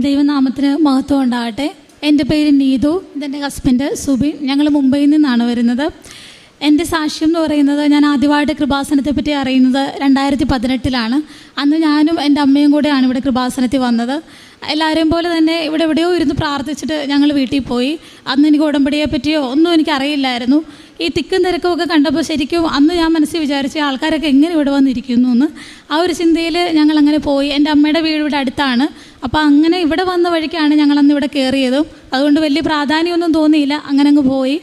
ദൈവനാമത്തിന് മഹത്വം ഉണ്ടാകട്ടെ. എൻ്റെ പേര് നീതു, ഇതെൻ്റെ ഹസ്ബൻഡ് സുബിൻ. ഞങ്ങൾ മുംബൈയിൽ നിന്നാണ് വരുന്നത്. എൻ്റെ സാക്ഷ്യം എന്ന് പറയുന്നത്, ഞാൻ ആദ്യമായിട്ട് കൃപാസനത്തെ പറ്റി അറിയുന്നത് 2018 അന്ന് ഞാനും എൻ്റെ അമ്മയും കൂടെയാണ് ഇവിടെ കൃപാസനത്തിൽ വന്നത്. എല്ലാവരെയും പോലെ തന്നെ ഇവിടെ എവിടെയോ ഇരുന്ന് പ്രാർത്ഥിച്ചിട്ട് ഞങ്ങൾ വീട്ടിൽ പോയി. അന്ന് എനിക്ക് ഉടമ്പടിയെ പറ്റിയോ ഒന്നും എനിക്കറിയില്ലായിരുന്നു. ഈ തിക്കും തിരക്കും ഒക്കെ കണ്ടപ്പോൾ ശരിക്കും അന്ന് ഞാൻ മനസ്സിൽ വിചാരിച്ച ആൾക്കാരൊക്കെ എങ്ങനെ ഇവിടെ വന്നിരിക്കുന്നു എന്ന്. ആ ഒരു ചിന്തയിൽ ഞങ്ങളങ്ങനെ പോയി. എൻ്റെ അമ്മയുടെ വീട് ഇവിടെ അടുത്താണ്. അപ്പോൾ അങ്ങനെ ഇവിടെ വന്ന വഴിക്കാണ് ഞങ്ങളന്ന് ഇവിടെ കയറിയതും. അതുകൊണ്ട് വലിയ പ്രാധാന്യമൊന്നും തോന്നിയില്ല, അങ്ങനെ അങ്ങ് പോയി.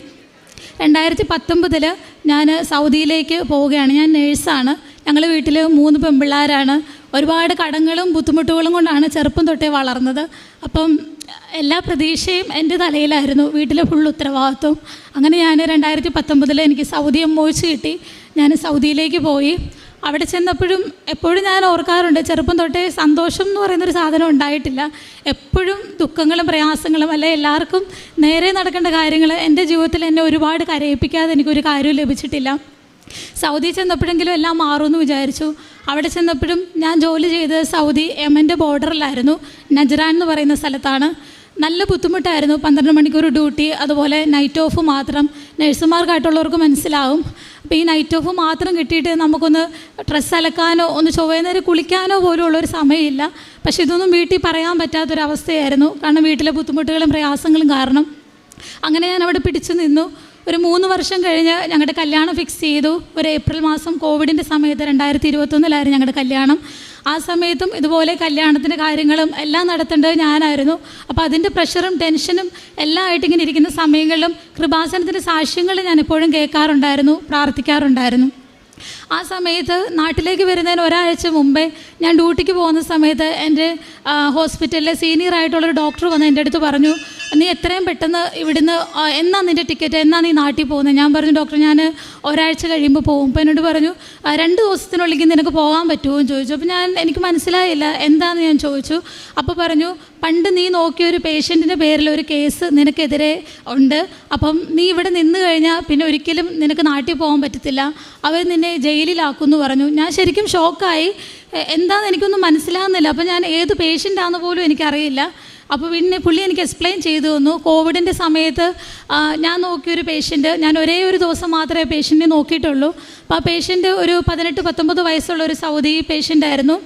2019 ഞാൻ സൗദിയിലേക്ക് പോവുകയാണ്. ഞാൻ നേഴ്സാണ്. ഞങ്ങൾ വീട്ടിൽ 3 പെൺപിള്ളേരാണ്. ഒരുപാട് കടങ്ങളും ബുദ്ധിമുട്ടുകളും കൊണ്ടാണ് ചെറുപ്പം തൊട്ടേ വളർന്നത്. അപ്പം എല്ലാ പ്രതീക്ഷയും എൻ്റെ തലയിലായിരുന്നു, വീട്ടിലെ ഫുൾ ഉത്തരവാദിത്വം. അങ്ങനെ ഞാൻ 2019 എനിക്ക് സൗദി മോച്ച് കിട്ടി. ഞാൻ സൗദിയിലേക്ക് പോയി. അവിടെ ചെന്നപ്പോഴും എപ്പോഴും ഞാൻ ഓർക്കാറുണ്ട്, ചെറുപ്പം തൊട്ടേ സന്തോഷം എന്ന് പറയുന്നൊരു സാധനം ഉണ്ടായിട്ടില്ല. എപ്പോഴും ദുഃഖങ്ങളും പ്രയാസങ്ങളും, അല്ലെ എല്ലാവർക്കും നേരെ നടക്കേണ്ട കാര്യങ്ങൾ എൻ്റെ ജീവിതത്തിൽ എന്നെ ഒരുപാട് കരയിപ്പിക്കാതെ എനിക്കൊരു കാര്യവും ലഭിച്ചിട്ടില്ല. സൗദി ചെന്നപ്പോഴെങ്കിലും എല്ലാം മാറുമെന്ന് വിചാരിച്ചു. അവിടെ ചെന്നപ്പോഴും ഞാൻ ജോലി ചെയ്തത് സൗദി യമൻ്റെ ബോർഡറിലായിരുന്നു, നജ്റാൻ എന്ന് പറയുന്ന സ്ഥലത്താണ്. നല്ല ബുദ്ധിമുട്ടായിരുന്നു. 12 മണിക്കൂർ ഡ്യൂട്ടി, അതുപോലെ നൈറ്റ് ഓഫ് മാത്രം. നഴ്സുമാർക്കായിട്ടുള്ളവർക്ക് മനസ്സിലാവും. അപ്പോൾ ഈ നൈറ്റ് ഓഫ് മാത്രം കിട്ടിയിട്ട് നമുക്കൊന്ന് ഡ്രസ്സ് അലക്കാനോ ഒന്ന് ചൊവ്വേന്നേരം കുളിക്കാനോ പോലും ഉള്ളൊരു സമയമില്ല. പക്ഷേ ഇതൊന്നും വീട്ടിൽ പറയാൻ പറ്റാത്തൊരവസ്ഥയായിരുന്നു, കാരണം വീട്ടിലെ ബുദ്ധിമുട്ടുകളും പ്രയാസങ്ങളും കാരണം. അങ്ങനെ ഞാൻ അവിടെ പിടിച്ചു നിന്നു. ഒരു 3 വർഷം കഴിഞ്ഞ് ഞങ്ങളുടെ കല്യാണം ഫിക്സ് ചെയ്തു. ഒരു ഏപ്രിൽ മാസം കോവിഡിൻ്റെ സമയത്ത് 2021 ഞങ്ങളുടെ കല്യാണം. ആ സമയത്തും ഇതുപോലെ കല്യാണത്തിൻ്റെ കാര്യങ്ങളും എല്ലാം നടത്തേണ്ടത് ഞാനായിരുന്നു. അപ്പോൾ അതിൻ്റെ പ്രഷറും ടെൻഷനും എല്ലാം ആയിട്ട് ഇങ്ങനെ ഇരിക്കുന്ന സമയങ്ങളിലും കൃപാസനത്തിൻ്റെ സാക്ഷ്യങ്ങൾ ഞാൻ എപ്പോഴും കേൾക്കാറുണ്ടായിരുന്നു, പ്രാർത്ഥിക്കാറുണ്ടായിരുന്നു. ആ സമയത്ത് നാട്ടിലേക്ക് വരുന്നതിന് ഒരാഴ്ച മുമ്പേ ഞാൻ ഡ്യൂട്ടിക്ക് പോകുന്ന സമയത്ത് എൻ്റെ ഹോസ്പിറ്റലിലെ സീനിയറായിട്ടുള്ളൊരു ഡോക്ടർ വന്ന് എൻ്റെ അടുത്ത് പറഞ്ഞു, നീ എത്രയും പെട്ടെന്ന് ഇവിടുന്ന് എന്നാ നിൻ്റെ ടിക്കറ്റ്, എന്നാ നീ നാട്ടിൽ പോകുന്നത്? ഞാൻ പറഞ്ഞു, ഡോക്ടർ ഞാൻ ഒരാഴ്ച കഴിയുമ്പോൾ പോകും. അപ്പോൾ എന്നോട് പറഞ്ഞു, 2 ദിവസത്തിനുള്ളിൽ നിനക്ക് പോകാൻ പറ്റുമോ എന്ന് ചോദിച്ചു. അപ്പോൾ എനിക്ക് മനസ്സിലായില്ല എന്താണെന്ന് ഞാൻ ചോദിച്ചു. അപ്പോൾ പറഞ്ഞു, പണ്ട് നീ നോക്കിയൊരു പേഷ്യൻറ്റിൻ്റെ പേരിൽ ഒരു കേസ് നിനക്കെതിരെ ഉണ്ട്. അപ്പം നീ ഇവിടെ നിന്ന് കഴിഞ്ഞാൽ പിന്നെ ഒരിക്കലും നിനക്ക് നാട്ടിൽ പോകാൻ പറ്റത്തില്ല, അവർ നിന്നെ ജയിലിലാക്കുമെന്ന് പറഞ്ഞു. ഞാൻ ശരിക്കും ഷോക്കായി. എന്താണെന്ന് എനിക്കൊന്നും മനസ്സിലാകുന്നില്ല. അപ്പോൾ ഞാൻ ഏത് പേഷ്യൻ്റാണെന്ന് പോലും എനിക്കറിയില്ല. അപ്പോൾ പിന്നെ പുള്ളി എനിക്ക് എക്സ്പ്ലെയിൻ ചെയ്തു തന്നു. കോവിഡിൻ്റെ സമയത്ത് ഞാൻ നോക്കിയൊരു പേഷ്യൻറ്റ്, ഞാൻ ഒരേ ഒരു ദിവസം മാത്രമേ പേഷ്യൻറ്റിനെ നോക്കിയിട്ടുള്ളൂ. അപ്പോൾ ആ പേഷ്യൻറ്റ് ഒരു 18-19 വയസ്സുള്ള ഒരു സൗദി പേഷ്യൻ്റായിരുന്നു.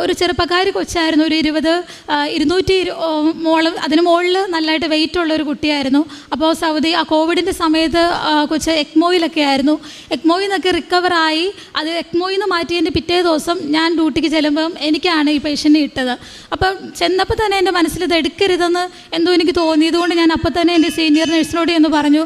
ഒരു ചെറുപ്പക്കാരി കൊച്ചായിരുന്നു. ഒരു 200 അതിന് മുകളിൽ നല്ലതായിട്ട് വെയിറ്റ് ഉള്ള ഒരു കുട്ടിയായിരുന്നു. അപ്പോൾ സൗദി ആ കോവിഡിൻ്റെ സമയത്ത് കൊച്ച് എക്മോയിലൊക്കെ ആയിരുന്നു. എക്മോയിൽ നിന്നൊക്കെ റിക്കവറായി. അത് എക്മോയിൽ നിന്ന് മാറ്റിയതിൻ്റെ പിറ്റേ ദിവസം ഞാൻ ഡ്യൂട്ടിക്ക് ചെല്ലുമ്പം എനിക്കാണ് ഈ പേഷ്യൻറ്റിനെ ഇട്ടത്. അപ്പം ചെന്നപ്പോൾ തന്നെ എൻ്റെ മനസ്സിൽ ഇത് എടുക്കരുതെന്ന് എന്തോ എനിക്ക് തോന്നിയതുകൊണ്ട് ഞാൻ അപ്പോൾ തന്നെ എൻ്റെ സീനിയർ നഴ്സിനോട് എന്ന് പറഞ്ഞു,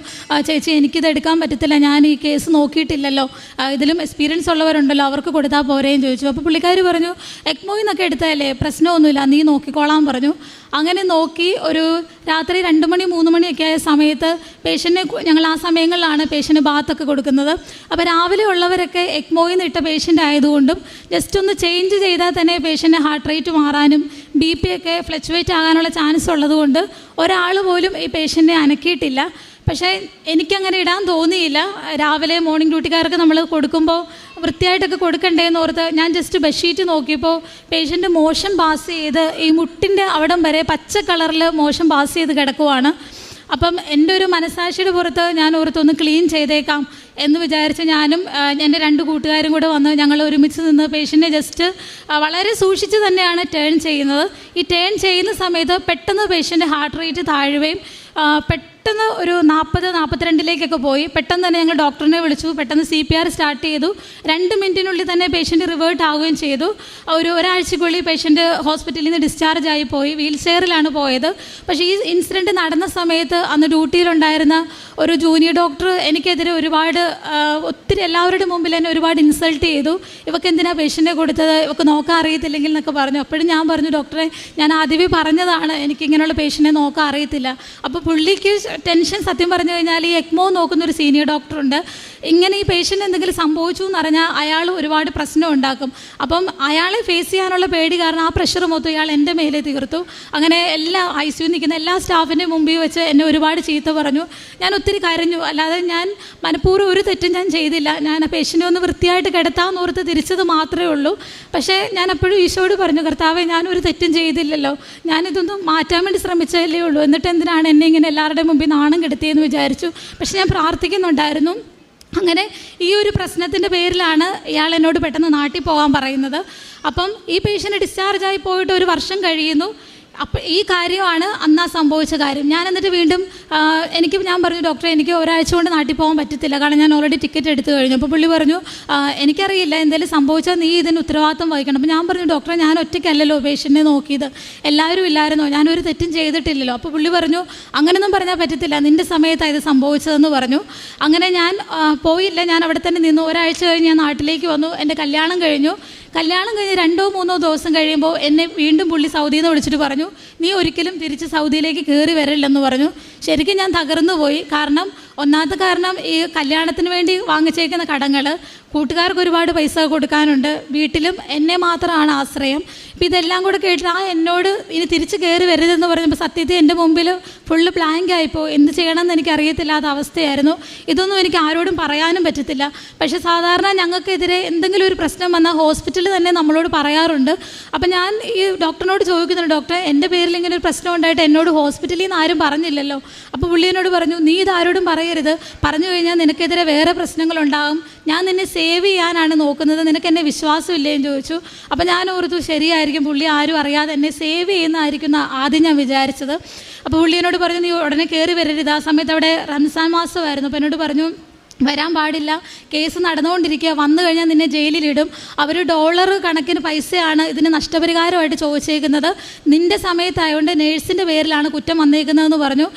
ചേച്ചി എനിക്കിത് എടുക്കാൻ പറ്റത്തില്ല, ഞാൻ ഈ കേസ് നോക്കിയിട്ടില്ലല്ലോ, ഇതിലും എക്സ്പീരിയൻസ് ഉള്ളവരുണ്ടല്ലോ, അവർക്ക് കൊടുത്താൽ പോരേന്ന് ചോദിച്ചു. അപ്പോൾ പുള്ളിക്കാർ പറഞ്ഞു, എക്മോയിൽ നിന്നൊക്കെ എടുത്താലേ പ്രശ്നമൊന്നുമില്ല, നീ നോക്കിക്കോളാൻ പറഞ്ഞു. അങ്ങനെ നോക്കി. ഒരു രാത്രി 2 മണി 3 മണിയൊക്കെ ആയ സമയത്ത് പേഷ്യൻറ്റിനെ, ഞങ്ങൾ ആ സമയങ്ങളിലാണ് പേഷ്യൻറ്റ് ബാത്തൊക്കെ കൊടുക്കുന്നത്. അപ്പോൾ രാവിലെ ഉള്ളവരൊക്കെ എക്മോയിൽ നിന്ന് ഇട്ട പേഷ്യൻ്റ് ആയതുകൊണ്ടും ജസ്റ്റ് ഒന്ന് ചേഞ്ച് ചെയ്താൽ തന്നെ പേഷ്യൻ്റെ ഹാർട്ട് റേറ്റ് മാറാനും BP ഒക്കെ ഫ്ലക്ച്വേറ്റ് ആകാനുള്ള ചാൻസ് ഉള്ളതുകൊണ്ട് ഒരാൾ പോലും ഈ പേഷ്യൻറ്റിനെ അനക്കിയിട്ടില്ല. പക്ഷേ എനിക്കങ്ങനെ ഇടാൻ തോന്നിയില്ല. രാവിലെ മോർണിംഗ് ഡ്യൂട്ടിക്കാർക്ക് നമ്മൾ കൊടുക്കുമ്പോൾ വൃത്തിയായിട്ടൊക്കെ കൊടുക്കണ്ടേന്ന് ഓർത്ത് ഞാൻ ജസ്റ്റ് ബെഡ്ഷീറ്റ് നോക്കിയപ്പോൾ പേഷ്യൻ്റ് മോഷൻ പാസ് ചെയ്ത് ഈ മുട്ടിൻ്റെ അവിടം വരെ പച്ച കളറിൽ മോഷൻ പാസ് ചെയ്ത് കിടക്കുവാണ്. അപ്പം എൻ്റെ ഒരു മനസാക്ഷിയുടെ പുറത്ത് ഞാൻ ഓർത്തൊന്ന് ക്ലീൻ ചെയ്തേക്കാം എന്ന് വിചാരിച്ച് ഞാനും എൻ്റെ 2 കൂട്ടുകാരും കൂടെ വന്ന് ഞങ്ങൾ ഒരുമിച്ച് നിന്ന് പേഷ്യൻറ്റിനെ ജസ്റ്റ് വളരെ സൂക്ഷിച്ച് തന്നെയാണ് ടേൺ ചെയ്യുന്നത്. ഈ ടേൺ ചെയ്യുന്ന സമയത്ത് പെട്ടെന്ന് പേഷ്യൻ്റെ ഹാർട്ട് റേറ്റ് താഴുകയും പെട്ടെന്ന് ഒരു 40-42 പോയി. പെട്ടെന്ന് തന്നെ ഞങ്ങൾ ഡോക്ടറിനെ വിളിച്ചു. പെട്ടെന്ന് CPR സ്റ്റാർട്ട് ചെയ്തു. 2 മിനിറ്റിനുള്ളിൽ തന്നെ പേഷ്യൻ്റ് റിവേർട്ട് ആവുകയും ചെയ്തു. ഒരാഴ്ചക്കുള്ളിൽ പേഷ്യൻ്റ് ഹോസ്പിറ്റലിൽ നിന്ന് ഡിസ്ചാർജ് ആയി പോയി. വീൽ ചെയറിലാണ് പോയത്. പക്ഷേ ഈ ഇൻസിഡൻറ്റ് നടന്ന സമയത്ത് അന്ന് ഡ്യൂട്ടിയിലുണ്ടായിരുന്ന ഒരു ജൂനിയർ ഡോക്ടർ എനിക്കെതിരെ ഒത്തിരി എല്ലാവരുടെ മുമ്പിൽ എന്നെ ഒരുപാട് ഇൻസൾട്ട് ചെയ്തു. ഇവർക്ക് എന്തിനാണ് പേഷ്യൻറ്റിനെ കൊടുത്തത്, ഇവർക്ക് നോക്കാൻ അറിയത്തില്ലെങ്കിൽ എന്നൊക്കെ പറഞ്ഞു. അപ്പോഴും ഞാൻ പറഞ്ഞു, ഡോക്ടറെ ഞാൻ ആദ്യമേ പറഞ്ഞതാണ് എനിക്കിങ്ങനെയുള്ള പേഷ്യൻറ്റിനെ നോക്കാൻ അറിയത്തില്ല. അപ്പോൾ പുള്ളിക്ക് ടെൻഷൻ, സത്യം പറഞ്ഞു കഴിഞ്ഞാൽ ഈ എക്മോ നോക്കുന്നൊരു സീനിയർ ഡോക്ടറുണ്ട്. ഇങ്ങനെ ഈ പേഷ്യൻ്റ് എന്തെങ്കിലും സംഭവിച്ചു എന്ന് പറഞ്ഞാൽ അയാൾ ഒരുപാട് പ്രശ്നം ഉണ്ടാക്കും. അപ്പം അയാളെ ഫേസ് ചെയ്യാനുള്ള പേടി കാരണം ആ പ്രഷർ മൊത്തം ഇയാൾ എൻ്റെ മേലെ തീർത്തു. അങ്ങനെ എല്ലാ ICU നിൽക്കുന്ന എല്ലാ സ്റ്റാഫിൻ്റെ മുമ്പിൽ വെച്ച് എന്നെ ഒരുപാട് ചീത്ത പറഞ്ഞു. ഞാൻ ഒത്തിരി കരഞ്ഞു. അല്ലാതെ ഞാൻ മനഃപൂർവ്വം ഒരു തെറ്റും ഞാൻ ചെയ്തില്ല. ഞാൻ ആ പേഷ്യൻ്റ് ഒന്ന് വൃത്തിയായിട്ട് കിടത്താമെന്ന് ഓർത്ത് തിരിച്ചത് മാത്രമേ ഉള്ളൂ. പക്ഷേ ഞാൻ അപ്പോഴും ഈശോയോട് പറഞ്ഞു, കർത്താവേ ഞാനൊരു തെറ്റും ചെയ്തില്ലല്ലോ, ഞാനിതൊന്നും മാറ്റാൻ വേണ്ടി ശ്രമിച്ചതല്ലേ ഉള്ളൂ, എന്നിട്ട് എന്തിനാണ് എന്നെ ഇങ്ങനെ എല്ലാവരുടെ മുമ്പിൽ നാണം കെടുത്തിയെന്ന് വിചാരിച്ചു. പക്ഷെ ഞാൻ പ്രാർത്ഥിക്കുന്നുണ്ടായിരുന്നു. അങ്ങനെ ഈ ഒരു പ്രശ്നത്തിൻ്റെ പേരിലാണ് ഇയാൾ എന്നോട് പെട്ടെന്ന് നാട്ടിൽ പോകാൻ പറയുന്നത്. അപ്പം ഈ പേഷ്യൻ്റ് ഡിസ്ചാർജായി പോയിട്ട് 1 വർഷം കഴിയുന്നു. അപ്പം ഈ കാര്യമാണ് അന്നാ സംഭവിച്ച കാര്യം. ഞാൻ എന്നിട്ട് വീണ്ടും ഞാൻ പറഞ്ഞു, ഡോക്ടറെ എനിക്ക് ഒരാഴ്ച കൊണ്ട് നാട്ടിൽ പോകാൻ പറ്റത്തില്ല, കാരണം ഞാൻ ഓൾറെഡി ടിക്കറ്റ് എടുത്തു കഴിഞ്ഞു. അപ്പോൾ പുള്ളി പറഞ്ഞു, എനിക്കറിയില്ല, എന്തെങ്കിലും സംഭവിച്ചാൽ നീ ഇതിന് ഉത്തരവാദിത്വം വഹിക്കണം. അപ്പോൾ ഞാൻ പറഞ്ഞു, ഡോക്ടറെ ഞാൻ ഒറ്റയ്ക്കല്ലല്ലോ പേഷ്യൻറ്റിനെ നോക്കിയത്, എല്ലാവരും ഇല്ലായിരുന്നോ, ഞാനൊരു തെറ്റും ചെയ്തിട്ടില്ലല്ലോ. അപ്പോൾ പുള്ളി പറഞ്ഞു, അങ്ങനെയൊന്നും പറഞ്ഞാൽ പറ്റത്തില്ല, നിൻ്റെ സമയത്താണ് ഇത് സംഭവിച്ചതെന്ന് പറഞ്ഞു. അങ്ങനെ ഞാൻ പോയില്ല, ഞാൻ അവിടെ തന്നെ നിന്നു. ഒരാഴ്ച കഴിഞ്ഞ് ഞാൻ നാട്ടിലേക്ക് വന്നു. എൻ്റെ കല്യാണം കഴിഞ്ഞു. കല്യാണം കഴിഞ്ഞ് 2-3 ദിവസം കഴിയുമ്പോൾ എന്നെ വീണ്ടും പുള്ളി സൗദിയിൽ നിന്ന് വിളിച്ചിട്ട് പറഞ്ഞു, നീ ഒരിക്കലും തിരിച്ച് സൗദിയിലേക്ക് കയറി വരില്ലെന്ന് പറഞ്ഞു. ശരിക്കും ഞാൻ തകർന്നു പോയി. ഒന്നാമത്തെ കാരണം ഈ കല്യാണത്തിന് വേണ്ടി വാങ്ങിച്ചേക്കുന്ന കടങ്ങൾ, കൂട്ടുകാർക്ക് ഒരുപാട് പൈസ കൊടുക്കാനുണ്ട്, വീട്ടിലും എന്നെ മാത്രമാണ് ആശ്രയം. ഇപ്പം ഇതെല്ലാം കൂടെ കേട്ടിട്ട് എന്നോട് ഇനി തിരിച്ച് കയറി വരരുതെന്ന് പറഞ്ഞപ്പോൾ സത്യത്തിൽ എൻ്റെ മുമ്പിൽ ഫുള്ള് ബ്ലാങ്ക് ആയിപ്പോൾ. എന്ത് ചെയ്യണമെന്ന് എനിക്ക് അറിയത്തില്ലാത്ത അവസ്ഥയായിരുന്നു. ഇതൊന്നും എനിക്ക് ആരോടും പറയാനും പറ്റത്തില്ല. പക്ഷേ സാധാരണ ഞങ്ങൾക്കെതിരെ എന്തെങ്കിലും ഒരു പ്രശ്നം വന്നാൽ ഹോസ്പിറ്റലിൽ തന്നെ നമ്മളോട് പറയാറുണ്ട്. അപ്പം ഞാൻ ഈ ഡോക്ടറിനോട് ചോദിക്കുന്നുണ്ട്, ഡോക്ടറെ എൻ്റെ പേരിൽ ഇങ്ങനെ ഒരു പ്രശ്നം ഉണ്ടായിട്ട് എന്നോട് ഹോസ്പിറ്റലിൽ നിന്ന് ആരും പറഞ്ഞില്ലല്ലോ. അപ്പോൾ പുള്ളി എന്നോട് പറഞ്ഞു, നീ ഇതാരോടും പറയരുത്, പറഞ്ഞു കഴിഞ്ഞാൽ നിനക്കെതിരെ വേറെ പ്രശ്നങ്ങളുണ്ടാകും, ഞാൻ നിന്നെ സേവ് ചെയ്യാനാണ് നോക്കുന്നത്, നിനക്ക് എന്നെ വിശ്വാസമില്ലേന്ന് ചോദിച്ചു. അപ്പോൾ ഞാൻ ഓർത്തു, ശരിയായിരിക്കും, പുള്ളി ആരും അറിയാതെ എന്നെ സേവ് ചെയ്യുന്നതായിരിക്കും ആദ്യം ഞാൻ വിചാരിച്ചത്. അപ്പോൾ പുള്ളി എന്നോട് പറഞ്ഞു, നീ ഉടനെ കയറി വരരുത്. ആ സമയത്ത് അവിടെ റംസാൻ മാസമായിരുന്നു. അപ്പോൾ എന്നോട് പറഞ്ഞു, വരാൻ പാടില്ല, കേസ് നടന്നുകൊണ്ടിരിക്കുക, വന്നു കഴിഞ്ഞാൽ നിന്നെ ജയിലിലിടും, അവർ $1 കണക്കിന് പൈസയാണ് ഇതിന് നഷ്ടപരിഹാരമായിട്ട് ചോദിച്ചേക്കുന്നത്, നിൻ്റെ സമയത്തായതുകൊണ്ട് നേഴ്സിൻ്റെ പേരിലാണ് കുറ്റം വന്നേക്കുന്നതെന്ന് പറഞ്ഞു.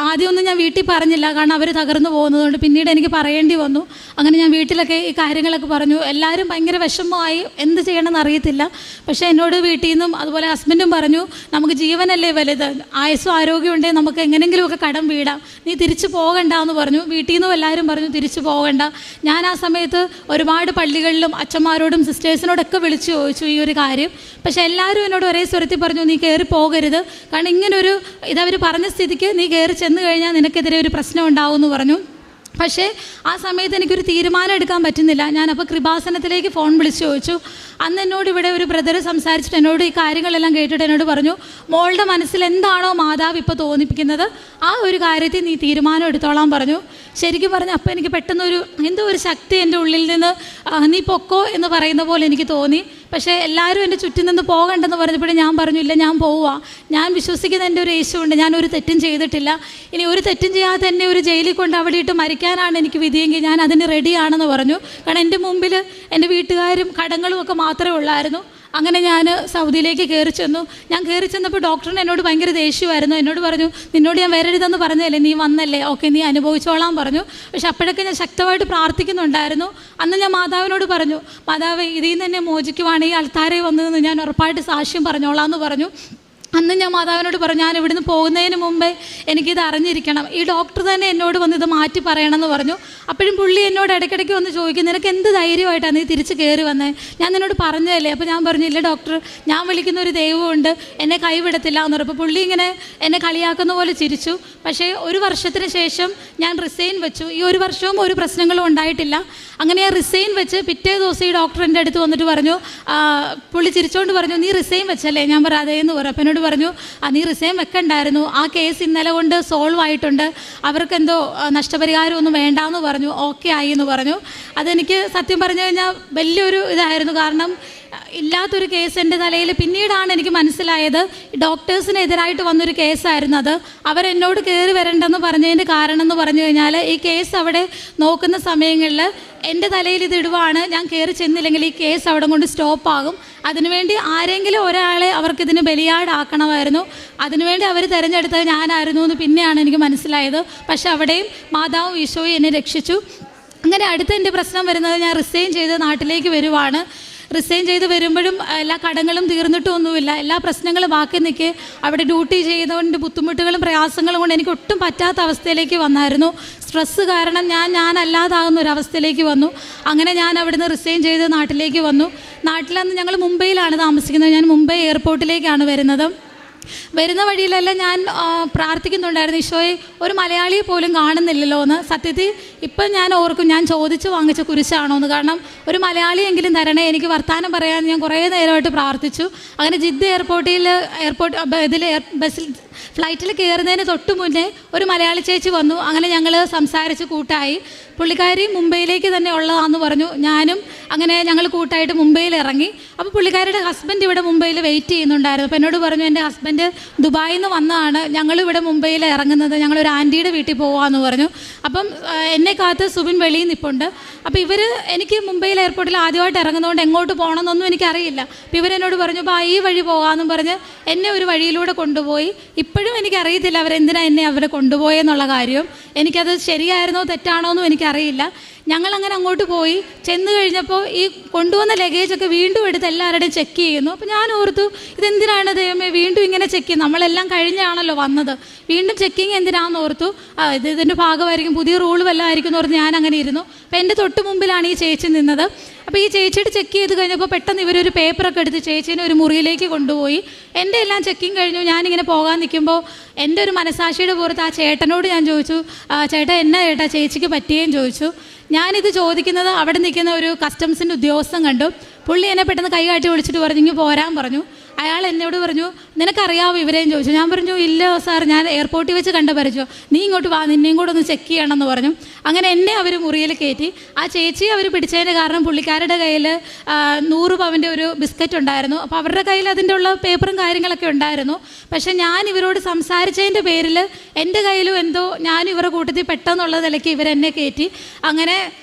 ആദ്യമൊന്നും ഞാൻ വീട്ടിൽ പറഞ്ഞില്ല, കാരണം അവർ തകർന്നു പോകുന്നതുകൊണ്ട്. പിന്നീട് എനിക്ക് പറയേണ്ടി വന്നു. അങ്ങനെ ഞാൻ വീട്ടിലൊക്കെ ഈ കാര്യങ്ങളൊക്കെ പറഞ്ഞു. എല്ലാവരും ഭയങ്കര വിഷമമായി, എന്ത് ചെയ്യണമെന്ന് അറിയത്തില്ല. പക്ഷേ എന്നോട് വീട്ടിൽ നിന്നും അതുപോലെ ഹസ്ബൻഡും പറഞ്ഞു, നമുക്ക് ജീവനല്ലേ വലുത്, ആയുസ്സും ആരോഗ്യം ഉണ്ടെങ്കിൽ നമുക്ക് എങ്ങനെയെങ്കിലുമൊക്കെ കടം വീടാം, നീ തിരിച്ചു പോകണ്ട എന്ന് പറഞ്ഞു. വീട്ടിൽ നിന്നും എല്ലാവരും പറഞ്ഞു തിരിച്ചു പോകണ്ട. ഞാൻ ആ സമയത്ത് ഒരുപാട് പള്ളികളിലും അച്ഛന്മാരോടും സിസ്റ്റേഴ്സിനോടൊക്കെ വിളിച്ചു ചോദിച്ചു ഈ ഒരു കാര്യം. പക്ഷെ എല്ലാവരും എന്നോട് ഒരേ സ്വരത്തിൽ പറഞ്ഞു, നീ കയറി പോകരുത്, കാരണം ഇങ്ങനൊരു ഇതവർ പറഞ്ഞ സ്ഥിതിക്ക് നീ കയറി ചെന്ന് കഴിഞ്ഞാൽ നിനക്കെതിരെ ഒരു പ്രശ്നം ഉണ്ടാവും എന്ന് പറഞ്ഞു. പക്ഷേ ആ സമയത്ത് എനിക്കൊരു തീരുമാനം എടുക്കാൻ പറ്റുന്നില്ല. ഞാനപ്പോൾ കൃപാസനത്തിലേക്ക് ഫോൺ വിളിച്ച് ചോദിച്ചു. അന്ന് എന്നോട് ഇവിടെ ഒരു ബ്രദർ സംസാരിച്ചിട്ട് എന്നോട് ഈ കാര്യങ്ങളെല്ലാം കേട്ടിട്ട് എന്നോട് പറഞ്ഞു, മോളുടെ മനസ്സിൽ എന്താണോ മാതാവ് ഇപ്പോൾ തോന്നിപ്പിക്കുന്നത് ആ ഒരു കാര്യത്തിൽ നീ തീരുമാനം എടുത്തോളാൻ പറഞ്ഞു. ശരിക്കും പറഞ്ഞു, അപ്പോൾ എനിക്ക് പെട്ടെന്നൊരു എന്തോ ഒരു ശക്തി എൻ്റെ ഉള്ളിൽ നിന്ന് നീ പൊക്കോ എന്ന് പറയുന്ന പോലെ എനിക്ക് തോന്നി. പക്ഷേ എല്ലാവരും എൻ്റെ ചുറ്റും നിന്ന് പോകണ്ടെന്ന് പറഞ്ഞപ്പോഴും ഞാൻ പറഞ്ഞു, ഇല്ല, ഞാൻ പോവുക, ഞാൻ വിശ്വസിക്കുന്ന എൻ്റെ ഒരു യേശുവുണ്ട്, ഞാൻ ഒരു തെറ്റും ചെയ്തിട്ടില്ല, ഇനി ഒരു തെറ്റും ചെയ്യാതെ എന്നെ ഒരു ജയിലിൽ കൊണ്ട് അവിടെ ഇട്ട് മരിക്കാനാണ് എനിക്ക് വിധിയെങ്കിൽ ഞാൻ അതിന് റെഡിയാണെന്ന് പറഞ്ഞു. കാരണം എൻ്റെ മുമ്പിൽ എൻ്റെ വീട്ടുകാരും കടങ്ങളും ഒക്കെ മാത്രമേ ഉള്ളായിരുന്നു. അങ്ങനെ ഞാൻ സൗദിയിലേക്ക് കയറി ചെന്നു. ഞാൻ കയറി ചെന്നപ്പോൾ ഡോക്ടറിന് എന്നോട് ഭയങ്കര ദേഷ്യമായിരുന്നു. എന്നോട് പറഞ്ഞു, നിന്നോട് ഞാൻ വരരുതെന്ന് പറഞ്ഞതല്ലേ, നീ വന്നല്ലേ, ഓക്കെ നീ അനുഭവിച്ചോളാൻ പറഞ്ഞു. പക്ഷെ അപ്പോഴൊക്കെ ഞാൻ ശക്തമായിട്ട് പ്രാർത്ഥിക്കുന്നുണ്ടായിരുന്നു. അന്ന് ഞാൻ മാതാവിനോട് പറഞ്ഞു, മാതാവ് ഇതിൽ നിന്ന് എന്നെ മോചിക്കുവാണെങ്കിൽ അൾത്താരെ വന്നതെന്ന് ഞാൻ ഉറപ്പായിട്ട് സാക്ഷ്യം പറഞ്ഞോളാം എന്ന് പറഞ്ഞു. അന്ന് ഞാൻ മാതാവിനോട് പറഞ്ഞു, ഞാൻ ഇവിടുന്ന് പോകുന്നതിന് മുമ്പേ എനിക്കിത് അറിഞ്ഞിരിക്കണം, ഈ ഡോക്ടർ തന്നെ എന്നോട് വന്ന് ഇത് മാറ്റി പറയണമെന്ന് പറഞ്ഞു. അപ്പോഴും പുള്ളി എന്നോട് ഇടയ്ക്കിടയ്ക്ക് വന്ന് ചോദിക്കും, നിനക്ക് എന്ത് ധൈര്യമായിട്ടാണ് നീ തിരിച്ച് കയറി വന്നേ, ഞാൻ നിന്നോട് പറഞ്ഞതല്ലേ. അപ്പോൾ ഞാൻ പറഞ്ഞു, ഇല്ല ഡോക്ടർ, ഞാൻ വിളിക്കുന്ന ഒരു ദൈവമുണ്ട്, എന്നെ കൈവിടത്തില്ല എന്ന് പറഞ്ഞു. അപ്പോൾ പുള്ളി ഇങ്ങനെ എന്നെ കളിയാക്കുന്ന പോലെ ചിരിച്ചു. പക്ഷേ 1 വർഷത്തിന് ശേഷം ഞാൻ റിസൈൻ വെച്ചു. ഈ 1 വർഷവും ഒരു പ്രശ്നങ്ങളും ഉണ്ടായിട്ടില്ല. അങ്ങനെ ഞാൻ റിസൈൻ വെച്ച് പിറ്റേ ദിവസം ഈ ഡോക്ടർ എൻ്റെ അടുത്ത് വന്നിട്ട് പറഞ്ഞു, പുള്ളി ചിരിച്ചുകൊണ്ട് പറഞ്ഞു, നീ റിസൈൻ വെച്ചല്ലേ? ഞാൻ പറഞ്ഞു അതേ എന്ന് പറഞ്ഞു. അപ്പം എന്നോട് പറഞ്ഞു, നീ റിസൈൻ വെക്കണ്ടായിരുന്നു, ആ കേസ് ഇന്നലെ കൊണ്ട് സോൾവ് ആയിട്ടുണ്ട്, അവർക്കെന്തോ നഷ്ടപരിഹാരമൊന്നും വേണ്ടാന്ന് പറഞ്ഞു, ഓക്കെ ആയി എന്ന് പറഞ്ഞു. അതെനിക്ക് സത്യം പറഞ്ഞു കഴിഞ്ഞാൽ വലിയൊരു ഇതായിരുന്നു. കാരണം ഇല്ലാത്തൊരു കേസ് എൻ്റെ തലയിൽ. പിന്നീടാണ് എനിക്ക് മനസ്സിലായത്, ഡോക്ടേഴ്സിനെതിരായിട്ട് വന്നൊരു കേസായിരുന്നു അത്. അവരെന്നോട് കയറി വരണ്ടെന്ന് പറഞ്ഞതിൻ്റെ കാരണം എന്ന് പറഞ്ഞു കഴിഞ്ഞാൽ, ഈ കേസ് അവിടെ നോക്കുന്ന സമയങ്ങളിൽ എൻ്റെ തലയിൽ ഇത് ഇടുവാണ്, ഞാൻ കയറി ചെന്നില്ലെങ്കിൽ ഈ കേസ് അവിടെ കൊണ്ട് സ്റ്റോപ്പാകും, അതിനുവേണ്ടി ആരെങ്കിലും ഒരാളെ അവർക്കിതിന് ബലിയാടാക്കണമായിരുന്നു, അതിനുവേണ്ടി അവർ തിരഞ്ഞെടുത്തത് ഞാനായിരുന്നു എന്ന് പിന്നെയാണ് എനിക്ക് മനസ്സിലായത്. പക്ഷെ അവിടെയും മാതാവും ഈശോയും എന്നെ രക്ഷിച്ചു. അങ്ങനെ അടുത്ത എൻ്റെ പ്രശ്നം വരുന്നത്, ഞാൻ റിസൈൻ ചെയ്ത് നാട്ടിലേക്ക് വരുവാണ്. റിസൈൻ ചെയ്ത് വരുമ്പോഴും എല്ലാ കടങ്ങളും തീർന്നിട്ടൊന്നുമില്ല, എല്ലാ പ്രശ്നങ്ങളും ബാക്കി നിൽക്കെ അവിടെ ഡ്യൂട്ടി ചെയ്തുകൊണ്ട് ബുദ്ധിമുട്ടുകളും പ്രയാസങ്ങളും കൊണ്ട് എനിക്ക് ഒട്ടും പറ്റാത്ത അവസ്ഥയിലേക്ക് വന്നായിരുന്നു. സ്ട്രെസ്സ് കാരണം ഞാനല്ലാതാകുന്ന ഒരു അവസ്ഥയിലേക്ക് വന്നു. അങ്ങനെ ഞാൻ അവിടുന്ന് റിസൈൻ ചെയ്ത് നാട്ടിലേക്ക് വന്നു. നാട്ടിലന്ന് ഞങ്ങൾ മുംബൈയിലാണ് താമസിക്കുന്നത്. ഞാൻ മുംബൈ എയർപോർട്ടിലേക്കാണ് വരുന്ന വഴിയിലെല്ലാം ഞാൻ പ്രാർത്ഥിക്കുന്നുണ്ടായിരുന്നു, ഈശോയെ ഒരു മലയാളിയെ പോലും കാണുന്നില്ലല്ലോ എന്ന്. സത്യത്തിൽ ഇപ്പം ഞാൻ ഓർക്കും, ഞാൻ ചോദിച്ച് വാങ്ങിച്ച കുരിശാണോ എന്ന്. കാരണം ഒരു മലയാളിയെങ്കിലും തരണേ, എനിക്ക് വർത്തമാനം പറയാൻ ഞാൻ കുറേ നേരമായിട്ട് പ്രാർത്ഥിച്ചു. അങ്ങനെ ജിദ്ദ ബസ്സിൽ ഫ്ലൈറ്റിൽ കയറുന്നതിന് തൊട്ട് മുന്നേ ഒരു മലയാളി ചേച്ചി വന്നു. അങ്ങനെ ഞങ്ങൾ സംസാരിച്ച് കൂട്ടായി. പുള്ളിക്കാരി മുംബൈയിലേക്ക് തന്നെ ഉള്ളതാണെന്ന് പറഞ്ഞു. ഞാനും അങ്ങനെ ഞങ്ങൾ കൂട്ടായിട്ട് മുംബൈയിൽ ഇറങ്ങി. അപ്പോൾ പുള്ളിക്കാരിയുടെ ഹസ്ബൻഡ് ഇവിടെ മുംബൈയിൽ വെയിറ്റ് ചെയ്യുന്നുണ്ടായിരുന്നു. അപ്പോൾ എന്നോട് പറഞ്ഞു, എൻ്റെ ഹസ്ബൻഡ് ദുബായിൽ നിന്ന് വന്നതാണ്, ഞങ്ങളിവിടെ മുംബൈയിൽ ഇറങ്ങുന്നത്, ഞങ്ങളൊരു ആൻറ്റിയുടെ വീട്ടിൽ പോകാമെന്ന് പറഞ്ഞു. അപ്പം എന്നെ കാത്ത് സുബിൻ വെളിയിൽ നിൽപ്പുണ്ട്. അപ്പോൾ എനിക്ക് മുംബൈയിൽ എയർപോർട്ടിൽ ആദ്യമായിട്ട് ഇറങ്ങുന്നതുകൊണ്ട് എങ്ങോട്ട് പോകണമെന്നൊന്നും എനിക്കറിയില്ല. അപ്പോൾ ഇവരെന്നോട് പറഞ്ഞു, ഈ വഴി പോകാമെന്നും പറഞ്ഞ് എന്നെ ഒരു വഴിയിലൂടെ കൊണ്ടുപോയി. ഇപ്പോഴും എനിക്കറിയത്തില്ല അവരെന്തിനാണ് എന്നെ അവരെ കൊണ്ടുപോയെന്നുള്ള കാര്യം. എനിക്കത് ശരിയായിരുന്നോ തെറ്റാണോ എന്നും എനിക്കറിയില്ല. ഞങ്ങളങ്ങനെ അങ്ങോട്ട് പോയി. ചെന്ന് കഴിഞ്ഞപ്പോൾ ഈ കൊണ്ടുവന്ന ലഗേജൊക്കെ വീണ്ടും എടുത്ത് എല്ലാവരുടെയും ചെക്ക് ചെയ്യുന്നു. അപ്പോൾ ഞാൻ ഓർത്തു, ഇതെന്തിനാണ് ദൈവമേ വീണ്ടും ഇങ്ങനെ ചെക്ക് ചെയ്യുന്നത്, നമ്മളെല്ലാം കഴിഞ്ഞാണല്ലോ വന്നത്, വീണ്ടും ചെക്കിങ് എന്തിനാണെന്ന് ഓർത്തു. ഇതിൻ്റെ ഭാഗമായിരിക്കും, പുതിയ റൂൾ വല്ലതും ആയിരിക്കും എന്ന് ഓർത്ത് ഞാൻ അങ്ങനെ ഇരുന്നു. അപ്പോൾ എൻ്റെ തൊട്ട് മുമ്പിലാണ് ഈ ചേച്ചി നിന്നത്. അപ്പോൾ ഈ ചേച്ചിയുടെ ചെക്ക് ചെയ്ത് കഴിഞ്ഞപ്പോൾ പെട്ടെന്ന് ഇവരൊരു പേപ്പറൊക്കെ എടുത്ത് ചേച്ചീനെ ഒരു മുറിയിലേക്ക് കൊണ്ടുപോയി. എൻ്റെ എല്ലാം ചെക്കിങ് കഴിഞ്ഞു. ഞാനിങ്ങനെ പോകാൻ നിൽക്കുമ്പോൾ എൻ്റെ ഒരു മനസാക്ഷിയുടെ പുറത്ത് ആ ചേട്ടനോട് ഞാൻ ചോദിച്ചു, ചേട്ടാ എന്നാ ചേട്ടാ ചേച്ചിക്ക് പറ്റിയേന്ന് ചോദിച്ചു. ഞാനിത് ചോദിക്കുന്നത് അവിടെ നിൽക്കുന്ന ഒരു കസ്റ്റംസിൻ്റെ ഉദ്യോഗസ്ഥൻ കണ്ടു. പുള്ളി എന്നെ പെട്ടെന്ന് കൈ കാട്ടി വിളിച്ചിട്ട് പറഞ്ഞു, ഇങ്ങ് പോരാൻ പറഞ്ഞു. അയാൾ എന്നോട് പറഞ്ഞു, നിനക്കറിയാവോ ഇവരെയും ചോദിച്ചു. ഞാൻ പറഞ്ഞു, ഇല്ല സാർ, ഞാൻ എയർപോർട്ടിൽ വെച്ച് കണ്ട പരിചയം, നീ ഇങ്ങോട്ട് വാ, നിന്നെയും കൂടെ ഒന്ന് ചെക്ക് ചെയ്യണമെന്ന് പറഞ്ഞു. അങ്ങനെ എന്നെ അവർ മുറിയിൽ കയറ്റി. ആ ചേച്ചി അവർ പിടിച്ചതിന് കാരണം പുള്ളിക്കാരുടെ കയ്യിൽ 100 പവൻ്റെ ഒരു ബിസ്ക്കറ്റ് ഉണ്ടായിരുന്നു. അപ്പോൾ അവരുടെ കയ്യിൽ അതിൻ്റെ ഉള്ള പേപ്പറും കാര്യങ്ങളൊക്കെ ഉണ്ടായിരുന്നു. പക്ഷേ ഞാൻ ഇവരോട് സംസാരിച്ചതിൻ്റെ പേരിൽ എൻ്റെ കയ്യിലും എന്തോ ഞാൻ ഇവരുടെ കൂട്ടത്തിൽ പെട്ടെന്നുള്ള നിലയ്ക്ക് ഇവരെന്നെ കയറ്റി. അങ്ങനെ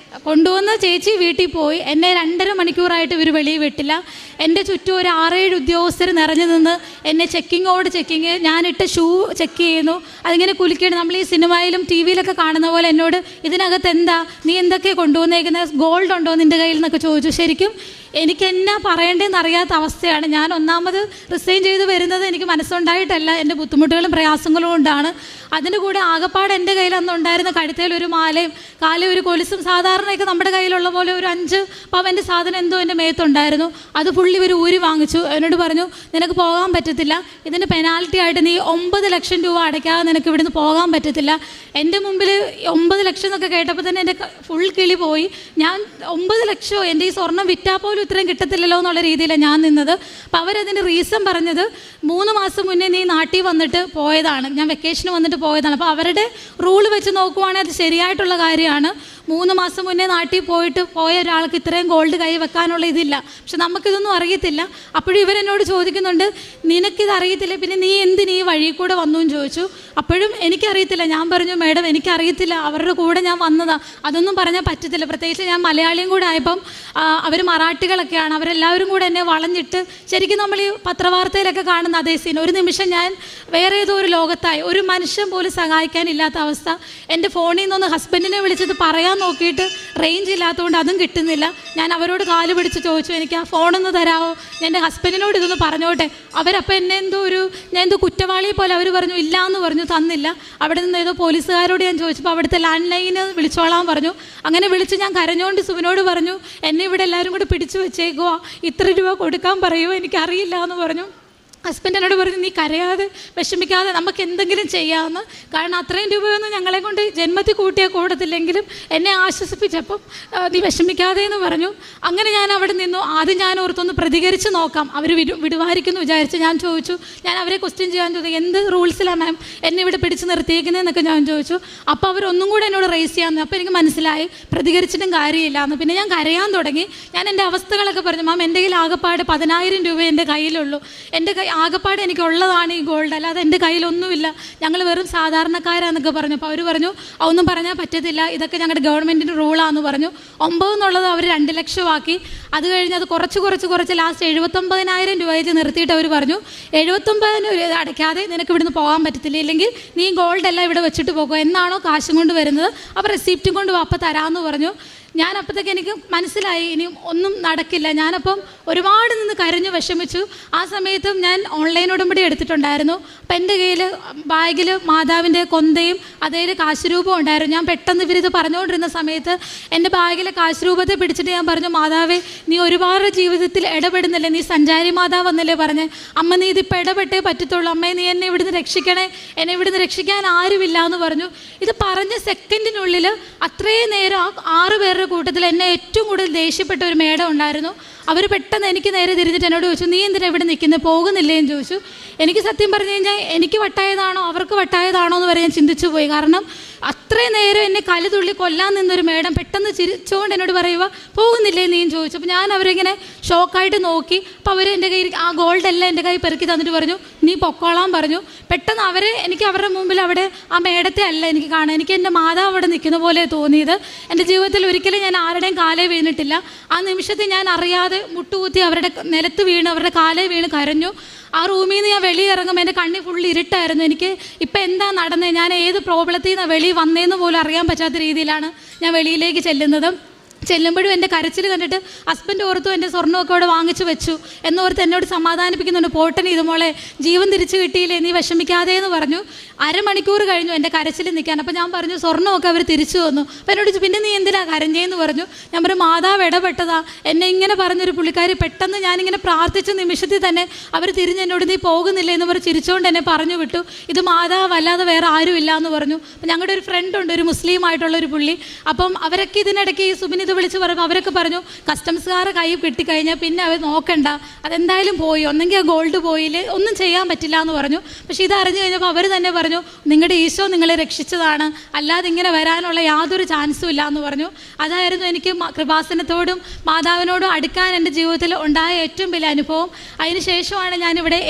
കൊണ്ടുവന്ന ചേച്ചി വീട്ടിൽ പോയി. എന്നെ 2.5 മണിക്കൂറായിട്ട് ഇവർ വെളിയിൽ വിട്ടില്ല. എൻ്റെ ചുറ്റും ഒരു 6-7 ഉദ്യോഗസ്ഥർ നിറഞ്ഞു നിന്ന് എന്നെ ചെക്കിങ്, ഞാനിട്ട് ഷൂ ചെക്ക് ചെയ്യുന്നു. അതിങ്ങനെ കുലുക്കിയിട്ട് നമ്മൾ ഈ സിനിമയിലും ടി വിയിലൊക്കെ കാണുന്ന പോലെ എന്നോട്, ഇതിനകത്ത് എന്താ, നീ എന്തൊക്കെ കൊണ്ടുവന്നേക്കുന്നത്, ഗോൾഡ് ഉണ്ടോ നിൻ്റെ കയ്യിൽ എന്നൊക്കെ ചോദിച്ചു. ശരിക്കും എനിക്ക് എന്നാ പറയേണ്ടതെന്ന് അറിയാത്ത അവസ്ഥയാണ്. ഞാൻ ഒന്നാമത് റിസൈൻ ചെയ്ത് വരുന്നത് എനിക്ക് മനസ്സുണ്ടായിട്ടല്ല, എൻ്റെ ബുദ്ധിമുട്ടുകളും പ്രയാസങ്ങളും കൊണ്ടാണ്. അതിൻ്റെ കൂടെ ആകപ്പാട് എൻ്റെ കയ്യിൽ അന്ന് ഉണ്ടായിരുന്ന കഴുത്തേൽ ഒരു മാലയും കാലിൽ ഒരു കൊലുസും, സാധാരണയൊക്കെ നമ്മുടെ കയ്യിലുള്ള പോലെ ഒരു 5 പവൻ്റെ സാധനം എന്തോ എൻ്റെ മേത്തുണ്ടായിരുന്നു. അത് ഫുള്ളി ഇവർ ഊരി വാങ്ങിച്ചു. എന്നോട് പറഞ്ഞു, നിനക്ക് പോകാൻ പറ്റത്തില്ല, ഇതിൻ്റെ പെനാൽറ്റി ആയിട്ട് നീ 9 ലക്ഷം രൂപ അടയ്ക്കാതെ നിനക്ക് ഇവിടുന്ന് പോകാൻ പറ്റത്തില്ല. എൻ്റെ മുമ്പിൽ 9 ലക്ഷം എന്നൊക്കെ കേട്ടപ്പോൾ തന്നെ എൻ്റെ ഫുൾ കിളി പോയി. ഞാൻ 9 ലക്ഷമോ, എൻ്റെ ഈ സ്വർണ്ണം വിറ്റാൽ പോലും ഇത്രയും കിട്ടത്തില്ലല്ലോ എന്നുള്ള രീതിയിലാണ് ഞാൻ നിന്നത്. അപ്പോൾ അവരതിൻ്റെ റീസൺ പറഞ്ഞത്, 3 മാസം മുന്നേ നീ നാട്ടിൽ വന്നിട്ട് പോയതാണ്, ഞാൻ വെക്കേഷന് വന്നിട്ട് പോയതാണ്. അപ്പോൾ അവരുടെ റൂൾ വെച്ച് നോക്കുവാണെങ്കിൽ അത് ശരിയായിട്ടുള്ള കാര്യമാണ്. 3 മാസം മുന്നേ നാട്ടിൽ പോയ ഒരാൾക്ക് ഇത്രയും ഗോൾഡ് കൈ വെക്കാനുള്ള ഇതില്ല. പക്ഷെ നമുക്കിതൊന്നും അറിയത്തില്ല. അപ്പോഴും ഇവരെന്നോട് ചോദിക്കുന്നുണ്ട്, നിനക്കിത് അറിയത്തില്ല, പിന്നെ നീ എന്തിന് ഈ വഴി കൂടെ വന്നു എന്ന് ചോദിച്ചു. അപ്പോഴും എനിക്കറിയത്തില്ല. ഞാൻ പറഞ്ഞു, മേഡം എനിക്കറിയത്തില്ല, അവരുടെ കൂടെ ഞാൻ വന്നതാണ്, അതൊന്നും പറഞ്ഞാൽ പറ്റത്തില്ല. പ്രത്യേകിച്ച് ഞാൻ മലയാളിയും കൂടെ ആയപ്പം അവർ മറാഠികളൊക്കെയാണ്, അവരെല്ലാവരും കൂടെ എന്നെ വളഞ്ഞിട്ട്, ശരിക്കും നമ്മൾ ഈ പത്രവാർത്തയിലൊക്കെ കാണുന്ന അതേ സീൻ. ഒരു നിമിഷം ഞാൻ വേറെ ഏതോ ഒരു ലോകത്തായി, ഒരു മനുഷ്യൻ പോലും സഹായിക്കാനില്ലാത്ത അവസ്ഥ. എൻ്റെ ഫോണിൽ നിന്നൊന്ന് ഹസ്ബൻഡിനെ വിളിച്ചത് പറയാൻ നോക്കിയിട്ട് റേഞ്ച് ഇല്ലാത്തതുകൊണ്ട് അതും കിട്ടുന്നില്ല. ഞാൻ അവരോട് കാല് പിടിച്ച് ചോദിച്ചു, എനിക്ക് ആ ഫോണൊന്ന് തരാമോ, ഞാൻ എൻ്റെ ഹസ്ബൻഡിനോട് ഇതൊന്ന് പറഞ്ഞോട്ടെ. അവരപ്പോൾ എന്നെ ഞാൻ എന്തോ കുറ്റവാളിയെ പോലെ അവർ പറഞ്ഞു, ഇല്ല എന്ന് പറഞ്ഞു, തന്നില്ല. അവിടെ നിന്ന് ഏതോ പോലീസുകാരോട് ഞാൻ ചോദിച്ചപ്പോൾ അവിടുത്തെ ലാൻഡ് ലൈന് വിളിച്ചോളാൻ പറഞ്ഞു. അങ്ങനെ വിളിച്ച് ഞാൻ കരഞ്ഞുകൊണ്ട് സുബിനോട് പറഞ്ഞു, എന്നെ ഇവിടെ എല്ലാവരും കൂടെ പിടിച്ചു വെച്ചേക്കുവാ, ഇത്ര രൂപ കൊടുക്കാൻ പറയുമോ, എനിക്കറിയില്ല എന്ന് പറഞ്ഞു. ഹസ്ബൻഡ് എന്നോട് പറഞ്ഞു, നീ കരയാതെ വിഷമിക്കാതെ നമുക്ക് എന്തെങ്കിലും ചെയ്യാമെന്ന്. കാരണം അത്രയും രൂപയൊന്നും ഞങ്ങളെ കൊണ്ട് ജന്മത്തിൽ കൂട്ടിയാൽ കൂടത്തില്ലെങ്കിലും എന്നെ ആശ്വസിപ്പിച്ചപ്പം നീ വിഷമിക്കാതെ എന്ന് പറഞ്ഞു. അങ്ങനെ ഞാൻ അവിടെ നിന്നു. ആദ്യം ഞാൻ ഓർത്തൊന്ന് പ്രതികരിച്ച് നോക്കാം, അവർ വിടുവായിരിക്കുന്നു വിചാരിച്ച് ഞാൻ ചോദിച്ചു. ഞാൻ അവരെ ക്വസ്റ്റ്യൻ ചെയ്യാൻ ചോദിച്ചു, എന്ത് റൂൾസിലാണ് മാം എന്നെ ഇവിടെ പിടിച്ച് നിർത്തിയേക്കുന്നതെന്നൊക്കെ ഞാൻ ചോദിച്ചു. അപ്പോൾ അവരൊന്നും കൂടെ എന്നോട് റേസ് ചെയ്യാമെന്ന്. അപ്പോൾ എനിക്ക് മനസ്സിലായി പ്രതികരിച്ചിട്ടും കാര്യമില്ല എന്ന്. പിന്നെ ഞാൻ കരയാൻ തുടങ്ങി. ഞാൻ എൻ്റെ അവസ്ഥകളൊക്കെ പറഞ്ഞു, മാം എൻ്റെ കയ്യിൽ ആകെപ്പാട് 10,000 രൂപ എൻ്റെ കയ്യിലുള്ളൂ, എൻ്റെ ആകെപ്പാട് എനിക്കുള്ളതാണ് ഈ ഗോൾഡ്, അല്ലാതെ എൻ്റെ കയ്യിലൊന്നുമില്ല, ഞങ്ങൾ വെറും സാധാരണക്കാരാന്നൊക്കെ പറഞ്ഞു. അപ്പോൾ അവർ പറഞ്ഞു, അതൊന്നും പറഞ്ഞാൽ പറ്റത്തില്ല, ഇതൊക്കെ ഞങ്ങളുടെ ഗവൺമെൻറ്റിൻ്റെ റൂളാന്ന് പറഞ്ഞു. 9 എന്നുള്ളത് അവർ 2 ലക്ഷമാക്കി. അത് കഴിഞ്ഞ് അത് കുറച്ച് ലാസ്റ്റ് 79,000 രൂപ വെച്ച് നിർത്തിയിട്ട് അവർ പറഞ്ഞു, 79,000 രൂപ അടയ്ക്കാതെ നിനക്ക് ഇവിടുന്ന് പോകാൻ പറ്റത്തില്ല, ഇല്ലെങ്കിൽ നീ ഗോൾഡ് എല്ലാം ഇവിടെ വെച്ചിട്ട് പോകുക, എന്നാണോ കാശും കൊണ്ട് വരുന്നത് അപ്പോൾ റെസിപ്റ്റും കൊണ്ട് വാപ്പ തരാമെന്ന് പറഞ്ഞു. ഞാൻ അപ്പോഴത്തേക്ക് എനിക്ക് മനസ്സിലായി ഇനി ഒന്നും നടക്കില്ല. ഞാനപ്പം ഒരുപാട് നിന്ന് കരഞ്ഞു വിഷമിച്ചു. ആ സമയത്തും ഞാൻ ഓൺലൈൻ ഉടമ്പടി എടുത്തിട്ടുണ്ടായിരുന്നു. അപ്പം എൻ്റെ കയ്യിൽ ബാഗിൽ മാതാവിൻ്റെ കൊന്തയും അതേൽ കാശുരൂപം ഉണ്ടായിരുന്നു. ഞാൻ പെട്ടെന്ന് ഇവരിത് പറഞ്ഞുകൊണ്ടിരുന്ന സമയത്ത് എൻ്റെ ബാഗിലെ കാശുരൂപത്തെ പിടിച്ചിട്ട് ഞാൻ പറഞ്ഞു, മാതാവേ നീ ഒരുപാട് ജീവിതത്തിൽ ഇടപെടുന്നില്ലേ, നീ സഞ്ചാരി മാതാവ് എന്നല്ലേ പറഞ്ഞ്, അമ്മ നീ ഇതിപ്പോൾ ഇടപെട്ടേ പറ്റത്തുള്ളൂ, അമ്മേ നീ എന്നെ ഇവിടുന്ന് രക്ഷിക്കണേ, എന്നെ ഇവിടുന്ന് രക്ഷിക്കാൻ ആരുമില്ല എന്ന് പറഞ്ഞു. ഇത് പറഞ്ഞ സെക്കൻഡിനുള്ളിൽ അത്രയും നേരം ആ 6 പേരുടെ കൂട്ടത്തിൽ എന്നെ ഏറ്റവും കൂടുതൽ ദേഷ്യപ്പെട്ട ഒരു മേഡം ഉണ്ടായിരുന്നു. അവർ പെട്ടെന്ന് എനിക്ക് നേരെ തിരിഞ്ഞിട്ട് എന്നോട് ചോദിച്ചു, നീ എന്തിനാ ഇവിടെ നിൽക്കുന്നത്, പോകുന്നില്ലേ എന്ന് ചോദിച്ചു. എനിക്ക് സത്യം പറഞ്ഞു കഴിഞ്ഞാൽ എനിക്ക് വട്ടായതാണോ അവർക്ക് വട്ടായതാണോ എന്ന് വരെ ഞാൻ ചിന്തിച്ചു പോയി. കാരണം അത്രയും നേരം എന്നെ കലുതുള്ളി കൊല്ലാൻ നിന്നൊരു മേഡം പെട്ടെന്ന് ചിരിച്ചുകൊണ്ട് എന്നോട് പറയുക, പോകുന്നില്ലേ നീ ചോദിച്ചു. അപ്പോൾ ഞാൻ അവരിങ്ങനെ ഷോക്കായിട്ട് നോക്കി. അപ്പോൾ അവർ എൻ്റെ കയ്യിൽ ആ ഗോൾഡെല്ലാം എൻ്റെ കൈ പെറുക്കി തന്നിട്ട് പറഞ്ഞു, നീ പൊക്കോളാൻ പറഞ്ഞു. പെട്ടെന്ന് എനിക്ക് അവരുടെ മുമ്പിൽ അവിടെ ആ മേഡത്തെ അല്ല എനിക്ക് കാണാൻ, എനിക്ക് എൻ്റെ മാതാവ് അവിടെ നിൽക്കുന്ന പോലെ തോന്നിയത്. എൻ്റെ ജീവിതത്തിൽ ഒരിക്കലും ഞാൻ ആരുടെയും കാലേ വീണിട്ടില്ല. ആ നിമിഷത്തിൽ ഞാൻ അറിയാതെ മുട്ടുകുത്തി അവരുടെ നിലത്ത് വീണ് അവരുടെ കാലേ വീണ് കരഞ്ഞു. ആ റൂമിൽ നിന്ന് ഞാൻ വെളിയിറങ്ങുമ്പോൾ എൻ്റെ കണ്ണി ഫുള്ള് ഇരുട്ടായിരുന്നു. എനിക്ക് ഇപ്പം എന്താ നടന്നത്, ഞാൻ ഏത് പ്രോബ്ലത്തിൽ നിന്നാണ് വെളിയിൽ വന്നതെന്ന് പോലും അറിയാൻ പറ്റാത്ത രീതിയിലാണ് ഞാൻ വെളിയിലേക്ക് ചെല്ലുമ്പോഴും എൻ്റെ കരച്ചിൽ കണ്ടിട്ട് ഹസ്ബൻഡ് ഓർത്തു എൻ്റെ സ്വർണ്ണമൊക്കെ അവിടെ വാങ്ങിച്ചു വെച്ചു എന്നോർത്ത് എന്നോട് സമാധാനിപ്പിക്കുന്നുണ്ട്. പോട്ടൻ ഇത് മോളെ, ജീവൻ തിരിച്ചു കിട്ടിയില്ലേ, നീ വിഷമിക്കാതെ എന്ന് പറഞ്ഞു. അരമണിക്കൂർ കഴിഞ്ഞു എൻ്റെ കരച്ചിൽ നിൽക്കാൻ. അപ്പോൾ ഞാൻ പറഞ്ഞു, സ്വർണ്ണമൊക്കെ അവർ തിരിച്ചു വന്നു. അപ്പോൾ എന്നോട് പിന്നെ നീ എന്തിനാ കരഞ്ഞേന്ന് പറഞ്ഞു. ഞാൻ പറഞ്ഞു, മാതാവ് ഇടപെട്ടതാ, എന്നെ ഇങ്ങനെ പറഞ്ഞൊരു പുള്ളിക്കാരി പെട്ടെന്ന് ഞാനിങ്ങനെ പ്രാർത്ഥിച്ച നിമിഷത്തിൽ തന്നെ അവർ തിരിഞ്ഞ് എന്നോട് നീ പോകുന്നില്ലേ എന്ന് പറഞ്ഞ് ചിരിച്ചുകൊണ്ട് എന്നെ പറഞ്ഞു വിട്ടു. ഇത് മാതാവ് അല്ലാതെ വേറെ ആരുമില്ല എന്ന് പറഞ്ഞു. അപ്പം ഞങ്ങളുടെ ഒരു ഫ്രണ്ട് ഉണ്ട്, ഒരു മുസ്ലിം ആയിട്ടുള്ളൊരു പുള്ളി. അപ്പം അവരൊക്കെ ഇതിനിടയ്ക്ക് ഈ സുബിൻ വിളിച്ച് പറയുമ്പോൾ അവരൊക്കെ പറഞ്ഞു, കസ്റ്റംസുകാരെ കൈ കിട്ടിക്കഴിഞ്ഞാൽ പിന്നെ അവർ നോക്കണ്ട, അതെന്തായാലും പോയി, ഒന്നെങ്കിൽ ആ ഗോൾഡ് പോയില്ലേ ഒന്നും ചെയ്യാൻ പറ്റില്ല എന്ന് പറഞ്ഞു. പക്ഷേ ഇത് അറിഞ്ഞു കഴിഞ്ഞപ്പോൾ അവർ തന്നെ പറഞ്ഞു, നിങ്ങളുടെ ഈശോ നിങ്ങളെ രക്ഷിച്ചതാണ്, അല്ലാതെ ഇങ്ങനെ വരാനുള്ള യാതൊരു ചാൻസും ഇല്ല എന്ന് പറഞ്ഞു. അതായിരുന്നു എനിക്ക് കൃപാസനത്തോടും മാതാവിനോടും അടുക്കാൻ എൻ്റെ ജീവിതത്തിൽ ഉണ്ടായ ഏറ്റവും വലിയ അനുഭവം. അതിനുശേഷമാണ് ഞാനിവിടെ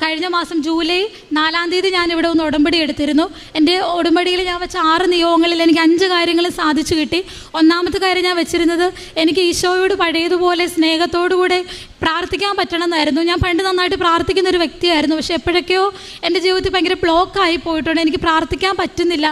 കഴിഞ്ഞ മാസം ജൂലൈ 4-ാം തീയതി ഞാനിവിടെ ഒന്ന് ഉടമ്പടി എടുത്തിരുന്നു. എൻ്റെ ഉടമ്പടിയിൽ ഞാൻ വെച്ച 6 നിയോഗങ്ങളിൽ എനിക്ക് 5 കാര്യങ്ങൾ സാധിച്ചു കിട്ടി. ഒന്നാമത്തെ കാര്യം ഞാൻ വെച്ചിരുന്നത്, എനിക്ക് ഈശോയോട് പഴയതുപോലെ സ്നേഹത്തോടുകൂടെ പ്രാർത്ഥിക്കാൻ പറ്റണമെന്നായിരുന്നു. ഞാൻ പണ്ട് നന്നായിട്ട് പ്രാർത്ഥിക്കുന്ന ഒരു വ്യക്തിയായിരുന്നു. പക്ഷേ എപ്പോഴൊക്കെയോ എൻ്റെ ജീവിതത്തിൽ ഭയങ്കര ബ്ലോക്കായി പോയിട്ടുണ്ട്. എനിക്ക് പ്രാർത്ഥിക്കാൻ പറ്റുന്നില്ല,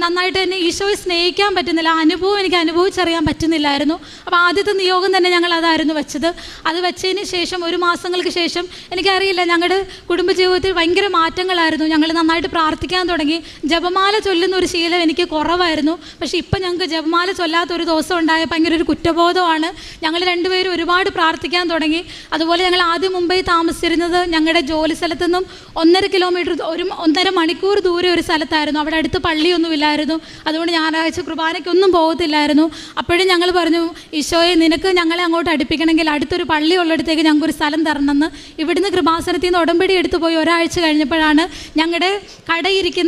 നന്നായിട്ട് എന്നെ ഈശോയെ സ്നേഹിക്കാൻ പറ്റുന്നില്ല, അനുഭവം എനിക്ക് അനുഭവിച്ചറിയാൻ പറ്റുന്നില്ലായിരുന്നു. അപ്പോൾ ആദ്യത്തെ നിയോഗം തന്നെ ഞങ്ങൾ അതായിരുന്നു വെച്ചത്. അത് വെച്ചതിന് ശേഷം 1 മാസങ്ങൾക്ക് ശേഷം എനിക്കറിയില്ല, ഞങ്ങളുടെ കുടുംബജീവിതത്തിൽ ഭയങ്കര മാറ്റങ്ങളായിരുന്നു. ഞങ്ങൾ നന്നായിട്ട് പ്രാർത്ഥിക്കാൻ തുടങ്ങി. ജപമാല ചൊല്ലുന്ന ഒരു ശീലം എനിക്ക് കുറവായിരുന്നു. പക്ഷേ ഇപ്പം ഞങ്ങൾക്ക് ജപമാല ചൊല്ലാത്തൊരു ദിവസം ഉണ്ടായ ഭയങ്കര ഒരു കുറ്റബോധമാണ്. ഞങ്ങൾ രണ്ടുപേരും ഒരുപാട് പ്രാർത്ഥിക്കാൻ തുടങ്ങി. അതുപോലെ ഞങ്ങൾ ആദ്യം മുംബൈ താമസിച്ചിരുന്നത് ഞങ്ങളുടെ ജോലി സ്ഥലത്തു നിന്നും 1.5 കിലോമീറ്റർ 1.5 മണിക്കൂർ ദൂരെ ഒരു സ്ഥലത്തായിരുന്നു. അവിടെ അടുത്ത് പള്ളിയൊന്നും ഇല്ലായിരുന്നു. അതുകൊണ്ട് ഞായറാഴ്ച കുർബാനയ്ക്കൊന്നും പോകത്തില്ലായിരുന്നു. അപ്പോഴും ഞങ്ങൾ പറഞ്ഞു, ഈശോയെ നിനക്ക് ഞങ്ങളെ അങ്ങോട്ട് അടുപ്പിക്കണമെങ്കിൽ അടുത്തൊരു പള്ളി ഉള്ളിടത്തേക്ക് ഞങ്ങൾക്കൊരു സ്ഥലം തരണമെന്ന്. ഇവിടുന്ന് കൃപാസനത്തിൽ നിന്ന് ഉടമ്പടി എടുത്തു പോയി ഒരാഴ്ച കഴിഞ്ഞപ്പോഴാണ് ഞങ്ങളുടെ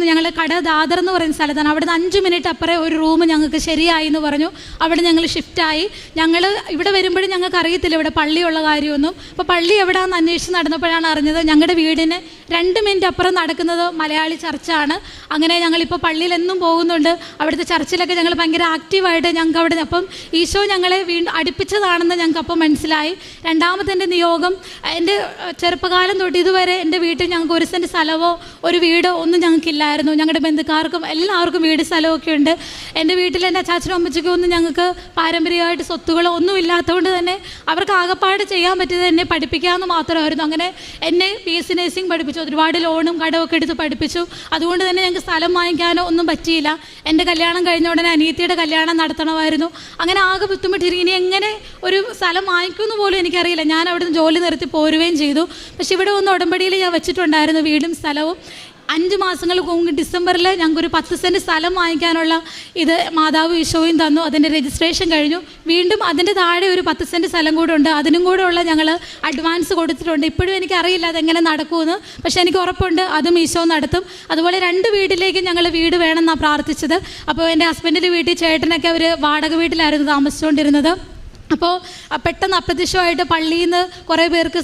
ഞങ്ങളുടെ കട ദാദർ എന്ന് പറയുന്ന സ്ഥലത്താണ്. അവിടുന്ന് 5 മിനിറ്റ് അപ്പുറം ഒരു റൂം ഞങ്ങൾക്ക് ശരിയായി എന്ന് പറഞ്ഞു. അവിടെ ഞങ്ങൾ ഷിഫ്റ്റായി. ഞങ്ങൾ ഇവിടെ വരുമ്പോഴും ഞങ്ങൾക്ക് അറിയത്തില്ല ഇവിടെ പള്ളിയുള്ള കാര്യമൊന്നും. അപ്പോൾ പള്ളി എവിടെയാണെന്ന് അന്വേഷിച്ച് നടന്നപ്പോഴാണ് അറിഞ്ഞത് ഞങ്ങളുടെ വീടിന് 2 മിനിറ്റ് അപ്പുറം നടക്കുന്നത് മലയാളി ചർച്ചാണ്. അങ്ങനെ ഞങ്ങളിപ്പോൾ പള്ളിയിലെന്നും പോകുന്നുണ്ട്. അവിടുത്തെ ചർച്ചിലൊക്കെ ഞങ്ങൾ ഭയങ്കര ആക്റ്റീവായിട്ട് ഞങ്ങൾക്ക് അവിടെ അപ്പം ഈശോ ഞങ്ങളെ വീണ്ടും അടുപ്പിച്ചതാണെന്ന് ഞങ്ങൾക്ക് അപ്പം മനസ്സിലായി. രണ്ടാമത്തെ എൻ്റെ നിയോഗം, എൻ്റെ ചെറുപ്പകാലം തൊട്ട് ഇതുവരെ എൻ്റെ വീട്ടിൽ ഞങ്ങൾക്ക് 1 സെൻറ്റ് സ്ഥലമോ ഒരു വീടോ ഒന്നും ഞങ്ങൾക്കില്ലായിരുന്നു. ഞങ്ങളുടെ ബന്ധുക്കാർക്കും എല്ലാവർക്കും വീട് സ്ഥലമൊക്കെ ഉണ്ട്. എൻ്റെ വീട്ടിൽ എൻ്റെ അച്ചാച്ചനും അമ്മച്ചിക്കും ഒന്നും ഞങ്ങൾക്ക് പാരമ്പര്യമായിട്ട് സ്വത്തുകളോ ഒന്നും ഇല്ലാത്തതുകൊണ്ട് തന്നെ അവർക്ക് ആകപ്പാട് ചെയ്യാൻ പറ്റിയത് എന്നെ പഠിപ്പിക്കാമെന്ന് മാത്രമായിരുന്നു. അങ്ങനെ എന്നെ BSc നഴ്സിംഗ് പഠിപ്പിച്ചു. ഒരുപാട് ലോണും കടമൊക്കെ എടുത്ത് പഠിപ്പിച്ചു. അതുകൊണ്ട് തന്നെ ഞങ്ങൾക്ക് സ്ഥലം വാങ്ങിക്കാനോ ഒന്നും പറ്റിയില്ല. എൻ്റെ കല്യാണം കഴിഞ്ഞ ഉടനെ അനിയത്തിയുടെ കല്യാണം നടത്തണമായിരുന്നു. അങ്ങനെ ആകെ ബുദ്ധിമുട്ടിരിക്കും. ഇനി എങ്ങനെ ഒരു സ്ഥലം വാങ്ങിക്കുമെന്ന് പോലും എനിക്കറിയില്ല. ഞാൻ അവിടുന്ന് ജോലി നിർത്തി പോരുകയും ചെയ്തു. പക്ഷെ ഇവിടെ ഒന്ന് ഉടമ്പടിയിൽ ഞാൻ വെച്ചിട്ടുണ്ടായിരുന്നു വീടും സ്ഥലവും. 5 മാസങ്ങൾക്ക് മുമ്പ് ഡിസംബറിൽ ഞങ്ങൾക്കൊരു 10 സെൻറ്റ് സ്ഥലം വാങ്ങിക്കാനുള്ള ഇത് മാതാവ് ഈശോയും തന്നു. അതിൻ്റെ രജിസ്ട്രേഷൻ കഴിഞ്ഞു. വീണ്ടും അതിൻ്റെ താഴെ ഒരു 10 സെൻറ്റ് സ്ഥലം കൂടെ ഉണ്ട്. അതിനും കൂടെ ഉള്ള ഞങ്ങൾ അഡ്വാൻസ് കൊടുത്തിട്ടുണ്ട്. ഇപ്പോഴും എനിക്കറിയില്ല അതെങ്ങനെ നടക്കുമെന്ന്. പക്ഷേ എനിക്ക് ഉറപ്പുണ്ട് അതും ഈശോ നടത്തും. അതുപോലെ 2 വീട്ടിലേക്കും ഞങ്ങൾ വീട് വേണമെന്നാണ് പ്രാർത്ഥിച്ചത്. അപ്പോൾ എൻ്റെ ഹസ്ബൻഡിൻ്റെ വീട്ടിൽ ചേട്ടനൊക്കെ അവർ വാടക വീട്ടിലായിരുന്നു താമസിച്ചുകൊണ്ടിരുന്നത്. അപ്പോൾ പെട്ടെന്ന് അപ്രത്യക്ഷമായിട്ട് പള്ളിയിൽ നിന്ന് കുറേ പേർക്ക്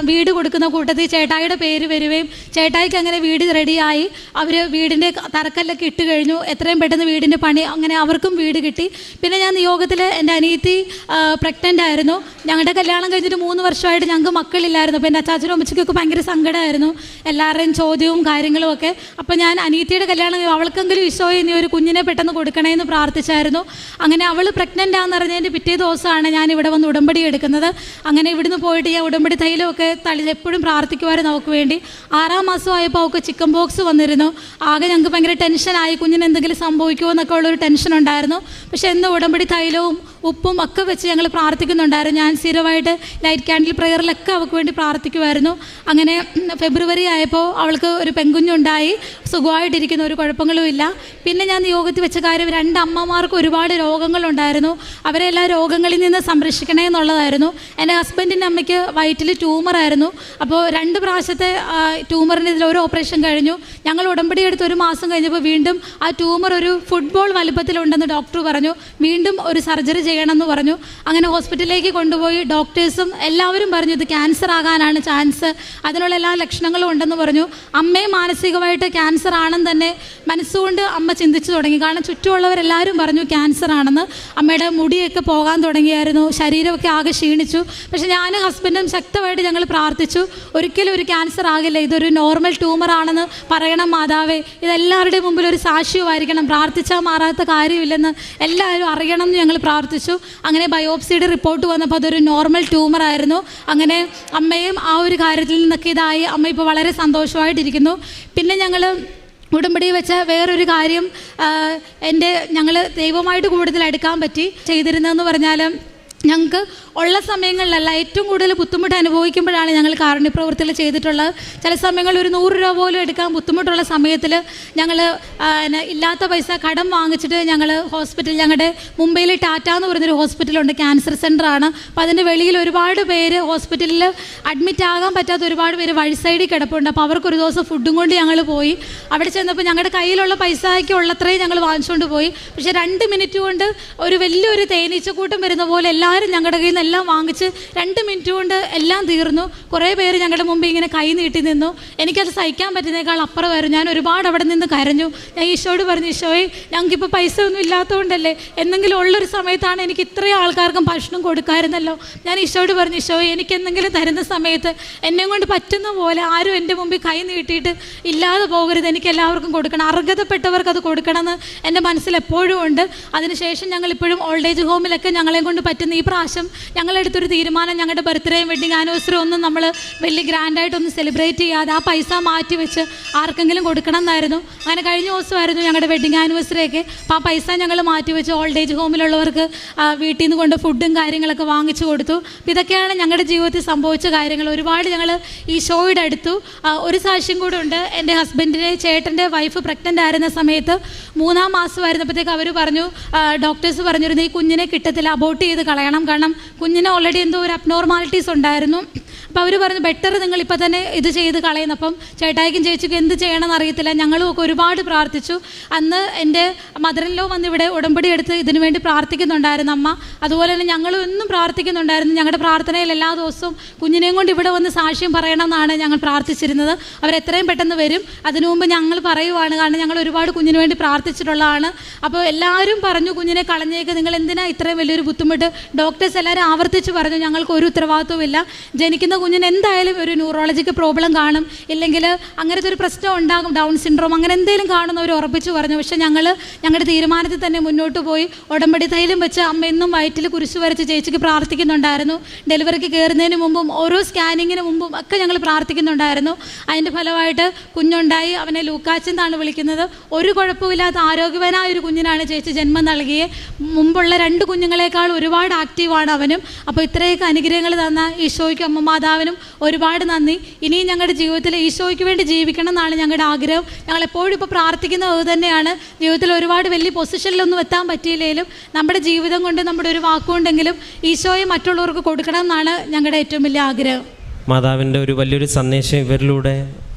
വീട് കൊടുക്കുന്ന കൂട്ടത്തിൽ ചേട്ടായിയുടെ പേര് വരികയും ചേട്ടായിക്ക് അങ്ങനെ വീട് റെഡിയായി. അവർ വീടിൻ്റെ തറക്കല്ലൊക്കെ ഇട്ട് കഴിഞ്ഞു. എത്രയും പെട്ടെന്ന് വീടിൻ്റെ പണി അങ്ങനെ അവർക്കും വീട് കിട്ടി. പിന്നെ ഞാൻ നിയോഗത്തിൽ എൻ്റെ അനിയത്തി പ്രഗ്നൻ്റ് ആയിരുന്നു. ഞങ്ങളുടെ കല്യാണം കഴിഞ്ഞിട്ട് 3 വർഷമായിട്ട് ഞങ്ങൾക്ക് മക്കളില്ലായിരുന്നു. അപ്പോൾ എൻ്റെ അച്ചാച്ചനും അമ്മച്ചിക്കൊക്കെ ഭയങ്കര സങ്കടമായിരുന്നു. എല്ലാവരുടെയും ചോദ്യവും കാര്യങ്ങളും ഒക്കെ. അപ്പോൾ ഞാൻ അനിയത്തിയുടെ കല്യാണം അവൾക്കെങ്കിലും ഈശോയെ നീ ഒരു കുഞ്ഞിനെ പെട്ടെന്ന് കൊടുക്കണേ എന്ന് പ്രാർത്ഥിച്ചായിരുന്നു. അങ്ങനെ അവൾ പ്രഗ്നൻ്റ് ആണെന്നറിഞ്ഞതിൻ്റെ പിറ്റേ ദിവസമാണ് ഞാൻ ഇവിടെ വന്ന് ഉടമ്പടി എടുക്കുന്നത്. അങ്ങനെ ഇവിടുന്ന് പോയിട്ട് ഞാൻ ഉടമ്പടി തൈലമൊക്കെ എപ്പോഴും പ്രാർത്ഥിക്കുമായിരുന്നു അവൾക്ക് വേണ്ടി. 6-ാം മാസമായപ്പോൾ അവൾക്ക് ചിക്കൻ ബോക്സ് വന്നിരുന്നു. ആകെ ഞങ്ങൾക്ക് ഭയങ്കര ടെൻഷനായി, കുഞ്ഞിന് എന്തെങ്കിലും സംഭവിക്കുമോ എന്നൊക്കെ ഉള്ളൊരു ടെൻഷൻ ഉണ്ടായിരുന്നു. പക്ഷേ എന്ന് ഉടമ്പടി തൈലവും ഉപ്പും ഒക്കെ വെച്ച് ഞങ്ങൾ പ്രാർത്ഥിക്കുന്നുണ്ടായിരുന്നു. ഞാൻ സ്ഥിരമായിട്ട് ലൈറ്റ് ക്യാൻഡിൽ പ്രെയറിലൊക്കെ അവൾക്ക് വേണ്ടി പ്രാർത്ഥിക്കുമായിരുന്നു. അങ്ങനെ ഫെബ്രുവരി ആയപ്പോൾ അവൾക്ക് ഒരു പെൺകുഞ്ഞുണ്ടായി, സുഖമായിട്ടിരിക്കുന്ന, ഒരു കുഴപ്പങ്ങളും ഇല്ല. പിന്നെ ഞാൻ നിയോഗത്തിൽ വെച്ച കാര്യം 2 അമ്മമാർക്ക് ഒരുപാട് രോഗങ്ങളുണ്ടായിരുന്നു. അവരെ എല്ലാ രോഗങ്ങളിൽ നിന്ന് സംരക്ഷിക്കണേ എന്നുള്ളതായിരുന്നു. എൻ്റെ ഹസ്ബൻഡിൻ്റെ അമ്മയ്ക്ക് വയറ്റിൽ ട്യൂമറായിരുന്നു. അപ്പോൾ 2 പ്രാവശ്യത്തെ ട്യൂമറിൻ്റെ ഇതിൽ ഓപ്പറേഷൻ കഴിഞ്ഞു. ഞങ്ങൾ ഉടമ്പടി എടുത്ത് 1 മാസം കഴിഞ്ഞപ്പോൾ വീണ്ടും ആ ട്യൂമർ ഒരു ഫുട്ബോൾ വലുപ്പത്തിലുണ്ടെന്ന് ഡോക്ടർ പറഞ്ഞു. വീണ്ടും ഒരു സർജറി ചെയ്യണമെന്ന് പറഞ്ഞു. അങ്ങനെ ഹോസ്പിറ്റലിലേക്ക് കൊണ്ടുപോയി ഡോക്ടേഴ്സും എല്ലാവരും പറഞ്ഞു ഇത് ക്യാൻസർ ആകാനാണ് ചാൻസ്, അതിനുള്ള എല്ലാ ലക്ഷണങ്ങളും ഉണ്ടെന്ന് പറഞ്ഞു. അമ്മയെ മാനസികമായിട്ട് ക്യാൻസർ ആണെന്ന് തന്നെ മനസ്സുകൊണ്ട് അമ്മ ചിന്തിച്ചു തുടങ്ങി. കാരണം ചുറ്റുമുള്ളവരെല്ലാവരും പറഞ്ഞു ക്യാൻസർ ആണെന്ന്. അമ്മയുടെ മുടിയൊക്കെ പോകാൻ തുടങ്ങിയായിരുന്നു, ശരീരമൊക്കെ ആകെ ക്ഷീണിച്ചു. പക്ഷേ ഞാനും ഹസ്ബൻഡും ശക്തമായിട്ട് ഞങ്ങൾ പ്രാർത്ഥിച്ചു, ഒരിക്കലും ഒരു ക്യാൻസർ ആകില്ല, ഇതൊരു നോർമൽ ട്യൂമർ ആണെന്ന് പറയണം മാതാവേ, ഇതെല്ലാവരുടെയും മുമ്പിൽ ഒരു സാക്ഷ്യമായിരിക്കണം, പ്രാർത്ഥിച്ചാൽ മാറാത്ത കാര്യമില്ലെന്ന് എല്ലാവരും അറിയണം എന്ന് ഞങ്ങൾ പ്രാർത്ഥിച്ചു. അങ്ങനെ ബയോപ്സിയുടെ റിപ്പോർട്ട് വന്നപ്പോൾ അതൊരു നോർമൽ ട്യൂമർ ആയിരുന്നു. അങ്ങനെ അമ്മയും ആ ഒരു കാര്യത്തിൽ നിന്നൊക്കെ ഇതായി. അമ്മ ഇപ്പോൾ വളരെ സന്തോഷമായിട്ടിരിക്കുന്നു. പിന്നെ ഞങ്ങൾ ഉടമ്പടി വെച്ച വേറൊരു കാര്യം, ഞങ്ങൾ ദൈവമായിട്ട് കൂടുതൽ അടുക്കാൻ പറ്റി. ചെയ്തിരുന്നതെന്ന് പറഞ്ഞാൽ ഞങ്ങൾക്ക് ഉള്ള സമയങ്ങളിലല്ല, ഏറ്റവും കൂടുതൽ ബുദ്ധിമുട്ട് അനുഭവിക്കുമ്പോഴാണ് ഞങ്ങൾ കാരുണ്യപ്രവൃത്തികൾ ചെയ്തിട്ടുള്ളത്. ചില സമയങ്ങളിൽ ഒരു 100 രൂപ പോലും എടുക്കാൻ ബുദ്ധിമുട്ടുള്ള സമയത്തിൽ ഞങ്ങൾ ഇല്ലാത്ത പൈസ കടം വാങ്ങിച്ചിട്ട് ഞങ്ങൾ ഹോസ്പിറ്റൽ, ഞങ്ങളുടെ മുംബൈയിൽ ടാറ്റ എന്ന് പറയുന്നൊരു ഹോസ്പിറ്റലുണ്ട്, ക്യാൻസർ സെൻ്ററാണ്. അപ്പോൾ അതിൻ്റെ വെളിയിൽ ഒരുപാട് പേര് ഹോസ്പിറ്റലിൽ അഡ്മിറ്റ് ആകാൻ പറ്റാത്ത ഒരുപാട് പേര് വഴി സൈഡിൽ കിടപ്പുണ്ട്. അപ്പോൾ അവർക്കൊരു ദിവസം ഫുഡും കൊണ്ട് ഞങ്ങൾ പോയി. അവിടെ ചെന്നപ്പോൾ ഞങ്ങളുടെ കയ്യിലുള്ള പൈസയ്ക്ക് ഉള്ളത്രയും ഞങ്ങൾ വാങ്ങിച്ചുകൊണ്ട് പോയി. പക്ഷേ 2 മിനിറ്റ് കൊണ്ട് ഒരു വലിയൊരു തേനീച്ചക്കൂട്ടം വരുന്ന പോലെ എല്ലാവരും ഞങ്ങളുടെ കയ്യിൽ നിന്ന് എല്ലാം വാങ്ങിച്ച് 2 മിനിറ്റ് കൊണ്ട് എല്ലാം തീർന്നു. കുറേ പേര് ഞങ്ങളുടെ മുമ്പ് ഇങ്ങനെ കൈ നീട്ടി നിന്നു. എനിക്കത് സഹിക്കാൻ പറ്റുന്നതിനേക്കാൾ അപ്പുറമായിരുന്നു. ഞാൻ ഒരുപാട് അവിടെ നിന്ന് കരഞ്ഞു. ഞാൻ ഈശോയോട് പറഞ്ഞു, ഈശോയെ ഞങ്ങൾക്കിപ്പോൾ പൈസ ഒന്നും ഇല്ലാത്തതുകൊണ്ടല്ലേ, എന്തെങ്കിലും ഉള്ളൊരു സമയത്താണ് എനിക്ക് ഇത്രയും ആൾക്കാർക്കും ഭക്ഷണം കൊടുക്കാമായിരുന്നല്ലോ. ഞാൻ ഈശോയോട് പറഞ്ഞു, ഈശോയെ എനിക്ക് എന്തെങ്കിലും തരുന്ന സമയത്ത് എന്നെ കൊണ്ട് പറ്റുന്ന പോലെ ആരും എൻ്റെ മുമ്പിൽ കൈ നീട്ടിയിട്ട് ഇല്ലാതെ പോകരുത്, എനിക്ക് എല്ലാവർക്കും കൊടുക്കണം, അർഹതപ്പെട്ടവർക്ക് അത് കൊടുക്കണമെന്ന് എൻ്റെ മനസ്സിൽ എപ്പോഴും ഉണ്ട്. അതിനുശേഷം ഞങ്ങളിപ്പോഴും ഓൾഡ് ഏജ് ഹോമിലൊക്കെ ഞങ്ങളെ കൊണ്ട് പറ്റുന്ന ഈ പ്രാവശ്യം ഞങ്ങളെടുത്തൊരു തീരുമാനം, ഞങ്ങളുടെ ബർത്ത്ഡേയും വെഡിങ് ആനിവേഴ്സറി ഒന്നും നമ്മൾ വലിയ ഗ്രാൻഡായിട്ടൊന്നും സെലിബ്രേറ്റ് ചെയ്യാതെ ആ പൈസ മാറ്റി വെച്ച് ആർക്കെങ്കിലും കൊടുക്കണം എന്നായിരുന്നു. അങ്ങനെ കഴിഞ്ഞ ദിവസമായിരുന്നു ഞങ്ങളുടെ വെഡിങ് ആനിവേഴ്സറിയൊക്കെ. അപ്പോൾ ആ പൈസ ഞങ്ങൾ മാറ്റി വെച്ച് ഓൾഡ് ഏജ് ഹോമിലുള്ളവർക്ക് വീട്ടിൽ നിന്ന് കൊണ്ട് ഫുഡും കാര്യങ്ങളൊക്കെ വാങ്ങിച്ചു കൊടുത്തു. അപ്പോൾ ഇതൊക്കെയാണ് ഞങ്ങളുടെ ജീവിതത്തിൽ സംഭവിച്ച കാര്യങ്ങൾ. ഒരുപാട് ഞങ്ങൾ ഈ ഷോയുടെ അടുത്തു. ഒരു സാക്ഷ്യം കൂടെ ഉണ്ട്. എൻ്റെ ഹസ്ബൻഡിൻ്റെ ചേട്ടൻ്റെ വൈഫ് പ്രഗ്നൻ്റ് ആയിരുന്ന സമയത്ത് 3-ാം മാസമായിരുന്നപ്പോഴത്തേക്ക് അവർ പറഞ്ഞു, ഡോക്ടേഴ്സ് പറഞ്ഞിരുന്നു ഈ കുഞ്ഞിനെ കിട്ടത്തില്ല, അബോർട്ട് ചെയ്ത് കളയണം, കാരണം കുഞ്ഞിന് ഓൾറെഡി എന്തോ ഒരു അബ്നോർമാലിറ്റീസ് ഉണ്ടായിരുന്നു. അപ്പോൾ അവർ പറഞ്ഞു ബെറ്റർ നിങ്ങളിപ്പോൾ തന്നെ ഇത് ചെയ്ത് കളയുന്നു. അപ്പം ചേട്ടായിക്കും ചേച്ചിക്കും എന്ത് ചെയ്യണമെന്ന് അറിയത്തില്ല. ഞങ്ങളും ഒക്കെ ഒരുപാട് പ്രാർത്ഥിച്ചു. അന്ന് എൻ്റെ മദറിൻലോ വന്ന് ഇവിടെ ഉടമ്പടി എടുത്ത് ഇതിനു വേണ്ടി പ്രാർത്ഥിക്കുന്നുണ്ടായിരുന്നു അമ്മ. അതുപോലെ തന്നെ ഞങ്ങളും എന്നും പ്രാർത്ഥിക്കുന്നുണ്ടായിരുന്നു. ഞങ്ങളുടെ പ്രാർത്ഥനയിൽ എല്ലാ ദിവസവും കുഞ്ഞിനെയും കൊണ്ട് ഇവിടെ വന്ന് സാക്ഷ്യം പറയണമെന്നാണ് ഞങ്ങൾ പ്രാർത്ഥിച്ചിരുന്നത്. അവരെത്രയും പെട്ടെന്ന് വരും. അതിനു മുമ്പ് ഞങ്ങൾ പറയുവാണ്, കാരണം ഞങ്ങൾ ഒരുപാട് കുഞ്ഞിന് വേണ്ടി പ്രാർത്ഥിച്ചിട്ടുള്ളതാണ്. അപ്പോൾ എല്ലാവരും പറഞ്ഞു കുഞ്ഞിനെ കളഞ്ഞേക്ക്, നിങ്ങൾ എന്തിനാ ഇത്രയും വലിയൊരു ബുദ്ധിമുട്ട്. ഡോക്ടേഴ്സ് എല്ലാവരും ആവർത്തിച്ച് പറഞ്ഞു ഞങ്ങൾക്ക് ഒരു ഉത്തരവാദിത്വമില്ല, ജനിക്കുന്ന കുഞ്ഞിന് എന്തായാലും ഒരു ന്യൂറോളജിക്കൽ പ്രോബ്ലം കാണും, ഇല്ലെങ്കിൽ അങ്ങനത്തെ ഒരു പ്രശ്നം ഉണ്ടാകും, ഡൗൺ സിൻഡ്രോം അങ്ങനെ എന്തെങ്കിലും കാണുന്നവർ ഉറപ്പിച്ച് പറഞ്ഞു. പക്ഷേ ഞങ്ങളുടെ തീരുമാനത്തിൽ തന്നെ മുന്നോട്ട് പോയി. ഉടമ്പടി തൈലം വെച്ച് അമ്മ എന്നും വയറ്റിൽ കുരിശ് വരച്ച് ചേച്ചിക്ക് പ്രാർത്ഥിക്കുന്നുണ്ടായിരുന്നു. ഡെലിവറിക്ക് കയറുന്നതിന് മുമ്പും ഓരോ സ്കാനിങ്ങിന് മുമ്പും ഒക്കെ ഞങ്ങൾ പ്രാർത്ഥിക്കുന്നുണ്ടായിരുന്നു. അതിൻ്റെ ഫലമായിട്ട് കുഞ്ഞുണ്ടായി. അവനെ ലൂക്കാച്ചെന്നാണ് വിളിക്കുന്നത്. ഒരു കുഴപ്പമില്ലാത്ത ആരോഗ്യവാനായ ഒരു കുഞ്ഞിനാണ് ചേച്ചി ജന്മം നൽകിയത്. മുമ്പുള്ള 2 കുഞ്ഞുങ്ങളെക്കാൾ ഒരുപാട് ആക്റ്റീവാണ് അവനും. അപ്പോൾ ഇത്രയൊക്കെ അനുഗ്രഹങ്ങൾ തന്ന ഈശോയ്ക്കും അമ്മ മാതാവിനും ഒരുപാട് നന്ദി. ഇനിയും ഞങ്ങളുടെ ജീവിതത്തിൽ ഈശോയ്ക്ക് വേണ്ടി ജീവിക്കണം എന്നാണ് ഞങ്ങളുടെ ആഗ്രഹം. ഞങ്ങളെപ്പോഴും ഇപ്പോൾ പ്രാർത്ഥിക്കുന്നത് അത് തന്നെയാണ്. ജീവിതത്തിൽ ഒരുപാട് വലിയ പൊസിഷനിലൊന്നും എത്താൻ പറ്റിയില്ലെങ്കിലും നമ്മുടെ ജീവിതം കൊണ്ട്, നമ്മുടെ ഒരു വാക്കുകൊണ്ടെങ്കിലും ഈശോയെ മറ്റുള്ളവർക്ക് കൊടുക്കണം എന്നാണ് ഞങ്ങളുടെ ഏറ്റവും വലിയ ആഗ്രഹം. മാതാവിൻ്റെ ഒരു വലിയൊരു സന്ദേശം ഇവരിലൂടെ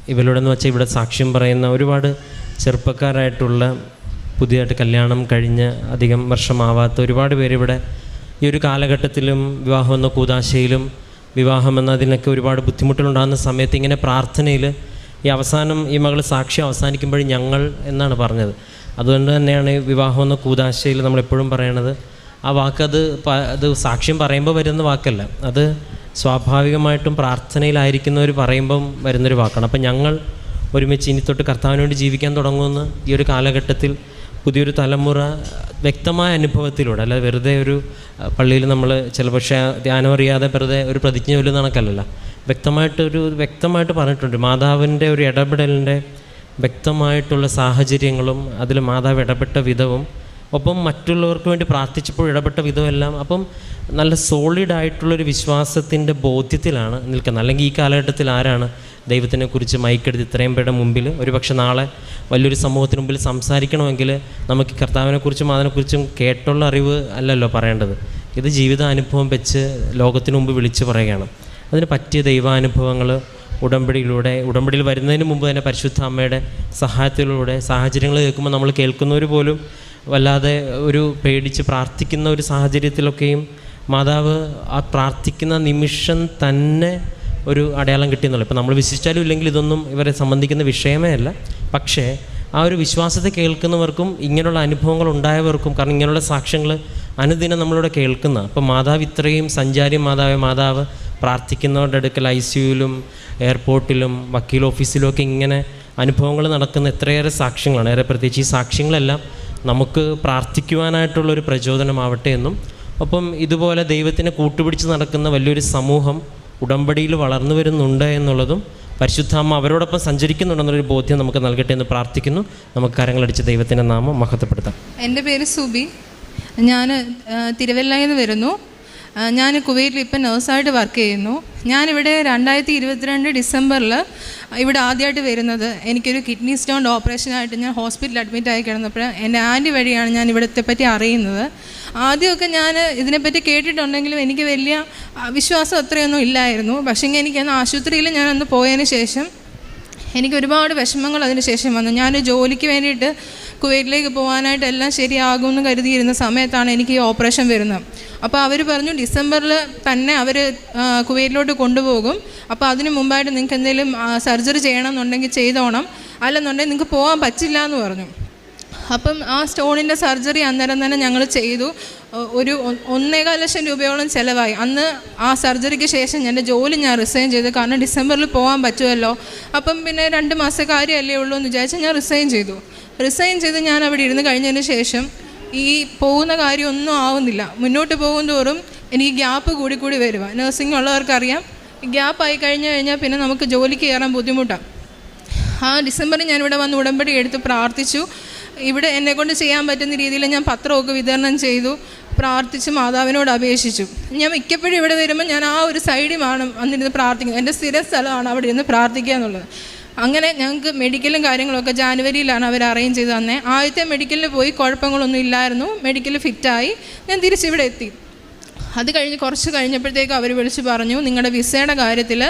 എന്ന് വെച്ചാൽ ഇവിടെ സാക്ഷ്യം പറയുന്ന ഒരുപാട് ചെറുപ്പക്കാരായിട്ടുള്ള പുതിയതായിട്ട് കല്യാണം കഴിഞ്ഞ് അധികം വർഷമാവാത്ത ഒരുപാട് പേരിവിടെ ഈ ഒരു കാലഘട്ടത്തിലും വിവാഹം എന്ന കൂതാശയിലും വിവാഹം എന്നതിനൊക്കെ ഒരുപാട് ബുദ്ധിമുട്ടുകളുണ്ടാകുന്ന സമയത്ത് ഇങ്ങനെ പ്രാർത്ഥനയിൽ ഈ അവസാനം ഈ മകൾ സാക്ഷ്യം അവസാനിക്കുമ്പോൾ ഞങ്ങൾ എന്നാണ് പറഞ്ഞത്. അതുകൊണ്ട് തന്നെയാണ് വിവാഹം എന്ന കൂതാശയിൽ നമ്മളെപ്പോഴും പറയണത്. ആ വാക്കത് സാക്ഷ്യം പറയുമ്പോൾ വരുന്ന വാക്കല്ല, അത് സ്വാഭാവികമായിട്ടും പ്രാർത്ഥനയിലായിരിക്കുന്നവർ പറയുമ്പം വരുന്നൊരു വാക്കാണ്. അപ്പം ഞങ്ങൾ ഒരുമിച്ച് ഇനി തൊട്ട് കർത്താവിന് വേണ്ടി ജീവിക്കാൻ തുടങ്ങുമെന്ന് ഈ ഒരു കാലഘട്ടത്തിൽ പുതിയൊരു തലമുറ വ്യക്തമായ അനുഭവത്തിലൂടെ, അല്ലാതെ വെറുതെ ഒരു പള്ളിയിൽ നമ്മൾ ചില പക്ഷേ ധ്യാനം അറിയാതെ വെറുതെ ഒരു പ്രതിജ്ഞ ചൊല്ലുന്ന കണക്കല്ലല്ലോ, വ്യക്തമായിട്ട് പറഞ്ഞിട്ടുണ്ട്. മാതാവിൻ്റെ ഒരു ഇടപെടലിൻ്റെ വ്യക്തമായിട്ടുള്ള സാഹചര്യങ്ങളും അതിൽ മാതാവ് ഇടപെട്ട വിധവും, ഒപ്പം മറ്റുള്ളവർക്ക് വേണ്ടി പ്രാർത്ഥിച്ചപ്പോൾ ഇടപെട്ട വിധമെല്ലാം, അപ്പം നല്ല സോളിഡായിട്ടുള്ളൊരു വിശ്വാസത്തിൻ്റെ ബോധ്യത്തിലാണ് നിൽക്കുന്നത്. അല്ലെങ്കിൽ ഈ കാലഘട്ടത്തിൽ ആരാണ് ദൈവത്തിനെക്കുറിച്ച് മൈക്കെടുത്ത് ഇത്രയും പേരുടെ മുമ്പിൽ, ഒരുപക്ഷെ നാളെ വലിയൊരു സമൂഹത്തിന് മുമ്പിൽ സംസാരിക്കണമെങ്കിൽ നമുക്ക് കർത്താവിനെക്കുറിച്ചും അതിനെക്കുറിച്ചും കേട്ടുള്ള അറിവ് അല്ലല്ലോ പറയേണ്ടത്. ഇത് ജീവിതാനുഭവം വെച്ച് ലോകത്തിന് മുമ്പ് വിളിച്ച് പറയുകയാണ്. അതിന് പറ്റിയ ദൈവാനുഭവങ്ങൾ ഉടമ്പടിയിൽ വരുന്നതിന് മുമ്പ് തന്നെ പരിശുദ്ധ അമ്മയുടെ സഹായത്തിലൂടെ സാഹചര്യങ്ങൾ കേൾക്കുമ്പോൾ നമ്മൾ കേൾക്കുന്നവർ പോലും വല്ലാതെ ഒരു പേടിച്ച് പ്രാർത്ഥിക്കുന്ന ഒരു സാഹചര്യത്തിലൊക്കെയും മാതാവ് ആ പ്രാർത്ഥിക്കുന്ന നിമിഷം തന്നെ ഒരു അടയാളം കിട്ടിയെന്നുള്ളൂ. ഇപ്പോൾ നമ്മൾ വിശ്വസിച്ചാലും ഇല്ലെങ്കിൽ ഇതൊന്നും ഇവരെ സംബന്ധിക്കുന്ന വിഷയമേ അല്ല. പക്ഷേ ആ ഒരു വിശ്വാസത്തെ കേൾക്കുന്നവർക്കും ഇങ്ങനെയുള്ള അനുഭവങ്ങൾ ഉണ്ടായവർക്കും, കാരണം ഇങ്ങനെയുള്ള സാക്ഷ്യങ്ങൾ അനുദിനം നമ്മളിവിടെ കേൾക്കുന്ന, അപ്പോൾ മാതാവ് ഇത്രയും സഞ്ചാരി മാതാവ് പ്രാർത്ഥിക്കുന്നവരുടെ അടുക്കൽ ICUയിലും എയർപോർട്ടിലും വക്കീൽ ഓഫീസിലും ഒക്കെ ഇങ്ങനെ അനുഭവങ്ങൾ നടക്കുന്ന എത്രയേറെ സാക്ഷ്യങ്ങളാണ്. ഏറെ പ്രത്യേകിച്ച് ഈ സാക്ഷ്യങ്ങളെല്ലാം നമുക്ക് പ്രാർത്ഥിക്കുവാനായിട്ടുള്ളൊരു പ്രചോദനമാവട്ടെ എന്നും, ഒപ്പം ഇതുപോലെ ദൈവത്തിനെ കൂട്ടുപിടിച്ച് നടക്കുന്ന വലിയൊരു സമൂഹം ഉടമ്പടിയിൽ വളർന്നു വരുന്നുണ്ട് എന്നുള്ളതും പരിശുദ്ധ അമ്മ അവരോടൊപ്പം സഞ്ചരിക്കുന്നുണ്ടെന്നൊരു ബോധ്യം നമുക്ക് നൽകട്ടെ എന്ന് പ്രാർത്ഥിക്കുന്നു. നമുക്ക് കരങ്ങളടിച്ച് ദൈവത്തിൻ്റെ നാമം മഹത്വപ്പെടുത്താം. എൻ്റെ പേര് സുബി. ഞാൻ തിരുവല്ലയിൽ നിന്ന് വരുന്നു. ഞാൻ കുവൈറ്റിൽ ഇപ്പം നേഴ്സായിട്ട് വർക്ക് ചെയ്യുന്നു. ഞാനിവിടെ 2022 ഡിസംബറിൽ ഇവിടെ ആദ്യമായിട്ട് വരുന്നത്. എനിക്കൊരു കിഡ്നി സ്റ്റോൺ ഓപ്പറേഷനായിട്ട് ഞാൻ ഹോസ്പിറ്റലിൽ അഡ്മിറ്റായി കിടന്നപ്പോൾ എൻ്റെ ആൻറ്റി വഴിയാണ് ഞാൻ ഇവിടത്തെ പറ്റി അറിയുന്നത്. ആദ്യമൊക്കെ ഞാൻ ഇതിനെപ്പറ്റി കേട്ടിട്ടുണ്ടെങ്കിലും എനിക്ക് വലിയ വിശ്വാസം അത്രയൊന്നും ഇല്ലായിരുന്നു. പക്ഷേ എനിക്കന്ന് ആശുപത്രിയിൽ ഞാനന്ന് പോയതിന് ശേഷം എനിക്ക് ഒരുപാട് വിഷമങ്ങൾ അതിന് ശേഷം വന്നു. ഞാൻ ജോലിക്ക് വേണ്ടിയിട്ട് കുവൈറ്റിലേക്ക് പോകാനായിട്ട് എല്ലാം ശരിയാകുമെന്ന് കരുതിയിരുന്ന സമയത്താണ് എനിക്ക് ഈ ഓപ്പറേഷൻ വരുന്നത്. അപ്പോൾ അവർ പറഞ്ഞു ഡിസംബറിൽ തന്നെ അവർ കുവൈറ്റിലോട്ട് കൊണ്ടുപോകും. അപ്പോൾ അതിന് മുമ്പായിട്ട് നിങ്ങൾക്ക് എന്തെങ്കിലും സർജറി ചെയ്യണമെന്നുണ്ടെങ്കിൽ ചെയ്തോണം, അല്ലെന്നുണ്ടെങ്കിൽ നിങ്ങൾക്ക് പോകാൻ പറ്റില്ല എന്ന് പറഞ്ഞു. അപ്പം ആ സ്റ്റോണിൻ്റെ സർജറി അന്നേരം തന്നെ ഞങ്ങൾ ചെയ്തു. ഒരു 1.25 ലക്ഷം രൂപയോളം ചിലവായി. അന്ന് ആ സർജറിക്ക് ശേഷം എൻ്റെ ജോലി ഞാൻ റിസൈൻ ചെയ്തു. കാരണം ഡിസംബറിൽ പോകാൻ പറ്റുമല്ലോ, അപ്പം പിന്നെ 2 മാസത്തെ കാര്യമല്ലേ ഉള്ളൂ എന്ന് വിചാരിച്ച് ഞാൻ റിസൈൻ ചെയ്ത് ഞാൻ അവിടെ ഇരുന്ന് കഴിഞ്ഞതിന് ശേഷം ഈ പോകുന്ന കാര്യമൊന്നും ആവുന്നില്ല. മുന്നോട്ട് പോകും തോറും എനിക്ക് ഗ്യാപ്പ് കൂടി വരുക. നഴ്സിംഗ് ഉള്ളവർക്കറിയാം, ഗ്യാപ്പായി കഴിഞ്ഞാൽ പിന്നെ നമുക്ക് ജോലിക്ക് കയറാൻ ബുദ്ധിമുട്ടാണ്. ആ ഡിസംബറിൽ ഞാനിവിടെ വന്ന് ഉടമ്പടി എടുത്ത് പ്രാർത്ഥിച്ചു. ഇവിടെ എന്നെക്കൊണ്ട് ചെയ്യാൻ പറ്റുന്ന രീതിയിൽ ഞാൻ പത്രമൊക്കെ വിതരണം ചെയ്തു, പ്രാർത്ഥിച്ച് മാതാവിനോട് അപേക്ഷിച്ചു. ഞാൻ മിക്കപ്പോഴും ഇവിടെ വരുമ്പോൾ ഞാൻ ആ ഒരു സൈഡിലാണ് വന്നിരുന്ന് പ്രാർത്ഥിക്കുന്നത്. എൻ്റെ സ്ഥിര സ്ഥലമാണ് അവിടെ ഇരുന്ന് പ്രാർത്ഥിക്കുക എന്നുള്ളത്. അങ്ങനെ ഞങ്ങൾക്ക് മെഡിക്കലും കാര്യങ്ങളൊക്കെ ജാനുവരിയിലാണ് അവർ അറേഞ്ച് ചെയ്ത് തന്നെ. ആദ്യത്തെ മെഡിക്കലിൽ പോയി കുഴപ്പങ്ങളൊന്നും ഇല്ലായിരുന്നു. മെഡിക്കൽ ഫിറ്റായി ഞാൻ തിരിച്ചിവിടെ എത്തി. അത് കഴിഞ്ഞ് കുറച്ച് കഴിഞ്ഞപ്പോഴത്തേക്ക് അവർ വിളിച്ച് പറഞ്ഞു, നിങ്ങളുടെ വിസയുടെ കാര്യത്തിൽ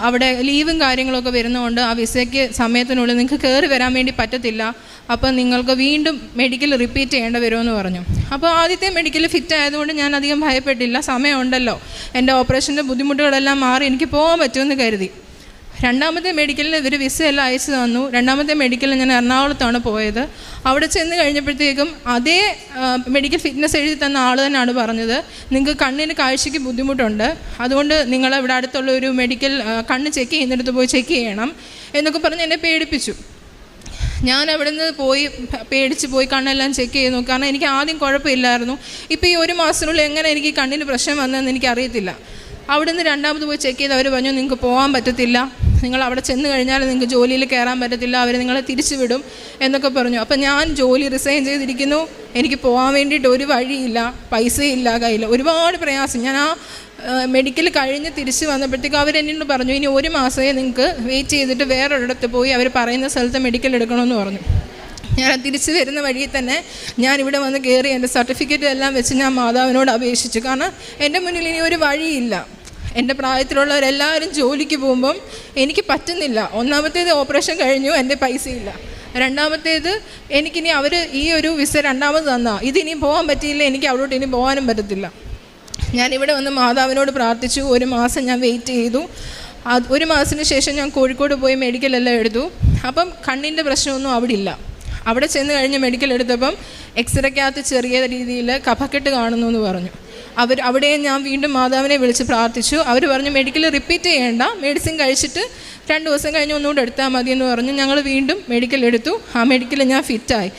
അവിടെ ലീവും കാര്യങ്ങളൊക്കെ വരുന്നതുകൊണ്ട് ആ വിസയ്ക്ക് സമയത്തിനുള്ളിൽ നിങ്ങൾക്ക് കയറി വരാൻ വേണ്ടി പറ്റത്തില്ല. അപ്പോൾ നിങ്ങൾക്ക് വീണ്ടും മെഡിക്കൽ റിപ്പീറ്റ് ചെയ്യേണ്ടി വരുമെന്ന് പറഞ്ഞു. അപ്പോൾ ആദ്യത്തെ മെഡിക്കൽ ഫിറ്റ് ആയതുകൊണ്ട് ഞാൻ അധികം ഭയപ്പെട്ടില്ല. സമയമുണ്ടല്ലോ, എൻ്റെ ഓപ്പറേഷൻ്റെ ബുദ്ധിമുട്ടുകളെല്ലാം മാറി എനിക്ക് പോകാൻ പറ്റുമെന്ന് കരുതി. രണ്ടാമത്തെ മെഡിക്കലിന് ഇവർ വിസ എല്ലാം അയച്ചു തന്നു. രണ്ടാമത്തെ മെഡിക്കലിൽ ഞാൻ എറണാകുളത്താണ് പോയത്. അവിടെ ചെന്ന് കഴിഞ്ഞപ്പോഴത്തേക്കും അതേ മെഡിക്കൽ ഫിറ്റ്നസ് എഴുതി തന്ന ആൾ തന്നെയാണ് പറഞ്ഞത്, നിങ്ങൾക്ക് കണ്ണിന് കാഴ്ചയ്ക്ക് ബുദ്ധിമുട്ടുണ്ട്, അതുകൊണ്ട് നിങ്ങൾ ഇവിടെ അടുത്തുള്ള ഒരു മെഡിക്കൽ കണ്ണ് ചെക്ക് ചെയ്യുന്നിടത്ത് പോയി ചെക്ക് ചെയ്യണം എന്നൊക്കെ പറഞ്ഞ് എന്നെ പേടിപ്പിച്ചു. ഞാൻ അവിടെ നിന്ന് പേടിച്ച് പോയി കണ്ണെല്ലാം ചെക്ക് ചെയ്ത് നോക്കി. കാരണം എനിക്ക് ആദ്യം കുഴപ്പമില്ലായിരുന്നു. ഇപ്പോൾ ഈ 1 മാസത്തിനുള്ളിൽ എങ്ങനെ എനിക്ക് കണ്ണിന് പ്രശ്നം വന്നതെന്ന് എനിക്കറിയത്തില്ല. അവിടെ നിന്ന് രണ്ടാമത് പോയി ചെക്ക് ചെയ്ത് അവർ പറഞ്ഞു, നിങ്ങൾക്ക് പോകാൻ പറ്റത്തില്ല, നിങ്ങൾ അവിടെ ചെന്ന് കഴിഞ്ഞാൽ നിങ്ങൾക്ക് ജോലിയിൽ കയറാൻ പറ്റത്തില്ല, അവർ നിങ്ങളെ തിരിച്ചു വിടും എന്നൊക്കെ പറഞ്ഞു. അപ്പം ഞാൻ ജോലി റിസൈൻ ചെയ്തിരിക്കുന്നു, എനിക്ക് പോകാൻ വേണ്ടിയിട്ട് ഒരു വഴിയില്ല, പൈസയില്ല കയ്യിൽ, ഒരുപാട് പ്രയാസം. ഞാൻ ആ മെഡിക്കൽ കഴിഞ്ഞ് തിരിച്ച് വന്നപ്പോഴത്തേക്കും അവരെന്നോട് പറഞ്ഞു, ഇനി 1 മാസമേ നിങ്ങൾക്ക് വെയിറ്റ് ചെയ്തിട്ട് വേറൊരിടത്ത് പോയി അവർ പറയുന്ന സ്ഥലത്ത് മെഡിക്കൽ എടുക്കണമെന്ന് പറഞ്ഞു. ഞാൻ തിരിച്ച് വരുന്ന വഴിയിൽ തന്നെ ഞാനിവിടെ വന്ന് കയറി എൻ്റെ സർട്ടിഫിക്കറ്റ് എല്ലാം വെച്ച് ഞാൻ മാതാവിനോട് അപേക്ഷിച്ചു. കാരണം എൻ്റെ മുന്നിൽ ഇനി ഒരു വഴിയില്ല. എൻ്റെ പ്രായത്തിലുള്ളവരെല്ലാവരും ജോലിക്ക് പോകുമ്പം എനിക്ക് പറ്റുന്നില്ല. ഒന്നാമത്തേത് ഓപ്പറേഷൻ കഴിഞ്ഞു, എൻ്റെ പൈസയില്ല. രണ്ടാമത്തേത് എനിക്കിനി അവർ ഈ ഒരു വിസ രണ്ടാമത് തന്നാൽ ഇതിനി പോകാൻ പറ്റിയില്ല, എനിക്ക് അവിടോട്ട് ഇനി പോകാനും പറ്റത്തില്ല. ഞാനിവിടെ വന്ന് മാതാവിനോട് പ്രാർത്ഥിച്ചു. 1 മാസം ഞാൻ വെയിറ്റ് ചെയ്തു. 1 മാസത്തിന് ശേഷം ഞാൻ കോഴിക്കോട് പോയി മെഡിക്കലെല്ലാം എടുത്തു. അപ്പം കണ്ണിൻ്റെ പ്രശ്നമൊന്നും അവിടെ ഇല്ല. അവിടെ ചെന്ന് കഴിഞ്ഞ് മെഡിക്കൽ എടുത്തപ്പം എക്സ്റേക്കകത്ത് ചെറിയ രീതിയിൽ കഫക്കെട്ട് കാണുന്നു എന്ന് പറഞ്ഞു. അവിടെ ഞാൻ വീണ്ടും മാതാവിനെ വിളിച്ച് പ്രാർത്ഥിച്ചു. അവർ പറഞ്ഞു മെഡിക്കൽ റിപ്പീറ്റ് ചെയ്യേണ്ട, മെഡിസിൻ കഴിച്ചിട്ട് 2 ദിവസം കഴിഞ്ഞ് ഒന്നുകൂടെ എടുത്താൽ മതി എന്ന് പറഞ്ഞു. ഞങ്ങൾ വീണ്ടും മെഡിക്കൽ എടുത്തു. ആ മെഡിക്കൽ ഞാൻ ഫിറ്റായി.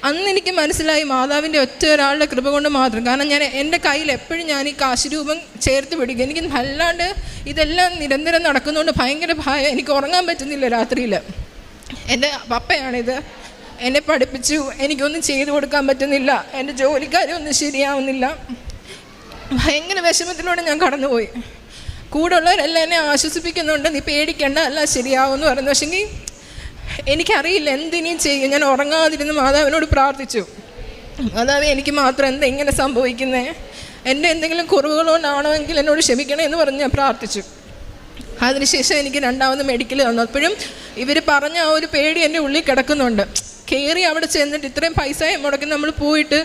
അന്ന് എനിക്ക് മനസ്സിലായി മാതാവിൻ്റെ ഒറ്റ ഒരാളുടെ കൃപ കൊണ്ട് മാത്രം. കാരണം എൻ്റെ കയ്യിൽ എപ്പോഴും ഞാൻ ഈ കാശുരൂപം ചേർത്ത് പിടിക്കും. എനിക്ക് അല്ലാണ്ട് ഇതെല്ലാം നിരന്തരം നടക്കുന്നതുകൊണ്ട് ഭയങ്കര ഭയം. എനിക്ക് ഉറങ്ങാൻ പറ്റുന്നില്ല രാത്രിയിൽ. എൻ്റെ പപ്പയാണിത്, എന്നെ പഠിപ്പിച്ചു, എനിക്കൊന്നും ചെയ്തു കൊടുക്കാൻ പറ്റുന്നില്ല, എൻ്റെ ജോലിക്കാരും ഒന്നും ശരിയാവുന്നില്ല. ഭയങ്കര വിഷമത്തിലൂടെ ഞാൻ കടന്നുപോയി. കൂടെ ഉള്ളവരെല്ലാം എന്നെ ആശ്വസിപ്പിക്കുന്നുണ്ട്, നീ പേടിക്കേണ്ട, എല്ലാം ശരിയാവുമെന്ന് പറയുന്നു. പക്ഷെങ്കിൽ എനിക്കറിയില്ല എന്തിനേയും ചെയ്യും. ഞാൻ ഉറങ്ങാതിരുന്ന് മാതാവിനോട് പ്രാർത്ഥിച്ചു, മാതാവേ എനിക്ക് മാത്രം എന്താ ഇങ്ങനെ സംഭവിക്കുന്നത്, എൻ്റെ എന്തെങ്കിലും കുറവുകളോണ്ടാണോ എങ്കിൽ എന്നോട് ക്ഷമിക്കണേ എന്ന് പറഞ്ഞ് ഞാൻ പ്രാർത്ഥിച്ചു. അതിനുശേഷം എനിക്ക് 2ാമത് മെഡിക്കൽ തന്നു. അപ്പോഴും ഇവർ പറഞ്ഞ ആ ഒരു പേടി എൻ്റെ ഉള്ളിൽ കിടക്കുന്നുണ്ട്. കയറി അവിടെ ചെന്നിട്ട് ഇത്രയും പൈസയും മുടക്കി നമ്മൾ പോയിട്ട്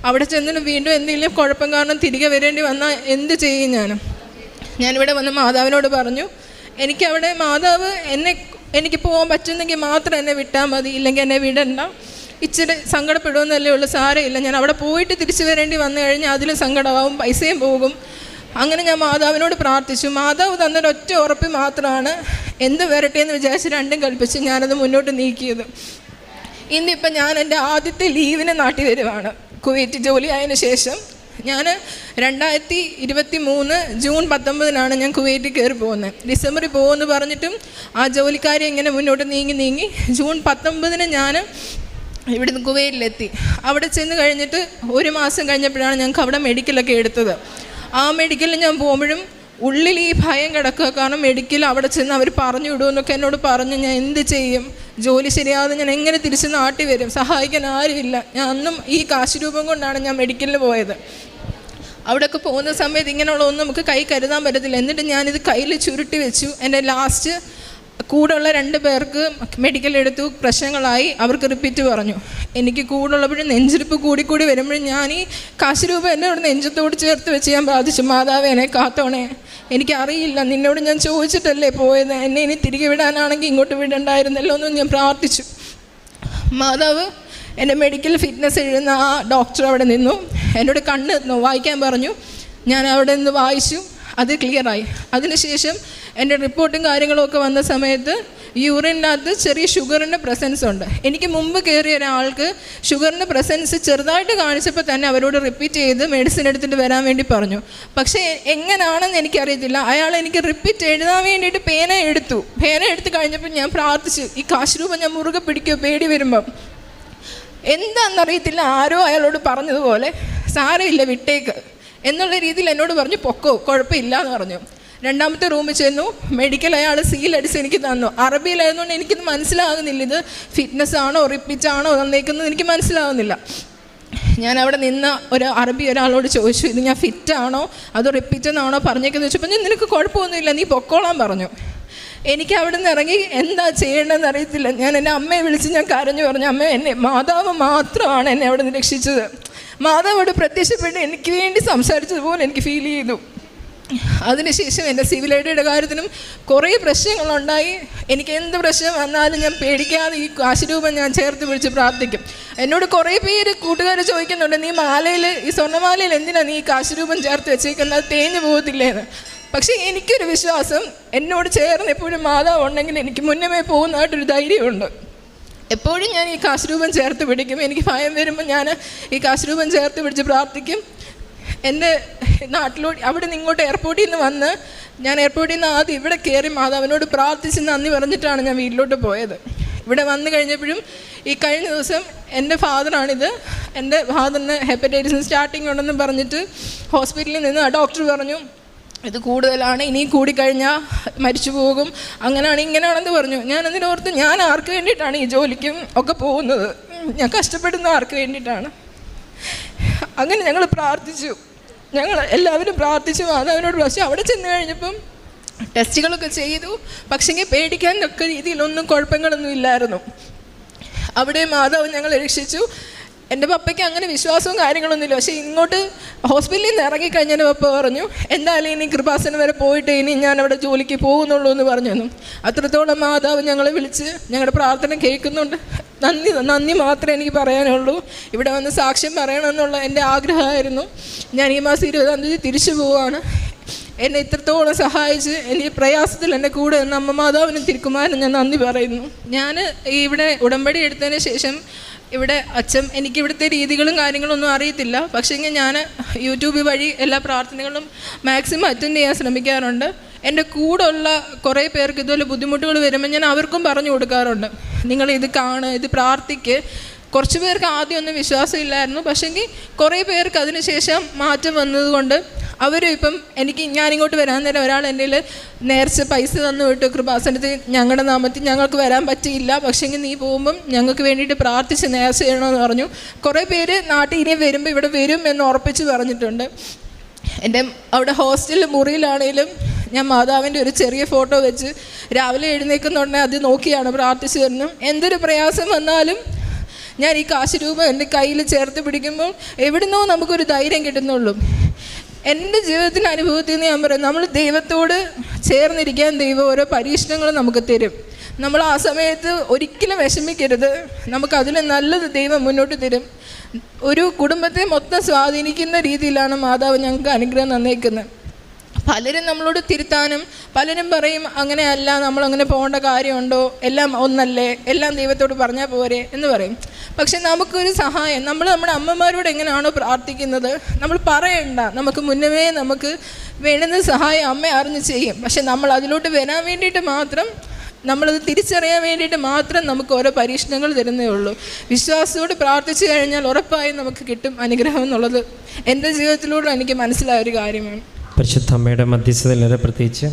അവിടെ ചെന്നിട്ട് വീണ്ടും എന്തെങ്കിലും കുഴപ്പം കാരണം തിരികെ വരേണ്ടി വന്നാൽ എന്ത് ചെയ്യും? ഞാനിവിടെ വന്ന് മാതാവിനോട് പറഞ്ഞു, എനിക്കവിടെ മാതാവ് എനിക്ക് പോകാൻ പറ്റുന്നെങ്കിൽ മാത്രം എന്നെ വിട്ടാൽ മതി, ഇല്ലെങ്കിൽ എന്നെ വിടണ്ട. ഇച്ചിരി സങ്കടപ്പെടുമെന്നല്ലേ ഉള്ളൂ, സാരമില്ല. ഞാൻ അവിടെ പോയിട്ട് തിരിച്ചു വരേണ്ടി വന്നു കഴിഞ്ഞാൽ അതിലും സങ്കടമാവും, പൈസയും പോകും. അങ്ങനെ ഞാൻ മാതാവിനോട് പ്രാർത്ഥിച്ചു. മാതാവ് തന്നൊരൊറ്റ ഉറപ്പ് മാത്രമാണ്, എന്ത് വരട്ടെ എന്ന് വിചാരിച്ച് 2ഉം കൽപ്പിച്ച് ഞാനത് മുന്നോട്ട് നീക്കിയത്. ഇന്നിപ്പം ഞാൻ എൻ്റെ ആദ്യത്തെ ലീവിന് നാട്ടിൽ വരുവാണ്. കുവൈറ്റ് ജോലി ആയതിനു ശേഷം ഞാൻ 2023 ജൂൺ 19 ഞാൻ കുവൈറ്റിൽ കയറി പോകുന്നത്. ഡിസംബറിൽ പോകുമെന്ന് പറഞ്ഞിട്ടും ആ ജോലിക്കാരെ ഇങ്ങനെ മുന്നോട്ട് നീങ്ങി ജൂൺ 19 ഞാൻ ഇവിടുന്ന് കുവൈറ്റിലെത്തി. അവിടെ ചെന്ന് കഴിഞ്ഞിട്ട് 1 മാസം കഴിഞ്ഞപ്പോഴാണ് ഞങ്ങൾക്ക് അവിടെ മെഡിക്കലൊക്കെ എടുത്തത്. ആ മെഡിക്കലിൽ ഞാൻ പോകുമ്പോഴും ഉള്ളിൽ ഈ ഭയം കിടക്കുക. കാരണം മെഡിക്കൽ അവിടെ ചെന്ന് അവർ പറഞ്ഞു വിടുമെന്നൊക്കെ എന്നോട് പറഞ്ഞു. ഞാൻ എന്ത് ചെയ്യും? ജോലി ശരിയാതെ ഞാൻ എങ്ങനെ തിരിച്ച് നാട്ടിൽ വരും? സഹായിക്കാൻ ആരുമില്ല. ഞാൻ അന്നും ഈ കാശുരൂപം കൊണ്ടാണ് ഞാൻ മെഡിക്കലിൽ പോയത്. അവിടെയൊക്കെ പോകുന്ന സമയത്ത് ഇങ്ങനെയുള്ള ഒന്നും നമുക്ക് കൈ കരുതാൻ പറ്റത്തില്ല. എന്നിട്ട് ഞാനിത് കയ്യിൽ ചുരുട്ടി വെച്ചു. എൻ്റെ ലാസ്റ്റ് കൂടെയുള്ള 2 പേർക്ക് മെഡിക്കൽ എടുത്തു, പ്രശ്നങ്ങളായി, അവർക്ക് റിപ്പീറ്റ് പറഞ്ഞു. എനിക്ക് കൂടുള്ളപ്പോഴും നെഞ്ചിരിപ്പ് കൂടി വരുമ്പോഴും ഞാൻ ഈ കാശുരൂപ എന്നോട് നെഞ്ചത്തോട് ചേർത്ത് വെച്ച് ഞാൻ പ്രാർത്ഥിച്ചു, മാതാവേ എന്നെ കാത്തോണേ, എനിക്കറിയില്ല, നിന്നോട് ഞാൻ ചോദിച്ചിട്ടല്ലേ പോയത്, എന്നെ ഇനി തിരികെ വിടാനാണെങ്കിൽ ഇങ്ങോട്ട് വിടണ്ടായിരുന്നല്ലോ എന്നും ഞാൻ പ്രാർത്ഥിച്ചു. മാതാവ് എൻ്റെ മെഡിക്കൽ ഫിറ്റ്നസ് എഴുതുന്ന ആ ഡോക്ടർ അവിടെ നിന്നു, എന്നോട് കണ്ണ് വായിക്കാൻ പറഞ്ഞു. ഞാൻ അവിടെ നിന്ന് വായിച്ചു, അത് ക്ലിയറായി. അതിനുശേഷം എൻ്റെ റിപ്പോർട്ടും കാര്യങ്ങളൊക്കെ വന്ന സമയത്ത് യൂറിനകത്ത് ചെറിയ ഷുഗറിൻ്റെ പ്രസൻസ് ഉണ്ട്. എനിക്ക് മുമ്പ് കയറിയ ഒരാൾക്ക് ഷുഗറിൻ്റെ പ്രസൻസ് ചെറുതായിട്ട് കാണിച്ചപ്പോൾ തന്നെ അവരോട് റിപ്പീറ്റ് ചെയ്ത് മെഡിസിൻ എടുത്തിട്ട് വരാൻ വേണ്ടി പറഞ്ഞു. പക്ഷേ എങ്ങനെയാണെന്ന് എനിക്കറിയത്തില്ല, അയാൾ എനിക്ക് റിപ്പീറ്റ് എഴുതാൻ വേണ്ടിയിട്ട് പേന എടുത്ത് കഴിഞ്ഞപ്പോൾ ഞാൻ പ്രാർത്ഥിച്ചു, ഈ കാശുരൂപം ഞാൻ മുറുകെ പിടിക്കുക പേടി വരുമ്പം. എന്താണെന്നറിയത്തില്ല, ആരോ അയാളോട് പറഞ്ഞതുപോലെ സാരമില്ല വിട്ടേക്ക് എന്നുള്ള രീതിയിൽ എന്നോട് പറഞ്ഞു, പൊക്കോ കുഴപ്പമില്ല എന്ന് പറഞ്ഞു. 2ാമത്തെ റൂമിൽ ചെന്നു, മെഡിക്കൽ അയാൾ സീലടിച്ച് എനിക്ക് തന്നു. അറബിയിലായതുകൊണ്ട് എനിക്കിത് മനസ്സിലാകുന്നില്ല, ഇത് ഫിറ്റ്നസ് ആണോ റിപ്പീറ്റാണോ തന്നേക്കുന്നത് എനിക്ക് മനസ്സിലാകുന്നില്ല. ഞാൻ അവിടെ നിന്ന് അറബി ഒരാളോട് ചോദിച്ചു, ഇത് ഞാൻ ഫിറ്റാണോ അതോ റിപ്പീറ്റെന്നാണോ പറഞ്ഞേക്കെന്ന് ചോദിച്ചപ്പോൾ ഞാൻ നിനക്ക് കുഴപ്പമൊന്നുമില്ല നീ പൊക്കോളാൻ പറഞ്ഞു. എനിക്ക് അവിടെ നിന്ന് ഇറങ്ങി എന്താ ചെയ്യേണ്ടതെന്ന് അറിയത്തില്ല. ഞാൻ എൻ്റെ അമ്മയെ വിളിച്ച് ഞാൻ കരഞ്ഞു പറഞ്ഞു, അമ്മ എന്നെ മാതാവ് മാത്രമാണ് എന്നെ അവിടെ നിന്ന് രക്ഷിച്ചത്. മാതാവ് അവിടെ പ്രത്യക്ഷപ്പെട്ട് എനിക്ക് വേണ്ടി സംസാരിച്ചതുപോലെ എനിക്ക് ഫീൽ ചെയ്തു. അതിനുശേഷം എൻ്റെ സിവിൽ ഐഡിയുടെ കാര്യത്തിനും കുറേ പ്രശ്നങ്ങളുണ്ടായി. എനിക്ക് എന്ത് പ്രശ്നം വന്നാലും ഞാൻ പേടിക്കാതെ ഈ കാശുരൂപം ഞാൻ ചേർത്ത് പിടിച്ച് പ്രാർത്ഥിക്കും. എന്നോട് കുറേ പേര് കൂട്ടുകാർ ചോദിക്കുന്നുണ്ട്, നീ മാലയിൽ ഈ സ്വർണ്ണമാലയിൽ എന്തിനാണ് നീ ഈ കാശുരൂപം ചേർത്ത് വെച്ചേക്കുന്നത്, തേഞ്ഞു പോകത്തില്ലേന്ന്. പക്ഷേ എനിക്കൊരു വിശ്വാസം, എന്നോട് ചേർന്ന് എപ്പോഴും മാതാവ് ഉണ്ടെങ്കിൽ എനിക്ക് മുന്നമേ പോകുന്നതായിട്ടൊരു ധൈര്യമുണ്ട്. എപ്പോഴും ഞാൻ ഈ കാശുരൂപം ചേർത്ത് പിടിക്കും. എനിക്ക് ഭയം വരുമ്പോൾ ഞാൻ ഈ കാശുരൂപം ചേർത്ത് പിടിച്ച് പ്രാർത്ഥിക്കും. എൻ്റെ നാട്ടിലോട്ട് അവിടെ നിന്ന് ഇങ്ങോട്ട് എയർപോർട്ടിൽ നിന്ന് വന്ന് ഞാൻ എയർപോർട്ടിൽ നിന്ന് ആദ്യം ഇവിടെ കയറി മാതാവിനോട് പ്രാർത്ഥിച്ച് നന്ദി പറഞ്ഞിട്ടാണ് ഞാൻ വീട്ടിലോട്ട് പോയത്. ഇവിടെ വന്നു കഴിഞ്ഞപ്പോഴും ഈ കഴിഞ്ഞ ദിവസം എൻ്റെ ഫാദറാണിത്, എൻ്റെ ഫാദറിന് ഹെപ്പറ്റൈറ്റിസ് സ്റ്റാർട്ടിങ് ഉണ്ടെന്ന് പറഞ്ഞിട്ട് ഹോസ്പിറ്റലിൽ നിന്ന് ആ ഡോക്ടർ പറഞ്ഞു ഇത് കൂടുതലാണ്, ഇനിയും കൂടിക്കഴിഞ്ഞാൽ മരിച്ചു പോകും, അങ്ങനെയാണ് ഇങ്ങനെയാണെന്ന് പറഞ്ഞു. ഞാൻ അതിനോർത്ത് ഞാൻ ആർക്ക് വേണ്ടിയിട്ടാണ് ഈ ജോലിക്കും ഒക്കെ പോകുന്നത്, ഞാൻ കഷ്ടപ്പെടുന്ന ആർക്ക് വേണ്ടിയിട്ടാണ്. അങ്ങനെ ഞങ്ങൾ പ്രാർത്ഥിച്ചു, ഞങ്ങൾ എല്ലാവരും പ്രാർത്ഥിച്ചു, മാതാവിനോട് പ്രാർത്ഥിച്ചു. അവിടെ ചെന്ന് കഴിഞ്ഞപ്പം ടെസ്റ്റുകളൊക്കെ ചെയ്തു, പക്ഷേ പേടിക്കാനൊക്കെ രീതിയിലൊന്നും കുഴപ്പങ്ങളൊന്നും ഇല്ലായിരുന്നു. അവിടെ മാതാവ് ഞങ്ങളെ രക്ഷിച്ചു. എൻ്റെ പപ്പയ്ക്ക് അങ്ങനെ വിശ്വാസവും കാര്യങ്ങളൊന്നുമില്ല. പക്ഷേ ഇങ്ങോട്ട് ഹോസ്പിറ്റലിൽ നിന്ന് ഇറങ്ങിക്കഴിഞ്ഞാൽ പപ്പ പറഞ്ഞു, എന്തായാലും ഇനി കൃപാസനം വരെ പോയിട്ട് ഇനി ഞാൻ അവിടെ ജോലിക്ക് പോകുന്നുള്ളൂ എന്ന് പറഞ്ഞു. അത്രത്തോളം മാതാവ് ഞങ്ങളെ വിളിച്ച് ഞങ്ങളുടെ പ്രാർത്ഥന കേൾക്കുന്നുണ്ട്. നന്ദി മാത്രമേ എനിക്ക് പറയാനുള്ളൂ. ഇവിടെ വന്ന് സാക്ഷ്യം പറയണമെന്നുള്ള എൻ്റെ ആഗ്രഹമായിരുന്നു. ഞാൻ ഈ മാസം 20-ാം തീയതി തിരിച്ചു പോവുകയാണ്. എന്നെ ഇത്രത്തോളം സഹായിച്ച് എൻ്റെ ഈ പ്രയാസത്തിൽ എൻ്റെ കൂടെ നിന്ന് അമ്മ മാതാവിനും തിരുക്കുമാരനും ഞാൻ നന്ദി പറയുന്നു. ഞാൻ ഇവിടെ ഉടമ്പടി എടുത്തതിന് ശേഷം ഇവിടെ അച്ഛൻ എനിക്കിവിടുത്തെ രീതികളും കാര്യങ്ങളും ഒന്നും അറിയത്തില്ല. പക്ഷേ ഞാൻ യൂട്യൂബ് വഴി എല്ലാ പ്രാർത്ഥനകളും മാക്സിമം അറ്റൻഡ് ചെയ്യാൻ ശ്രമിക്കാറുണ്ട്. എൻ്റെ കൂടെ ഉള്ള കുറേ പേർക്ക് ഇതുപോലെ ബുദ്ധിമുട്ടുകൾ വരുമ്പോൾ ഞാൻ അവർക്കും പറഞ്ഞു കൊടുക്കാറുണ്ട്, നിങ്ങളിത് കാണുക, ഇത് പ്രാർത്ഥിക്ക്. കുറച്ച് പേർക്ക് ആദ്യമൊന്നും വിശ്വാസമില്ലായിരുന്നു. പക്ഷേങ്കിൽ കുറേ പേർക്ക് അതിന് ശേഷം മാറ്റം വന്നതുകൊണ്ട് അവരും ഇപ്പം ഞാനിങ്ങോട്ട് വരാൻ നേരം ഒരാൾ എൻ്റെ നേർച്ച പൈസ തന്നു വിട്ടു, കൃപാസനത്തിൽ ഞങ്ങളുടെ നാമത്തിൽ ഞങ്ങൾക്ക് വരാൻ പറ്റിയില്ല, പക്ഷേങ്കിൽ നീ പോകുമ്പം ഞങ്ങൾക്ക് വേണ്ടിയിട്ട് പ്രാർത്ഥിച്ച് നേർച്ച ചെയ്യണമെന്ന് പറഞ്ഞു. കുറേ പേര് നാട്ടിൽ ഇനി വരുമ്പോൾ ഇവിടെ വരും എന്ന് ഉറപ്പിച്ച് പറഞ്ഞിട്ടുണ്ട്. എൻ്റെ അവിടെ ഹോസ്റ്റൽ മുറിയിലാണെങ്കിലും ഞാൻ മാതാവിൻ്റെ ഒരു ചെറിയ ഫോട്ടോ വെച്ച് രാവിലെ എഴുന്നേൽക്കുന്നുണ്ടെങ്കിൽ അത് നോക്കിയാണ് പ്രാർത്ഥിച്ചു തരുന്നത്. എന്തൊരു പ്രയാസം വന്നാലും ഞാൻ ഈ കാശ് രൂപ എൻ്റെ കയ്യിൽ ചേർത്ത് പിടിക്കുമ്പോൾ എവിടുന്നോ നമുക്കൊരു ധൈര്യം കിട്ടുന്നുള്ളൂ. എൻ്റെ ജീവിതത്തിൻ്റെ അനുഭവത്തിൽ നിന്ന് ഞാൻ പറയും, നമ്മൾ ദൈവത്തോട് ചേർന്നിരിക്കാൻ ദൈവം ഓരോ പരീക്ഷണങ്ങൾ നമുക്ക് തരും. നമ്മൾ ആ സമയത്ത് ഒരിക്കലും വിഷമിക്കരുത്. നമുക്കതിൽ നല്ലത് ദൈവം മുന്നോട്ട് തരും. ഒരു കുടുംബത്തെ മൊത്തം സ്വാധീനിക്കുന്ന രീതിയിലാണ് മാതാവ് ഞങ്ങൾക്ക് അനുഗ്രഹം തന്നേക്കുന്നത്. പലരും നമ്മളോട് തിരുത്താനും പലരും പറയും അങ്ങനെയല്ല, നമ്മളങ്ങനെ പോകേണ്ട കാര്യമുണ്ടോ, എല്ലാം ഒന്നല്ലേ, എല്ലാം ദൈവത്തോട് പറഞ്ഞാൽ പോരെ എന്ന് പറയും. പക്ഷെ നമുക്കൊരു സഹായം, നമ്മൾ നമ്മുടെ അമ്മമാരോട് എങ്ങനെയാണോ പ്രാർത്ഥിക്കുന്നത് നമ്മൾ പറയണ്ട, നമുക്ക് മുന്നമേ നമുക്ക് വേണ്ടുന്ന സഹായം അമ്മ അറിഞ്ഞ് ചെയ്യും. പക്ഷെ നമ്മൾ അതിലോട്ട് വരാൻ വേണ്ടിയിട്ട് മാത്രം, നമ്മളത് തിരിച്ചറിയാൻ വേണ്ടിയിട്ട് മാത്രം നമുക്ക് ഓരോ പരീക്ഷണങ്ങൾ തരുന്നേ ഉള്ളൂ. വിശ്വാസത്തോട് പ്രാർത്ഥിച്ചു കഴിഞ്ഞാൽ ഉറപ്പായും നമുക്ക് കിട്ടും അനുഗ്രഹം എന്നുള്ളത് എൻ്റെ ജീവിതത്തിലൂടെ എനിക്ക് മനസ്സിലായ ഒരു കാര്യമാണ്. പരിശുദ്ധ അമ്മയുടെ മധ്യസ്ഥതയിലേറെ പ്രത്യേകിച്ച്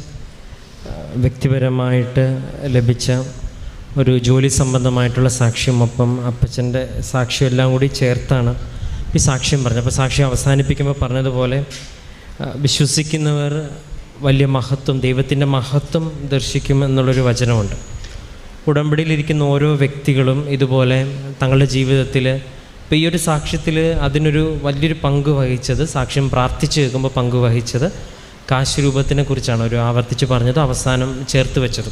വ്യക്തിപരമായിട്ട് ലഭിച്ച ഒരു ജോലി സംബന്ധമായിട്ടുള്ള സാക്ഷ്യം, ഒപ്പം അപ്പച്ചൻ്റെ സാക്ഷ്യം എല്ലാം കൂടി ചേർത്താണ് ഈ സാക്ഷ്യം പറഞ്ഞത്. അപ്പോൾ സാക്ഷ്യം അവസാനിപ്പിക്കുമ്പോൾ പറഞ്ഞതുപോലെ വിശ്വസിക്കുന്നവർ വലിയ മഹത്വം, ദൈവത്തിൻ്റെ മഹത്വം ദർശിക്കും എന്നുള്ളൊരു വചനമുണ്ട്. ഉടമ്പടിയിലിരിക്കുന്ന ഓരോ വ്യക്തികളും ഇതുപോലെ തങ്ങളുടെ ജീവിതത്തിൽ ഇപ്പോൾ ഈ ഒരു സാക്ഷ്യത്തിൽ അതിനൊരു വലിയൊരു പങ്ക് വഹിച്ചത്, സാക്ഷ്യം പ്രാർത്ഥിച്ച് കേൾക്കുമ്പോൾ പങ്ക് വഹിച്ചത് കാശ് രൂപത്തിനെ കുറിച്ചാണ് ഒരു ആവർത്തിച്ച് പറഞ്ഞത്, അവസാനം ചേർത്ത് വെച്ചത്.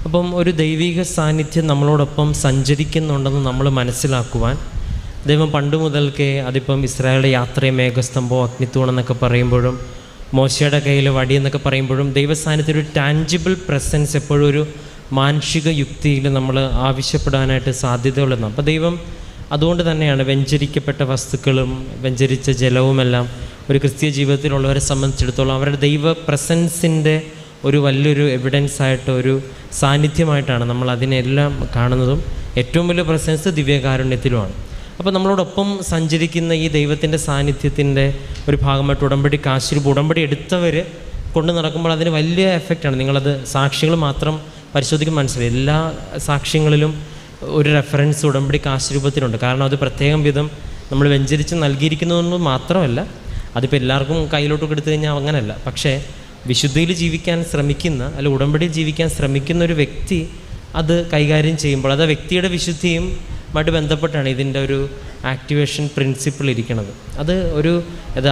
അപ്പം ഒരു ദൈവിക സാന്നിധ്യം നമ്മളോടൊപ്പം സഞ്ചരിക്കുന്നുണ്ടെന്ന് നമ്മൾ മനസ്സിലാക്കുവാൻ ദൈവം പണ്ട് മുതൽക്കേ, അതിപ്പം ഇസ്രായേലിൻ്റെ യാത്രയെ മേഘസ്തംഭം അഗ്നിത്തൂണെന്നൊക്കെ പറയുമ്പോഴും മോശയുടെ കയ്യിൽ വടി എന്നൊക്കെ പറയുമ്പോഴും ദൈവസാന്നിധ്യം ഒരു ടാഞ്ചിബിൾ പ്രസൻസ് എപ്പോഴും ഒരു മാനുഷിക യുക്തിയിൽ നമ്മൾ ആവശ്യപ്പെടാനായിട്ട് സാധ്യതയുള്ളതാണ്. അപ്പോൾ ദൈവം അതുകൊണ്ട് തന്നെയാണ് വ്യഞ്ചരിക്കപ്പെട്ട വസ്തുക്കളും വ്യഞ്ചരിച്ച ജലവുമെല്ലാം ഒരു ക്രിസ്തീയ ജീവിതത്തിലുള്ളവരെ സംബന്ധിച്ചിടത്തോളം അവരുടെ ദൈവ പ്രസൻസിൻ്റെ ഒരു വലിയൊരു എവിഡൻസായിട്ട്, ഒരു സാന്നിധ്യമായിട്ടാണ് നമ്മൾ അതിനെല്ലാം കാണുന്നതും. ഏറ്റവും വലിയ പ്രസൻസ് ദിവ്യകാരുണ്യത്തിലുമാണ്. അപ്പോൾ നമ്മളോടൊപ്പം സഞ്ചരിക്കുന്ന ഈ ദൈവത്തിൻ്റെ സാന്നിധ്യത്തിൻ്റെ ഒരു ഭാഗമായിട്ട് ഉടമ്പടി എടുത്തവർ കൊണ്ട് നടക്കുമ്പോൾ അതിന് വലിയ എഫക്റ്റാണ്. നിങ്ങളത് സാക്ഷികൾ മാത്രം പരിശോധിക്കുമ്പോൾ മനസ്സിലായി, എല്ലാ സാക്ഷ്യങ്ങളിലും ഒരു റെഫറൻസ് ഉടമ്പടി കാശുരൂപത്തിലുണ്ട്. കാരണം അത് പ്രത്യേകം വിധം നമ്മൾ വ്യഞ്ചരിച്ച് നൽകിയിരിക്കുന്നതെന്ന് മാത്രമല്ല, അതിപ്പോൾ എല്ലാവർക്കും കയ്യിലോട്ട് എടുത്തു കഴിഞ്ഞാൽ അങ്ങനെയല്ല. പക്ഷേ വിശുദ്ധിയിൽ ജീവിക്കാൻ ശ്രമിക്കുന്ന, അല്ല ഉടമ്പടിയിൽ ജീവിക്കാൻ ശ്രമിക്കുന്ന ഒരു വ്യക്തി അത് കൈകാര്യം ചെയ്യുമ്പോൾ അത് ആ വ്യക്തിയുടെ വിശുദ്ധിയുമായിട്ട് ബന്ധപ്പെട്ടാണ് ഇതിൻ്റെ ഒരു ആക്ടിവേഷൻ പ്രിൻസിപ്പിൾ ഇരിക്കുന്നത്. അത്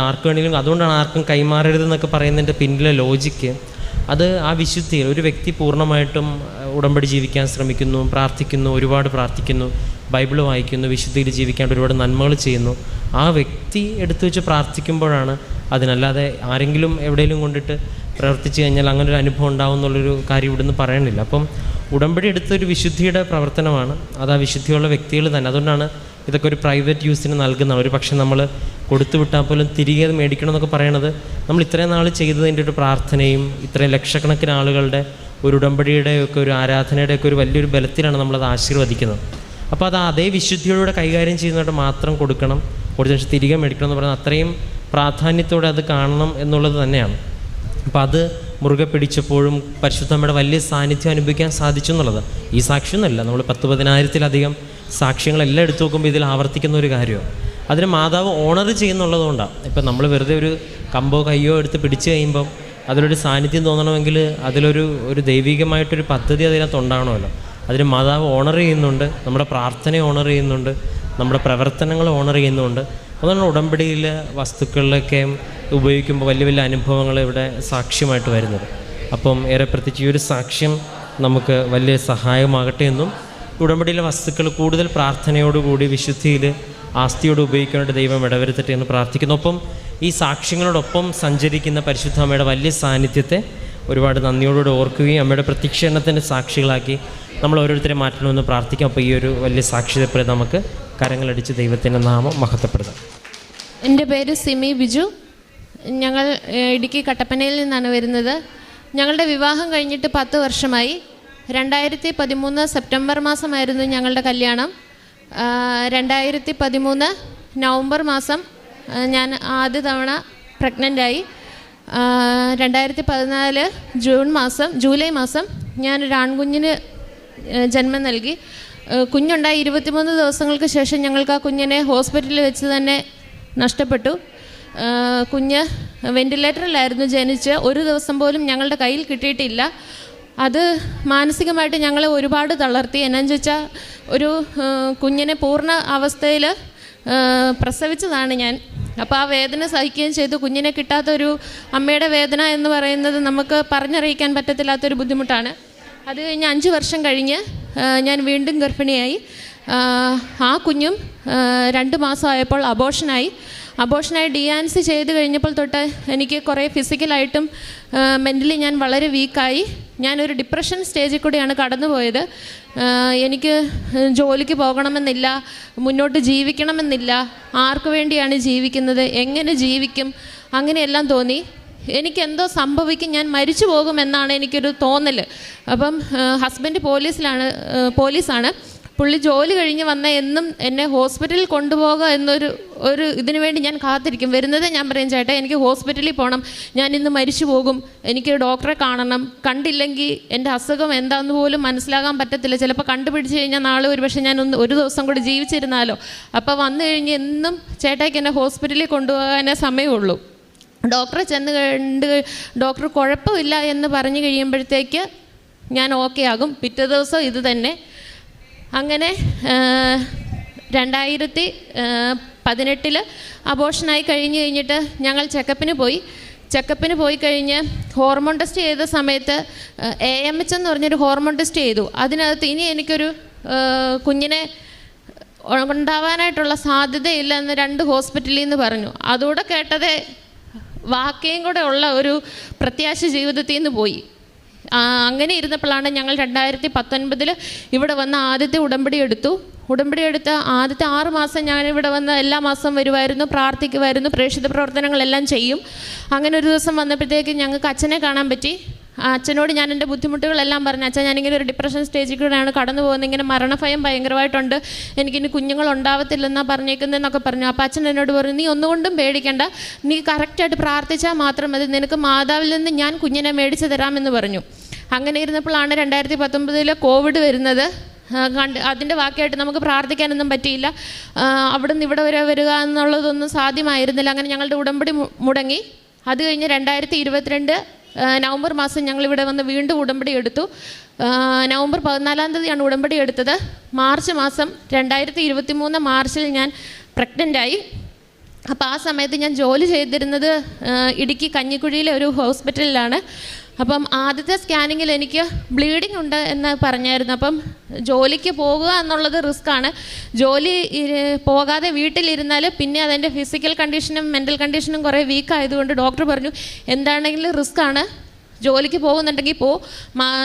ആർക്ക് വേണമെങ്കിലും, അതുകൊണ്ടാണ് ആർക്കും കൈമാറരുതെന്നൊക്കെ പറയുന്നതിൻ്റെ പിന്നിലെ ലോജിക്ക് അത് ആ വിശുദ്ധിയിൽ ഒരു വ്യക്തി പൂർണ്ണമായിട്ടും ഉടമ്പടി ജീവിക്കാൻ ശ്രമിക്കുന്നു, പ്രാർത്ഥിക്കുന്നു, ഒരുപാട് പ്രാർത്ഥിക്കുന്നു, ബൈബിൾ വായിക്കുന്നു, വിശുദ്ധിയിൽ ജീവിക്കാൻ ഒരുപാട് നന്മകൾ ചെയ്യുന്നു. ആ വ്യക്തി എടുത്തു വെച്ച് പ്രാർത്ഥിക്കുമ്പോഴാണ് അതിനല്ലാതെ ആരെങ്കിലും എവിടെയെങ്കിലും കൊണ്ടിട്ട് പ്രവർത്തിച്ചു കഴിഞ്ഞാൽ അങ്ങനെ ഒരു അനുഭവം ഉണ്ടാവും എന്നുള്ളൊരു കാര്യം ഇവിടുന്ന് പറയണില്ല. അപ്പം ഉടമ്പടി എടുത്തൊരു വിശുദ്ധിയുടെ പ്രവർത്തനമാണ്. അത് ആ വിശുദ്ധിയുള്ള വ്യക്തികൾ തന്നെ. അതുകൊണ്ടാണ് ഇതൊക്കെ ഒരു പ്രൈവറ്റ് യൂസിന് നൽകുന്നതാണ്. ഒരു പക്ഷേ നമ്മൾ കൊടുത്തു വിട്ടാൽ പോലും തിരികെ മേടിക്കണം എന്നൊക്കെ പറയണത് നമ്മൾ ഇത്രയും നാൾ ചെയ്തതിൻ്റെ ഒരു പ്രാർത്ഥനയും ഇത്രയും ലക്ഷക്കണക്കിന് ആളുകളുടെ ഒരു ഉടമ്പടിയുടെയൊക്കെ ഒരു ആരാധനയുടെയൊക്കെ ഒരു വലിയൊരു ബലത്തിലാണ് നമ്മളത് ആശീർവദിക്കുന്നത്. അപ്പോൾ അത് അതേ വിശുദ്ധിയോടെ കൈകാര്യം ചെയ്യുന്നവരുടെ മാത്രം കൊടുക്കണം, കൊടുത്ത ശേഷം തിരികെ മേടിക്കണം എന്ന് പറയുന്നത് അത്രയും പ്രാധാന്യത്തോടെ അത് കാണണം എന്നുള്ളത് തന്നെയാണ്. അപ്പോൾ അത് മുറുകെ പിടിച്ചപ്പോഴും പരിശുദ്ധമ്മയുടെ വലിയ സാന്നിധ്യം അനുഭവിക്കാൻ സാധിച്ചു എന്നുള്ളത് ഈ സാക്ഷ്യമൊന്നുമല്ല, നമ്മൾ 10,000-ത്തിലധികം സാക്ഷ്യങ്ങളെല്ലാം എടുത്തു നോക്കുമ്പോൾ ഇതിൽ ആവർത്തിക്കുന്ന ഒരു കാര്യമാണ്. അതിന് മാതാവ് ഓണർ ചെയ്യുന്നുള്ളതുകൊണ്ടാണ്. ഇപ്പം നമ്മൾ വെറുതെ ഒരു കമ്പോ കയ്യോ എടുത്ത് പിടിച്ചു കഴിയുമ്പം അതിലൊരു സാന്നിധ്യം തോന്നണമെങ്കിൽ അതിലൊരു ദൈവികമായിട്ടൊരു പദ്ധതി അതിനകത്ത് ഉണ്ടാകണമല്ലോ. അതിന് മാതാവ് ഓണർ ചെയ്യുന്നുണ്ട്, നമ്മുടെ പ്രാർത്ഥനയെ ഓണർ ചെയ്യുന്നുണ്ട്, നമ്മുടെ പ്രവർത്തനങ്ങൾ ഓണർ ചെയ്യുന്നുണ്ട്. അതാണ് ഉടമ്പടിയിൽ വസ്തുക്കളിലൊക്കെ ഉപയോഗിക്കുമ്പോൾ വലിയ വലിയ അനുഭവങ്ങൾ ഇവിടെ സാക്ഷ്യമായിട്ട് വരുന്നത്. അപ്പം ഏറെ പ്രത്യേകിച്ച് ഈ ഒരു സാക്ഷ്യം നമുക്ക് വലിയ സഹായമാകട്ടെ എന്നും ഉടമ്പടിയിലെ വസ്തുക്കൾ കൂടുതൽ പ്രാർത്ഥനയോടുകൂടി വിശുദ്ധിയിൽ ആസ്തിയോട് ഉപയോഗിക്കാനായിട്ട് ദൈവം ഇടവരുത്തട്ടെ എന്ന് പ്രാർത്ഥിക്കുന്നു. ഒപ്പം ഈ സാക്ഷ്യങ്ങളോടൊപ്പം സഞ്ചരിക്കുന്ന പരിശുദ്ധ അമ്മയുടെ വലിയ സാന്നിധ്യത്തെ ഒരുപാട് നന്ദിയോടുകൂടി ഓർക്കുകയും അമ്മയുടെ പ്രത്യക്ഷീകരണത്തിൻ്റെ സാക്ഷികളാക്കി നമ്മൾ ഓരോരുത്തരെ മാറ്റണമെന്ന് പ്രാർത്ഥിക്കാം. അപ്പോൾ ഈ ഒരു വലിയ സാക്ഷ്യതപ്പോലെ നമുക്ക് കരങ്ങളടിച്ച് ദൈവത്തിൻ്റെ നാമം മഹത്വപ്പെടുത്താം. എൻ്റെ പേര് സിമി ബിജു. ഞങ്ങൾ ഇടുക്കി കട്ടപ്പനയിൽ നിന്നാണ് വരുന്നത്. ഞങ്ങളുടെ വിവാഹം കഴിഞ്ഞിട്ട് 10 വർഷമായി. 2013 സെപ്റ്റംബർ മാസമായിരുന്നു ഞങ്ങളുടെ കല്യാണം. 2013 നവംബർ മാസം ഞാൻ ആദ്യ തവണ പ്രഗ്നൻ്റായി. 2014 ജൂലൈ മാസം ഞാനൊരു ആൺകുഞ്ഞിന് ജന്മം നൽകി. കുഞ്ഞുണ്ടായി 23 ദിവസങ്ങൾക്ക് ശേഷം ഞങ്ങൾക്ക് ആ കുഞ്ഞിനെ ഹോസ്പിറ്റലിൽ വെച്ച് തന്നെ നഷ്ടപ്പെട്ടു. കുഞ്ഞ് വെൻറ്റിലേറ്ററിലായിരുന്നു ജനിച്ച്. ഒരു ദിവസം പോലും ഞങ്ങളുടെ കയ്യിൽ കിട്ടിയിട്ടില്ല. അത് മാനസികമായിട്ട് ഞങ്ങളെ ഒരുപാട് തളർത്തി. എന്നാന്ന് ചോദിച്ചാൽ ഒരു കുഞ്ഞിനെ പൂർണ്ണ അവസ്ഥയിൽ പ്രസവിച്ചതാണ് ഞാൻ. അപ്പോൾ ആ വേദന സഹിക്കുകയും ചെയ്തു. കുഞ്ഞിനെ കിട്ടാത്തൊരു അമ്മയുടെ വേദന എന്ന് പറയുന്നത് നമുക്ക് പറഞ്ഞറിയിക്കാൻ പറ്റത്തില്ലാത്തൊരു ബുദ്ധിമുട്ടാണ്. അത് കഴിഞ്ഞ് 5 വർഷം കഴിഞ്ഞ് ഞാൻ വീണ്ടും ഗർഭിണിയായി. ആ കുഞ്ഞും 2 മാസമായപ്പോൾ അബോർഷനായി. ഡിയാൻസി ചെയ്ത് കഴിഞ്ഞപ്പോൾ തൊട്ട് എനിക്ക് കുറേ ഫിസിക്കലായിട്ടും മെൻ്റലി ഞാൻ വളരെ വീക്കായി. ഞാനൊരു ഡിപ്രഷൻ സ്റ്റേജിൽ കൂടിയാണ് കടന്നുപോയത്. എനിക്ക് ജോലിക്ക് പോകണമെന്നില്ല, മുന്നോട്ട് ജീവിക്കണമെന്നില്ല, ആർക്കു വേണ്ടിയാണ് ജീവിക്കുന്നത്, എങ്ങനെ ജീവിക്കും, അങ്ങനെയെല്ലാം തോന്നി. എനിക്കെന്തോ സംഭവിക്കും, ഞാൻ മരിച്ചു പോകുമെന്നാണ് എനിക്കൊരു തോന്നൽ. അപ്പം ഹസ്ബൻഡ് പോലീസാണ്. പുള്ളി ജോലി കഴിഞ്ഞ് വന്ന എന്നും എന്നെ ഹോസ്പിറ്റലിൽ കൊണ്ടുപോകുക എന്നൊരു ഇതിനു വേണ്ടി ഞാൻ കാത്തിരിക്കും. വരുന്നത് ഞാൻ പറയും, ചേട്ടാ എനിക്ക് ഹോസ്പിറ്റലിൽ പോകണം, ഞാൻ ഇന്ന് മരിച്ചു പോകും, എനിക്ക് ഡോക്ടറെ കാണണം, കണ്ടില്ലെങ്കിൽ എൻ്റെ അസുഖം എന്താണെന്ന് പോലും മനസ്സിലാകാൻ പറ്റത്തില്ല, ചിലപ്പോൾ കണ്ടുപിടിച്ച് കഴിഞ്ഞാൽ നാളെ ഒരുപക്ഷെ ഞാൻ ഒരു ദിവസം കൂടി ജീവിച്ചിരുന്നാലോ. അപ്പോൾ വന്നു കഴിഞ്ഞ് എന്നും ചേട്ടായിക്ക് എന്നെ ഹോസ്പിറ്റലിൽ കൊണ്ടുപോകാനേ സമയമുള്ളൂ. ഡോക്ടറെ ചെന്ന് കണ്ട് ഡോക്ടർ കുഴപ്പമില്ല എന്ന് പറഞ്ഞു കഴിയുമ്പോഴത്തേക്ക് ഞാൻ ഓക്കെ ആകും. പിറ്റേ ദിവസം ഇത് തന്നെ. അങ്ങനെ 2018 അബോർഷനായി കഴിഞ്ഞിട്ട് ഞങ്ങൾ ചെക്കപ്പിന് പോയി കഴിഞ്ഞ് ഹോർമോൺ ടെസ്റ്റ് ചെയ്ത സമയത്ത് AMH എന്ന് പറഞ്ഞൊരു ഹോർമോൺ ടെസ്റ്റ് ചെയ്തു. അതിനകത്ത് ഇനി എനിക്കൊരു കുഞ്ഞിനെ ഉണ്ടാവാനായിട്ടുള്ള സാധ്യതയില്ല എന്ന് 2 ഹോസ്പിറ്റലിൽ നിന്ന് പറഞ്ഞു. അതുകൂടെ കേട്ടതേ വാക്കയും കൂടെ ഉള്ള ഒരു പ്രത്യാശ ജീവിതത്തിൽ നിന്ന് പോയി. അങ്ങനെ ഇരുന്നപ്പോഴാണ് ഞങ്ങൾ 2019 ഇവിടെ വന്ന് ആദ്യത്തെ ഉടമ്പടി എടുത്ത ആദ്യത്തെ 6 മാസം ഞാനിവിടെ വന്ന് എല്ലാ മാസവും വരുമായിരുന്നു, പ്രാർത്ഥിക്കുമായിരുന്നു, പ്രേക്ഷിത പ്രവർത്തനങ്ങളെല്ലാം ചെയ്യും. അങ്ങനെ ഒരു ദിവസം വന്നപ്പോഴത്തേക്ക് ഞങ്ങൾക്ക് അച്ഛനെ കാണാൻ പറ്റി. അച്ഛനോട് ഞാൻ എൻ്റെ ബുദ്ധിമുട്ടുകളെല്ലാം പറഞ്ഞു. അച്ഛൻ ഞാനിങ്ങനെ ഒരു ഡിപ്രഷൻ സ്റ്റേജിൽ കൂടെയാണ് കടന്നു പോകുന്നത്, ഇങ്ങനെ മരണഭയം ഭയങ്കരമായിട്ടുണ്ട്, എനിക്കിനി കുഞ്ഞുങ്ങളുണ്ടാവത്തില്ലെന്നാണ് പറഞ്ഞേക്കുന്നതെന്നൊക്കെ പറഞ്ഞു. അപ്പോൾ അച്ഛൻ എന്നോട് പറഞ്ഞു, നീ ഒന്നുകൊണ്ടും പേടിക്കണ്ട, നീ കറക്റ്റായിട്ട് പ്രാർത്ഥിച്ചാൽ മാത്രം മതി, നിനക്ക് മാതാവിൽ നിന്ന് ഞാൻ കുഞ്ഞിനെ മേടിച്ച് തരാമെന്ന് പറഞ്ഞു. അങ്ങനെ ഇരുന്നപ്പോഴാണ് 2019 കോവിഡ് വരുന്നത്. അതിൻ്റെ ബാക്കിയായിട്ട് നമുക്ക് പ്രാർത്ഥിക്കാനൊന്നും പറ്റിയില്ല. അവിടെ നിന്ന് ഇവിടെ വരെ വരിക എന്നുള്ളതൊന്നും സാധ്യമായിരുന്നില്ല. അങ്ങനെ ഞങ്ങളുടെ ഉടമ്പടി മുടങ്ങി. അത് കഴിഞ്ഞ് 2022 നവംബർ മാസം ഞങ്ങളിവിടെ വന്ന് വീണ്ടും ഉടമ്പടി എടുത്തു. നവംബർ 14-ാം തീയതിയാണ് ഉടമ്പടി എടുത്തത്. മാർച്ച് മാസം 2023 മാർച്ചിൽ ഞാൻ പ്രഗ്നൻ്റായി. അപ്പോൾ ആ സമയത്ത് ഞാൻ ജോലി ചെയ്തിരുന്നത് ഇടുക്കി കഞ്ഞിക്കുഴിയിലെ ഒരു ഹോസ്പിറ്റലിലാണ്. അപ്പം ആദ്യത്തെ സ്കാനിങ്ങിൽ എനിക്ക് ബ്ലീഡിങ് ഉണ്ട് എന്ന് പറഞ്ഞായിരുന്നു. അപ്പം ജോലിക്ക് പോകുക എന്നുള്ളത് റിസ്ക്കാണ്. ജോലി പോകാതെ വീട്ടിലിരുന്നാൽ പിന്നെ അതെൻ്റെ ഫിസിക്കൽ കണ്ടീഷനും മെൻ്റൽ കണ്ടീഷനും കുറേ വീക്കായതുകൊണ്ട് ഡോക്ടർ പറഞ്ഞു, എന്താണെങ്കിലും റിസ്ക്കാണ്, ജോലിക്ക് പോകുന്നുണ്ടെങ്കിൽ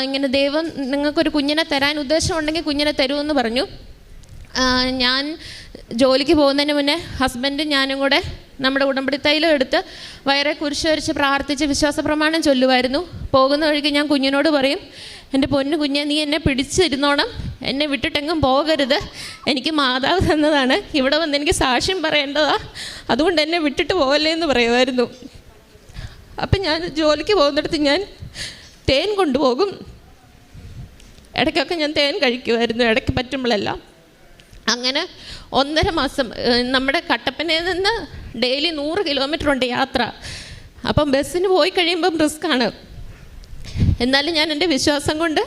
ഇങ്ങനെ ദൈവം നിങ്ങൾക്കൊരു കുഞ്ഞിനെ തരാൻ ഉദ്ദേശമുണ്ടെങ്കിൽ കുഞ്ഞിനെ തരുമെന്ന് പറഞ്ഞു. ഞാൻ ജോലിക്ക് പോകുന്നതിന് മുന്നേ ഹസ്ബൻഡും ഞാനും കൂടെ നമ്മുടെ ഉടമ്പടി തൈലം എടുത്ത് വയറെ കുരിശ് വരച്ച് പ്രാർത്ഥിച്ച് വിശ്വാസ പ്രമാണം ചൊല്ലുമായിരുന്നു. പോകുന്ന വഴിക്ക് ഞാൻ കുഞ്ഞിനോട് പറയും, എൻ്റെ പൊന്നു കുഞ്ഞെ, നീ എന്നെ പിടിച്ചിരുന്നോണം, എന്നെ വിട്ടിട്ടെങ്ങും പോകരുത്, എനിക്ക് മാതാവ് തന്നതാണ്, ഇവിടെ വന്ന് എനിക്ക് സാക്ഷ്യം പറയേണ്ടതാ, അതുകൊണ്ട് എന്നെ വിട്ടിട്ട് പോകല്ലേ എന്ന് പറയുമായിരുന്നു. അപ്പം ഞാൻ ജോലിക്ക് പോകുന്നിടത്ത് ഞാൻ തേൻ കൊണ്ടുപോകും. ഇടയ്ക്കൊക്കെ ഞാൻ തേൻ കഴിക്കുമായിരുന്നു, ഇടയ്ക്ക് പറ്റുമ്പോഴെല്ലാം. അങ്ങനെ 1.5 മാസം നമ്മുടെ കട്ടപ്പനയിൽ നിന്ന് ഡെയിലി 100 കിലോമീറ്റർ ഉണ്ട് യാത്ര. അപ്പം ബസ്സിന് പോയി കഴിയുമ്പം റിസ്ക്കാണ്. എന്നാലും ഞാൻ എൻ്റെ വിശ്വാസം കൊണ്ട്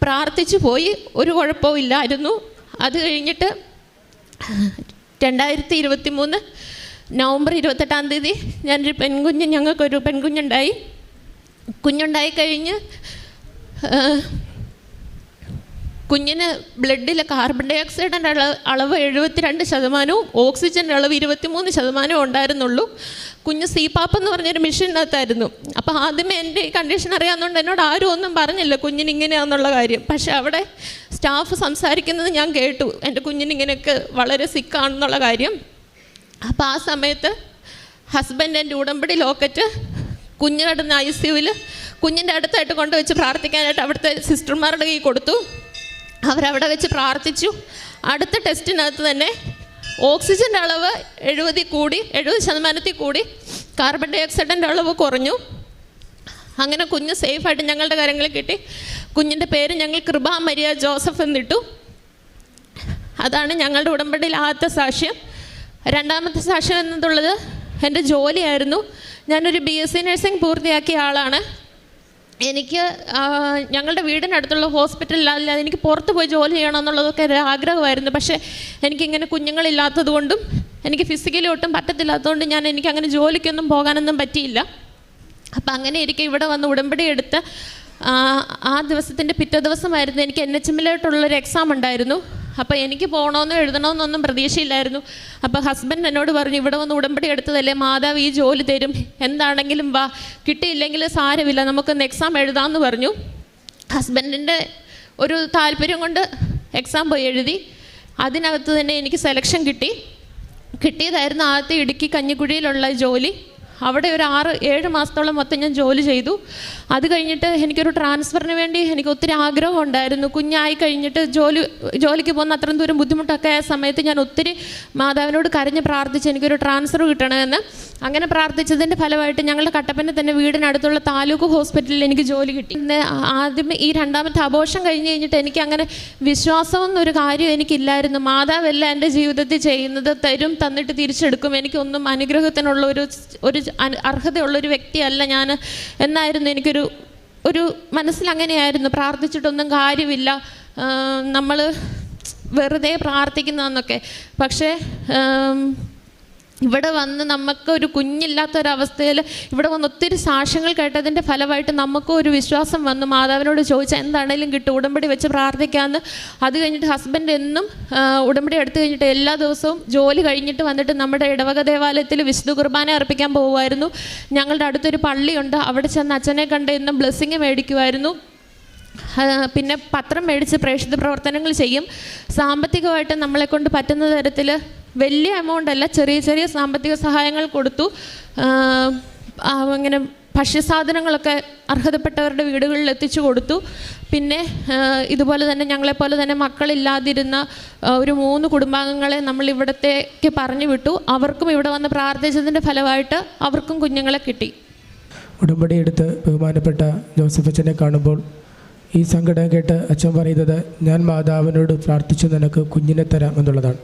പ്രാർത്ഥിച്ചു പോയി, ഒരു കുഴപ്പവും ഇല്ലായിരുന്നു. അത് കഴിഞ്ഞിട്ട് 2023 നവംബർ 28-ാം തീയതി ഞങ്ങൾക്കൊരു പെൺകുഞ്ഞുണ്ടായി കഴിഞ്ഞ് കുഞ്ഞിന് ബ്ലഡിൽ കാർബൺ ഡൈ ഓക്സൈഡിൻ്റെ അളവ് 72%, ഓക്സിജൻ്റെ അളവ് 23% ഉണ്ടായിരുന്നുള്ളൂ. കുഞ്ഞ് CPAP എന്ന് പറഞ്ഞൊരു മെഷീനകത്തായിരുന്നു. അപ്പോൾ ആദ്യമേ എൻ്റെ ഈ കണ്ടീഷൻ അറിയാവുന്നതുകൊണ്ട് എന്നോട് ആരും ഒന്നും പറഞ്ഞില്ല കുഞ്ഞിന് ഇങ്ങനെയാണെന്നുള്ള കാര്യം. പക്ഷേ അവിടെ സ്റ്റാഫ് സംസാരിക്കുന്നത് ഞാൻ കേട്ടു, എൻ്റെ കുഞ്ഞിന് ഇങ്ങനെയൊക്കെ വളരെ സിക്കാണെന്നുള്ള കാര്യം. അപ്പോൾ ആ സമയത്ത് ഹസ്ബൻഡ് എൻ്റെ ഉടമ്പടി ലോക്കറ്റ് കുഞ്ഞ് കിടന്ന ICUവിൽ കുഞ്ഞിൻ്റെ അടുത്തായിട്ട് കൊണ്ടുവച്ച് പ്രാർത്ഥിക്കാനായിട്ട് അവിടുത്തെ സിസ്റ്റർമാരുടെ കയ്യിൽ കൊടുത്തു. അവരവിടെ വെച്ച് പ്രാർത്ഥിച്ചു. അടുത്ത ടെസ്റ്റിനകത്ത് തന്നെ ഓക്സിജൻ്റെ അളവ് 70% കൂടി, കാർബൺ ഡൈ ഓക്സൈഡിൻ്റെ അളവ് കുറഞ്ഞു. അങ്ങനെ കുഞ്ഞ് സേഫായിട്ട് ഞങ്ങളുടെ കാര്യങ്ങളിൽ കിട്ടി. കുഞ്ഞിൻ്റെ പേര് ഞങ്ങൾ കൃപ മരിയ ജോസഫ് എന്നിട്ടു. അതാണ് ഞങ്ങളുടെ ഉടമ്പടിയിൽ ആദ്യത്തെ സാക്ഷ്യം. രണ്ടാമത്തെ സാക്ഷ്യം എന്നതുള്ളത് എൻ്റെ ജോലിയായിരുന്നു. ഞാനൊരു BSc നഴ്സിംഗ് പൂർത്തിയാക്കിയ ആളാണ്. എനിക്ക് ഞങ്ങളുടെ വീടിനടുത്തുള്ള ഹോസ്പിറ്റലിലല്ലാതെ എനിക്ക് പുറത്ത് പോയി ജോലി ചെയ്യണമെന്നുള്ളതൊക്കെ ഒരു ആഗ്രഹമായിരുന്നു. പക്ഷേ എനിക്കിങ്ങനെ കുഞ്ഞുങ്ങളില്ലാത്തത് കൊണ്ടും എനിക്ക് ഫിസിക്കലി ഒട്ടും പറ്റത്തില്ലാത്തതുകൊണ്ട് എനിക്കങ്ങനെ ജോലിക്കൊന്നും പോകാനൊന്നും പറ്റിയില്ല. അപ്പം അങ്ങനെ ഇരിക്കെ ഇവിടെ വന്ന് ഉടമ്പടി എടുത്ത് ആ ദിവസത്തിൻ്റെ പിറ്റേ ദിവസമായിരുന്നു എനിക്ക് NHM-ലായിട്ടുള്ളൊരു എക്സാം ഉണ്ടായിരുന്നു. അപ്പോൾ എനിക്ക് പോകണമെന്നോ എഴുതണമെന്നൊന്നും പ്രതീക്ഷയില്ലായിരുന്നു. അപ്പോൾ ഹസ്ബൻഡ് എന്നോട് പറഞ്ഞു, ഇവിടെ വന്ന് ഉടമ്പടി എടുത്തതല്ലേ, മാതാവ് ഈ ജോലി തരും, എന്താണെങ്കിലും വാ, കിട്ടിയില്ലെങ്കിൽ സാരമില്ല, നമുക്കൊന്ന് എക്സാം എഴുതാമെന്ന് പറഞ്ഞു. ഹസ്ബൻഡിൻ്റെ ഒരു താല്പര്യം കൊണ്ട് എക്സാം പോയി എഴുതി. അതിനകത്ത് തന്നെ എനിക്ക് സെലക്ഷൻ കിട്ടിയതായിരുന്നു ആദ്യത്തെ ഇടുക്കി കഞ്ഞിക്കുഴിയിലുള്ള ജോലി. അവിടെ ഒരു 6-7 മാസത്തോളം മൊത്തം ഞാൻ ജോലി ചെയ്തു. അത് കഴിഞ്ഞിട്ട് എനിക്കൊരു ട്രാൻസ്ഫറിന് വേണ്ടി എനിക്ക് ഒത്തിരി ആഗ്രഹം ഉണ്ടായിരുന്നു. കുഞ്ഞായി കഴിഞ്ഞിട്ട് ജോലിക്ക് പോകുന്ന അത്രയും ദൂരം ബുദ്ധിമുട്ടൊക്കെ ആയ സമയത്ത് ഞാൻ ഒത്തിരി മാതാവിനോട് കരഞ്ഞ് പ്രാർത്ഥിച്ച് എനിക്കൊരു ട്രാൻസ്ഫർ കിട്ടണമെന്ന്. അങ്ങനെ പ്രാർത്ഥിച്ചതിൻ്റെ ഫലമായിട്ട് ഞങ്ങളുടെ കട്ടപ്പന തന്നെ വീടിനടുത്തുള്ള താലൂക്ക് ഹോസ്പിറ്റലിൽ എനിക്ക് ജോലി കിട്ടി. ആദ്യം ഈ രണ്ടാമത്തെ അബോർഷൻ കഴിഞ്ഞിട്ട് എനിക്ക് അങ്ങനെ വിശ്വാസമെന്നൊരു കാര്യം എനിക്കില്ലായിരുന്നു. മാതാവല്ല എൻ്റെ ജീവിതത്തിൽ ചെയ്യുന്നത്, തന്നിട്ട് തിരിച്ചെടുക്കും, എനിക്കൊന്നും അനുഗ്രഹത്തിനുള്ള ഒരു അർഹതയുള്ളൊരു വ്യക്തിയല്ല ഞാൻ എന്നായിരുന്നു ഒരു മനസ്സിലങ്ങനെയായിരുന്നു. പ്രാർത്ഥിച്ചിട്ടൊന്നും കാര്യമില്ല, നമ്മൾ വെറുതെ പ്രാർത്ഥിക്കുന്നതെന്നൊക്കെ. പക്ഷേ ഇവിടെ വന്ന് നമുക്കൊരു കുഞ്ഞില്ലാത്തൊരവസ്ഥയിൽ ഇവിടെ വന്ന് ഒത്തിരി സാക്ഷ്യങ്ങൾ കേട്ടതിൻ്റെ ഫലമായിട്ട് നമുക്കും ഒരു വിശ്വാസം വന്നു. മാതാവിനോട് ചോദിച്ചാൽ എന്താണേലും കിട്ടും, ഉടമ്പടി വെച്ച് പ്രാർത്ഥിക്കാമെന്ന്. അത് കഴിഞ്ഞിട്ട് ഹസ്ബൻഡ് എന്നും ഉടമ്പടി എടുത്തു കഴിഞ്ഞിട്ട് എല്ലാ ദിവസവും ജോലി കഴിഞ്ഞിട്ട് വന്നിട്ട് നമ്മുടെ ഇടവക ദേവാലയത്തിൽ വിശുദ്ധ കുർബാന അർപ്പിക്കാൻ പോകുമായിരുന്നു. ഞങ്ങളുടെ അടുത്തൊരു പള്ളിയുണ്ട്, അവിടെ ചെന്ന് അച്ഛനെ കണ്ട് എന്നും ബ്ലെസ്സിങ് മേടിക്കുമായിരുന്നു. പിന്നെ പത്രം മേടിച്ച് പ്രേക്ഷിത പ്രവർത്തനങ്ങൾ ചെയ്യും. സാമ്പത്തികമായിട്ട് നമ്മളെക്കൊണ്ട് പറ്റുന്ന തരത്തിൽ വലിയ എമൗണ്ട് അല്ല, ചെറിയ ചെറിയ സാമ്പത്തിക സഹായങ്ങൾ കൊടുത്തു. അങ്ങനെ ഭക്ഷ്യസാധനങ്ങളൊക്കെ അർഹതപ്പെട്ടവരുടെ വീടുകളിൽ എത്തിച്ചു കൊടുത്തു. പിന്നെ ഇതുപോലെ തന്നെ ഞങ്ങളെപ്പോലെ തന്നെ മക്കളില്ലാതിരുന്ന ഒരു 3 കുടുംബാംഗങ്ങളെ നമ്മൾ ഇവിടത്തേക്ക് പറഞ്ഞു വിട്ടു. അവർക്കും ഇവിടെ വന്ന് പ്രാർത്ഥിച്ചതിൻ്റെ ഫലമായിട്ട് അവർക്കും കുഞ്ഞുങ്ങളെ കിട്ടി. ഉടമ്പടി എടുത്ത് ബഹുമാനപ്പെട്ട ജോസഫ് അച്ഛനെ കാണുമ്പോൾ ഈ സങ്കടം കേട്ട് അച്ഛൻ പറയുന്നത്, ഞാൻ മാതാവിനോട് പ്രാർത്ഥിച്ചു നിനക്ക് കുഞ്ഞിനെ തരാം എന്നുള്ളതാണ്.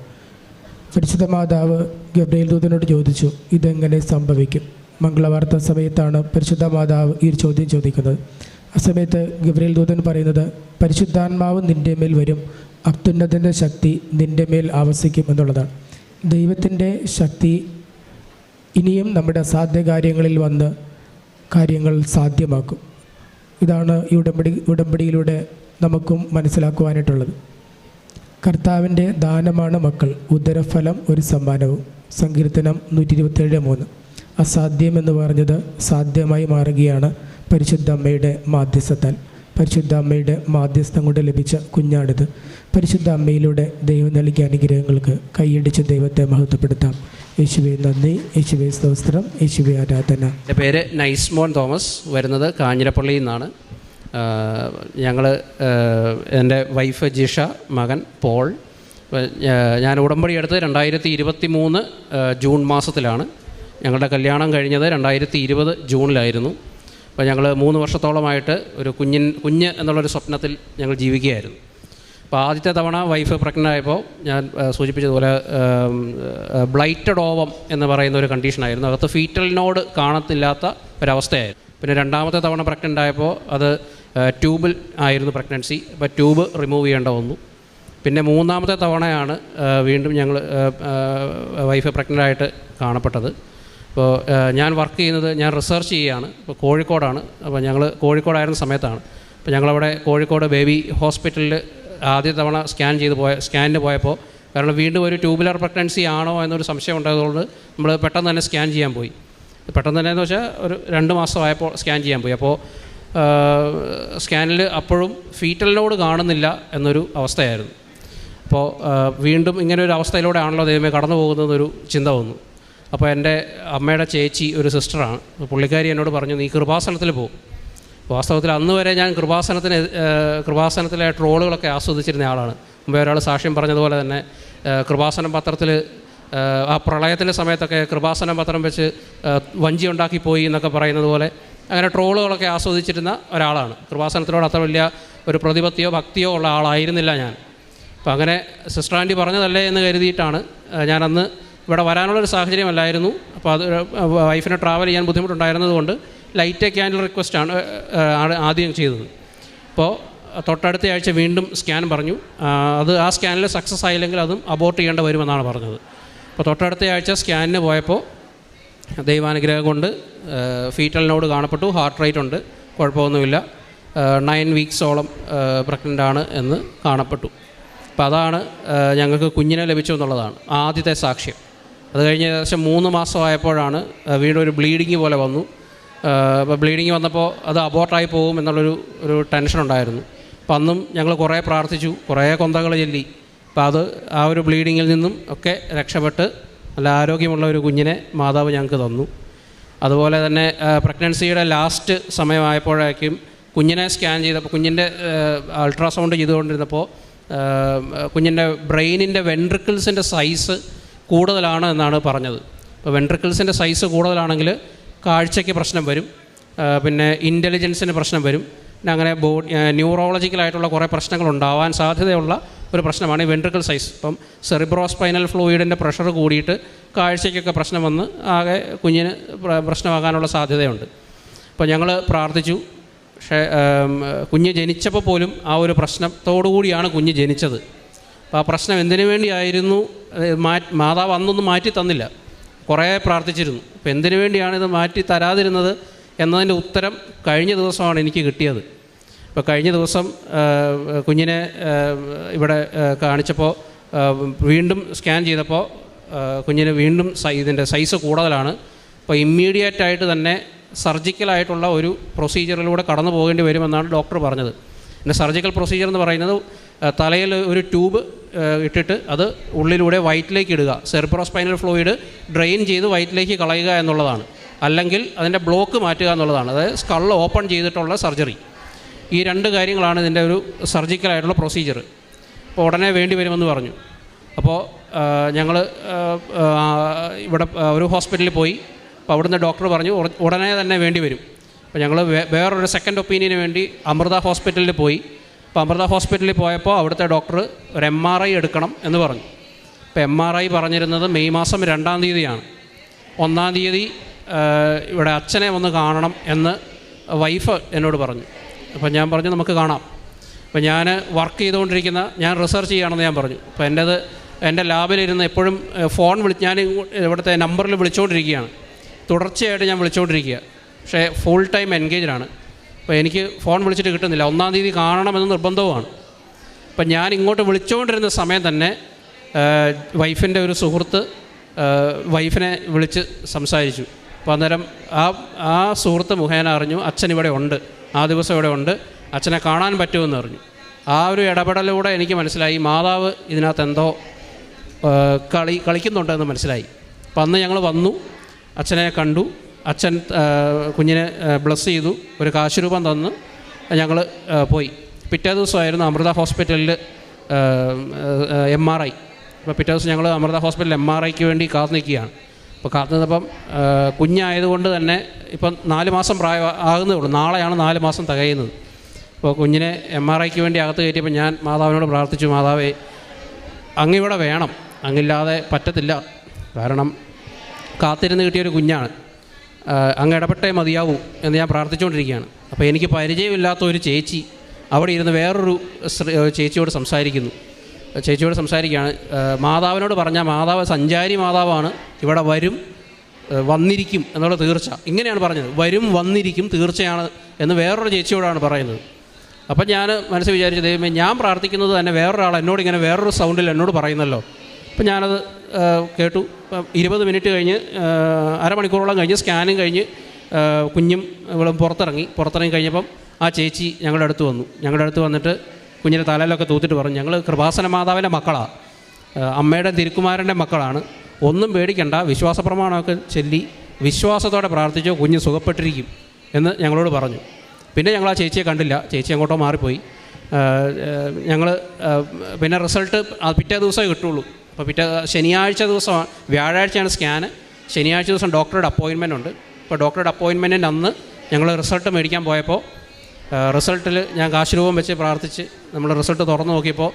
പരിശുദ്ധ മാതാവ് ഗബ്രിയേൽ ദൂതനോട് ചോദിച്ചു, ഇതെങ്ങനെ സംഭവിക്കും? മംഗളവാർത്ത സമയത്താണ് പരിശുദ്ധ മാതാവ് ഈ ചോദ്യം ചോദിക്കുന്നത്. ആ സമയത്ത് ഗബ്രിയേൽ ദൂതൻ പറയുന്നത്, പരിശുദ്ധാത്മാവ് നിൻ്റെ മേൽ വരും, അത്യുന്നതൻ്റെ ശക്തി നിൻ്റെ മേൽ ആവസിക്കും എന്നുള്ളതാണ്. ദൈവത്തിൻ്റെ ശക്തി ഇനിയും നമ്മുടെ അസാധ്യ കാര്യങ്ങളിൽ വന്ന് കാര്യങ്ങൾ സാധ്യമാക്കും. ഇതാണ് ഈ ഉടമ്പടിയിലൂടെ നമുക്കും മനസ്സിലാക്കുവാനായിട്ടുള്ളത്. കർത്താവിൻ്റെ ദാനമാണ് മക്കൾ, ഉദരഫലം ഒരു സമ്മാനവും. സങ്കീർത്തനം 127:3. അസാധ്യമെന്ന് പറഞ്ഞത് സാധ്യമായി മാറുകയാണ് പരിശുദ്ധ അമ്മയുടെ മാധ്യസ്ഥത്താൽ. പരിശുദ്ധ അമ്മയുടെ മാധ്യസ്ഥം കൊണ്ട് ലഭിച്ച കുഞ്ഞാണിത്. പരിശുദ്ധ അമ്മയിലൂടെ ദൈവം നൽകിയ അനുഗ്രഹങ്ങൾക്ക് കൈയടിച്ച് ദൈവത്തെ മഹത്വപ്പെടുത്താം. യേശുവേ നന്ദി, യേശുവേ സ്തോത്രം, യേശുവേ ആരാധന. എൻ്റെ പേര് നൈസ്മോൻ തോമസ്, വരുന്നത് കാഞ്ഞിരപ്പള്ളിയിൽ നിന്നാണ്. എൻ്റെ വൈഫ് ജിഷ, മകൻ പോൾ. ഞാൻ ഉടമ്പടി എടുത്തത് 2023 ജൂൺ മാസത്തിലാണ്. ഞങ്ങളുടെ കല്യാണം കഴിഞ്ഞത് 2020 ജൂണിലായിരുന്നു. അപ്പോൾ ഞങ്ങൾ 3 വർഷത്തോളമായിട്ട് ഒരു കുഞ്ഞ് എന്നുള്ളൊരു സ്വപ്നത്തിൽ ഞങ്ങൾ ജീവിക്കുകയായിരുന്നു. അപ്പോൾ ആദ്യത്തെ തവണ വൈഫ് പ്രഗ്നൻ്റ് ആയപ്പോൾ ഞാൻ സൂചിപ്പിച്ചതുപോലെ ബ്ലൈറ്റഡ് ഓവം എന്ന് പറയുന്ന ഒരു കണ്ടീഷനായിരുന്നു. അകത്ത് ഫീറ്റൽ നോഡ് കാണത്തില്ലാത്ത ഒരവസ്ഥയായിരുന്നു. പിന്നെ രണ്ടാമത്തെ തവണ പ്രഗ്നൻ്റ് ആയപ്പോൾ അത് ട്യൂബിൽ ആയിരുന്നു പ്രഗ്നൻസി. അപ്പോൾ ട്യൂബ് റിമൂവ് ചെയ്യേണ്ട വന്നു. പിന്നെ മൂന്നാമത്തെ തവണയാണ് വീണ്ടും ഞങ്ങൾ വൈഫ് പ്രഗ്നൻ്റ് ആയിട്ട് കാണപ്പെട്ടത്. അപ്പോൾ ഞാൻ വർക്ക് ചെയ്യുന്നത്, ഞാൻ റിസർച്ച് ചെയ്യുകയാണ്. ഇപ്പോൾ കോഴിക്കോടാണ്. അപ്പോൾ ഞങ്ങൾ കോഴിക്കോടായിരുന്ന സമയത്താണ്. അപ്പോൾ ഞങ്ങളവിടെ കോഴിക്കോട് ബേബി ഹോസ്പിറ്റലിൽ ആദ്യ തവണ സ്കാനിന് പോയപ്പോൾ, കാരണം വീണ്ടും ഒരു ട്യൂബുലർ പ്രഗ്നൻസി ആണോ എന്നൊരു സംശയം ഉണ്ടായതുകൊണ്ട് നമ്മൾ പെട്ടെന്ന് തന്നെ സ്കാൻ ചെയ്യാൻ പോയി. പെട്ടെന്ന് തന്നെ എന്ന് വെച്ചാൽ ഒരു 2 മാസമായപ്പോൾ സ്കാൻ ചെയ്യാൻ പോയി. അപ്പോൾ സ്കാനിൽ അപ്പോഴും ഫീറ്റൽ നോഡ് കാണുന്നില്ല എന്നൊരു അവസ്ഥയായിരുന്നു. അപ്പോൾ വീണ്ടും ഇങ്ങനെ ഒരു അവസ്ഥയിലൂടെ ആണല്ലോ ദൈവമേ കടന്നു പോകുന്നതെന്നൊരു ചിന്ത വന്നു. അപ്പോൾ എൻ്റെ അമ്മയുടെ ചേച്ചി ഒരു സിസ്റ്ററാണ്, പുള്ളിക്കാരി എന്നോട് പറഞ്ഞു, നീ കൃപാസനത്തിൽ പോകും. വാസ്തവത്തിൽ അന്ന് വരെ ഞാൻ കൃപാസനത്തിലെ ട്രോളുകളൊക്കെ ആസ്വദിച്ചിരുന്ന ആളാണ്. മുമ്പേ ഒരാൾ സാക്ഷ്യം പറഞ്ഞതുപോലെ തന്നെ കൃപാസനം പത്രത്തിൽ ആ പ്രളയത്തിൻ്റെ സമയത്തൊക്കെ കൃപാസനം പത്രം വെച്ച് വഞ്ചി ഉണ്ടാക്കിപ്പോയി എന്നൊക്കെ പറയുന്നത് പോലെ അങ്ങനെ ട്രോളുകളൊക്കെ ആസ്വദിച്ചിരുന്ന ഒരാളാണ്. കൃപാസനത്തിനോട് അത്ര വലിയ ഒരു പ്രതിപത്തിയോ ഭക്തിയോ ഉള്ള ആളായിരുന്നില്ല ഞാൻ. അപ്പോൾ അങ്ങനെ സിസ്റ്റർ ആൻറ്റി പറഞ്ഞതല്ലേ എന്ന് കരുതിയിട്ടാണ് ഞാനന്ന് ഇവിടെ വരാനുള്ളൊരു സാഹചര്യമല്ലായിരുന്നു. അപ്പോൾ അത് വൈഫിനെ ട്രാവൽ ചെയ്യാൻ ബുദ്ധിമുട്ടുണ്ടായിരുന്നത് കൊണ്ട് ലൈറ്റ് ക്യാൻഡിൽ റിക്വസ്റ്റാണ് ആദ്യം ചെയ്തത്. അപ്പോൾ തൊട്ടടുത്ത ആഴ്ച വീണ്ടും സ്കാൻ പറഞ്ഞു. ആ സ്കാനിൽ സക്സസ് ആയില്ലെങ്കിൽ അതും അബോർട്ട് ചെയ്യേണ്ടി വരുമെന്നാണ് പറഞ്ഞത്. അപ്പോൾ തൊട്ടടുത്ത ആഴ്ച സ്കാനിന് പോയപ്പോൾ ദൈവാനുഗ്രഹം കൊണ്ട് ഫീറ്റൽ നോഡ് കാണപ്പെട്ടു, ഹാർട്ട് റേറ്റ് ഉണ്ട്, കുഴപ്പമൊന്നുമില്ല, 9 വീക്സോളം പ്രഗ്നൻ്റ് ആണ് എന്ന് കാണപ്പെട്ടു. അപ്പോൾ അതാണ് ഞങ്ങൾക്ക് കുഞ്ഞിനെ ലഭിച്ചു എന്നുള്ളതാണ് ആദ്യത്തെ സാക്ഷ്യം. അത് കഴിഞ്ഞ് ഏകദേശം 3 മാസമായപ്പോഴാണ് വീണ്ടും ഒരു ബ്ലീഡിങ് പോലെ വന്നു. അപ്പോൾ ബ്ലീഡിങ് വന്നപ്പോൾ അത് അബോർട്ടായി പോകും എന്നുള്ളൊരു ടെൻഷൻ ഉണ്ടായിരുന്നു. അപ്പോൾ അന്നും ഞങ്ങൾ കുറേ പ്രാർത്ഥിച്ചു, കുറേ കൊന്തകൾ ചൊല്ലി. അപ്പോൾ അത് ആ ഒരു ബ്ലീഡിങ്ങിൽ നിന്നും ഒക്കെ രക്ഷപ്പെട്ട് നല്ല ആരോഗ്യമുള്ള ഒരു കുഞ്ഞിനെ മാതാവ് ഞങ്ങൾക്ക് തന്നു. അതുപോലെ തന്നെ പ്രഗ്നൻസിയുടെ ലാസ്റ്റ് സമയമായപ്പോഴേക്കും കുഞ്ഞിനെ സ്കാൻ ചെയ്തപ്പോൾ, കുഞ്ഞിൻ്റെ അൾട്രാസൗണ്ട് ചെയ്തുകൊണ്ടിരുന്നപ്പോൾ കുഞ്ഞിൻ്റെ ബ്രെയിനിൻ്റെ വെൻട്രിക്കിൾസിൻ്റെ സൈസ് കൂടുതലാണ് എന്നാണ് പറഞ്ഞത്. അപ്പോൾ വെൻട്രിക്കിൾസിൻ്റെ സൈസ് കൂടുതലാണെങ്കിൽ കാഴ്ചയ്ക്ക് പ്രശ്നം വരും, പിന്നെ ഇൻ്റലിജൻസിന് പ്രശ്നം വരും, പിന്നെ അങ്ങനെ ന്യൂറോളജിക്കലായിട്ടുള്ള കുറേ പ്രശ്നങ്ങൾ ഉണ്ടാവാൻ സാധ്യതയുള്ള ഒരു പ്രശ്നമാണ് ഈ വെൻട്രിക്കിൾ സൈസ്. ഇപ്പം സെറിബ്രോസ്പൈനൽ ഫ്ലൂയിഡിൻ്റെ പ്രഷർ കൂടിയിട്ട് കാഴ്ചയ്ക്കൊക്കെ പ്രശ്നം വന്ന് ആകെ കുഞ്ഞിന് പ്രശ്നമാകാനുള്ള സാധ്യതയുണ്ട്. അപ്പോൾ ഞങ്ങൾ പ്രാർത്ഥിച്ചു. പക്ഷേ കുഞ്ഞ് ജനിച്ചപ്പോൾ പോലും ആ ഒരു പ്രശ്നത്തോടു കൂടിയാണ് കുഞ്ഞ് ജനിച്ചത്. അപ്പോൾ ആ പ്രശ്നം എന്തിനു വേണ്ടിയായിരുന്നു, മാതാവ് അന്നൊന്നും മാറ്റി തന്നില്ല, കുറേ പ്രാർത്ഥിച്ചിരുന്നു. അപ്പോൾ എന്തിനു വേണ്ടിയാണ് ഇത് മാറ്റി തരാതിരുന്നത് എന്നതിൻ്റെ ഉത്തരം കഴിഞ്ഞ ദിവസമാണ് എനിക്ക് കിട്ടിയത്. ഇപ്പോൾ കഴിഞ്ഞ ദിവസം കുഞ്ഞിനെ ഇവിടെ കാണിച്ചപ്പോൾ വീണ്ടും സ്കാൻ ചെയ്തപ്പോൾ കുഞ്ഞിന് വീണ്ടും ഇതിൻ്റെ സൈസ് കൂടുതലാണ്. അപ്പോൾ ഇമ്മീഡിയറ്റായിട്ട് തന്നെ സർജിക്കലായിട്ടുള്ള ഒരു പ്രൊസീജിയറിലൂടെ കടന്നു പോകേണ്ടി വരുമെന്നാണ് ഡോക്ടർ പറഞ്ഞത്. പിന്നെ സർജിക്കൽ പ്രൊസീജിയർ എന്ന് പറയുന്നത് തലയിൽ ഒരു ട്യൂബ് ഇട്ടിട്ട് അത് ഉള്ളിലൂടെ വയറ്റിലേക്ക് ഇടുക, സെറിബ്രോസ്പൈനൽ ഫ്ലൂയിഡ് ഡ്രെയിൻ ചെയ്ത് വയറ്റിലേക്ക് കളയുക എന്നുള്ളതാണ്. അല്ലെങ്കിൽ അതിൻ്റെ ബ്ലോക്ക് മാറ്റുക എന്നുള്ളതാണ്. അതായത് സ്കൾ ഓപ്പൺ ചെയ്തിട്ടുള്ള സർജറി. ഈ 2 കാര്യങ്ങളാണ് ഇതിൻ്റെ ഒരു സർജിക്കലായിട്ടുള്ള പ്രൊസീജിയർ. അപ്പോൾ ഉടനെ വേണ്ടി വരുമെന്ന് പറഞ്ഞു. അപ്പോൾ ഞങ്ങൾ ഇവിടെ ഒരു ഹോസ്പിറ്റലിൽ പോയി. അപ്പോൾ അവിടുന്ന് ഡോക്ടർ പറഞ്ഞു ഉടനെ തന്നെ വേണ്ടി വരും. അപ്പോൾ ഞങ്ങൾ വേറൊരു സെക്കൻഡ് ഒപ്പീനിയന് വേണ്ടി അമൃത ഹോസ്പിറ്റലിൽ പോയി. അപ്പോൾ അമൃത ഹോസ്പിറ്റലിൽ പോയപ്പോൾ അവിടുത്തെ ഡോക്ടർ ഒരു MRI എടുക്കണം എന്ന് പറഞ്ഞു. അപ്പോൾ MRI പറഞ്ഞിരുന്നത് മെയ് മാസം 2-ാം തീയതിയാണ്. 1-ാം തീയതി ഇവിടെ അച്ഛനെ ഒന്ന് കാണണം എന്ന് വൈഫ് എന്നോട് പറഞ്ഞു. അപ്പോൾ ഞാൻ പറഞ്ഞു നമുക്ക് കാണാം. അപ്പോൾ ഞാൻ വർക്ക് ചെയ്തുകൊണ്ടിരിക്കുന്ന, ഞാൻ റിസർച്ച് ചെയ്യുകയാണെന്ന് ഞാൻ പറഞ്ഞു. അപ്പോൾ എൻ്റെ ലാബിലിരുന്ന് എപ്പോഴും ഞാൻ ഇവിടുത്തെ നമ്പറിൽ വിളിച്ചുകൊണ്ടിരിക്കുകയാണ്, തുടർച്ചയായിട്ട് ഞാൻ വിളിച്ചുകൊണ്ടിരിക്കുക. പക്ഷേ ഫുൾ ടൈം എൻഗേജ്ഡാണ്. അപ്പോൾ എനിക്ക് ഫോൺ വിളിച്ചിട്ട് കിട്ടുന്നില്ല. 1-ാം തീയതി കാണണമെന്ന് നിർബന്ധവുമാണ്. അപ്പം ഞാൻ ഇങ്ങോട്ട് വിളിച്ചുകൊണ്ടിരുന്ന സമയം തന്നെ വൈഫിൻ്റെ ഒരു സുഹൃത്ത് വൈഫിനെ വിളിച്ച് സംസാരിച്ചു. അപ്പോൾ അന്നേരം ആ സുഹൃത്ത് മുഖേന അറിഞ്ഞു അച്ഛൻ ഇവിടെ ഉണ്ട്, ആ ദിവസം ഇവിടെ ഉണ്ട്, അച്ഛനെ കാണാൻ പറ്റുമെന്ന് അറിഞ്ഞു. ആ ഒരു ഇടപെടലൂടെ എനിക്ക് മനസ്സിലായി മാതാവ് ഇതിനകത്ത് എന്തോ കളിക്കുന്നുണ്ടെന്ന് മനസ്സിലായി. അപ്പം അന്ന് ഞങ്ങൾ വന്നു, അച്ഛനെ കണ്ടു. അച്ഛൻ കുഞ്ഞിനെ ബ്ലസ് ചെയ്തു, ഒരു കാശുരൂപം തന്ന് ഞങ്ങൾ പോയി. പിറ്റേ ദിവസമായിരുന്നു അമൃത ഹോസ്പിറ്റലിൽ MRI. അപ്പോൾ പിറ്റേ ദിവസം ഞങ്ങൾ അമൃത ഹോസ്പിറ്റലിൽ MRIക്ക് വേണ്ടി കാത്തു നിൽക്കുകയാണ്. അപ്പോൾ കാത്തു നിന്നപ്പം കുഞ്ഞായതുകൊണ്ട് തന്നെ ഇപ്പം 4 മാസം പ്രായം ആകുന്നേ ഉള്ളൂ. നാളെയാണ് 4 മാസം തികയുന്നത്. അപ്പോൾ കുഞ്ഞിനെ MRIക്ക് വേണ്ടി അകത്ത് കയറ്റിയപ്പോൾ ഞാൻ മാതാവിനോട് പ്രാർത്ഥിച്ചു, മാതാവേ അങ്ങിവിടെ വേണം, അങ്ങില്ലാതെ പറ്റത്തില്ല, കാരണം കാത്തിരുന്ന് കിട്ടിയൊരു കുഞ്ഞാണ്, അങ്ങ് ഇടപെട്ടേ മതിയാവൂ എന്ന് ഞാൻ പ്രാർത്ഥിച്ചുകൊണ്ടിരിക്കുകയാണ്. അപ്പോൾ എനിക്ക് പരിചയമില്ലാത്ത ഒരു ചേച്ചി അവിടെ ഇരുന്ന് വേറൊരു ചേച്ചിയോട് സംസാരിക്കുകയാണ്. മാതാവിനോട് പറഞ്ഞാൽ മാതാവ് സഞ്ചാരി മാതാവാണ്, ഇവിടെ വരും വന്നിരിക്കും എന്നുള്ള തീർച്ച, ഇങ്ങനെയാണ് പറഞ്ഞത്. വരും വന്നിരിക്കും തീർച്ചയാണ് എന്ന് വേറൊരു ചേച്ചിയോടാണ് പറയുന്നത്. അപ്പം ഞാൻ മനസ്സിൽ വിചാരിച്ചു, ദൈവമേ, ഞാൻ പ്രാർത്ഥിക്കുന്നത് തന്നെ വേറൊരാൾ എന്നോട് ഇങ്ങനെ വേറൊരു സൗണ്ടിൽ എന്നോട് പറയുന്നല്ലോ. അപ്പം ഞാനത് കേട്ടു. 20 മിനിറ്റ് കഴിഞ്ഞ്, അരമണിക്കൂറോളം കഴിഞ്ഞ് സ്കാനിങ് കഴിഞ്ഞ് കുഞ്ഞും ഇവളും പുറത്തിറങ്ങി കഴിഞ്ഞപ്പം ആ ചേച്ചി ഞങ്ങളുടെ അടുത്ത് വന്നു. ഞങ്ങളുടെ അടുത്ത് വന്നിട്ട് കുഞ്ഞിൻ്റെ തലയിലൊക്കെ തൂത്തിട്ട് പറഞ്ഞു, ഞങ്ങൾ കൃപാസന മാതാവിൻ്റെ മക്കളാണ്, അമ്മയുടെ തിരുക്കുമാരൻ്റെ മക്കളാണ്, ഒന്നും പേടിക്കണ്ട, വിശ്വാസ പ്രമാണമൊക്കെ ചൊല്ലി വിശ്വാസത്തോടെ പ്രാർത്ഥിച്ചോ, കുഞ്ഞ് സുഖപ്പെട്ടിരിക്കും എന്ന് ഞങ്ങളോട് പറഞ്ഞു. പിന്നെ ഞങ്ങൾ ആ ചേച്ചിയെ കണ്ടില്ല, ചേച്ചി അങ്ങോട്ടോ മാറിപ്പോയി. ഞങ്ങൾ പിന്നെ റിസൾട്ട് പിറ്റേ ദിവസമേ കിട്ടുള്ളൂ. അപ്പോൾ ശനിയാഴ്ച ദിവസമാണ്, വ്യാഴാഴ്ചയാണ് സ്കാന്, ശനിയാഴ്ച ദിവസം ഡോക്ടറുടെ അപ്പോയിൻമെൻ്റ് ഉണ്ട്. അപ്പോൾ ഡോക്ടറുടെ അപ്പോയിൻമെൻറ്റിൻ്റെ അന്ന് ഞങ്ങൾ റിസൾട്ട് മേടിക്കാൻ പോയപ്പോൾ റിസൾട്ടിൽ ഞാൻ കാശുരൂപം വെച്ച് പ്രാർത്ഥിച്ച് നമ്മൾ റിസൾട്ട് തുറന്ന് നോക്കിയപ്പോൾ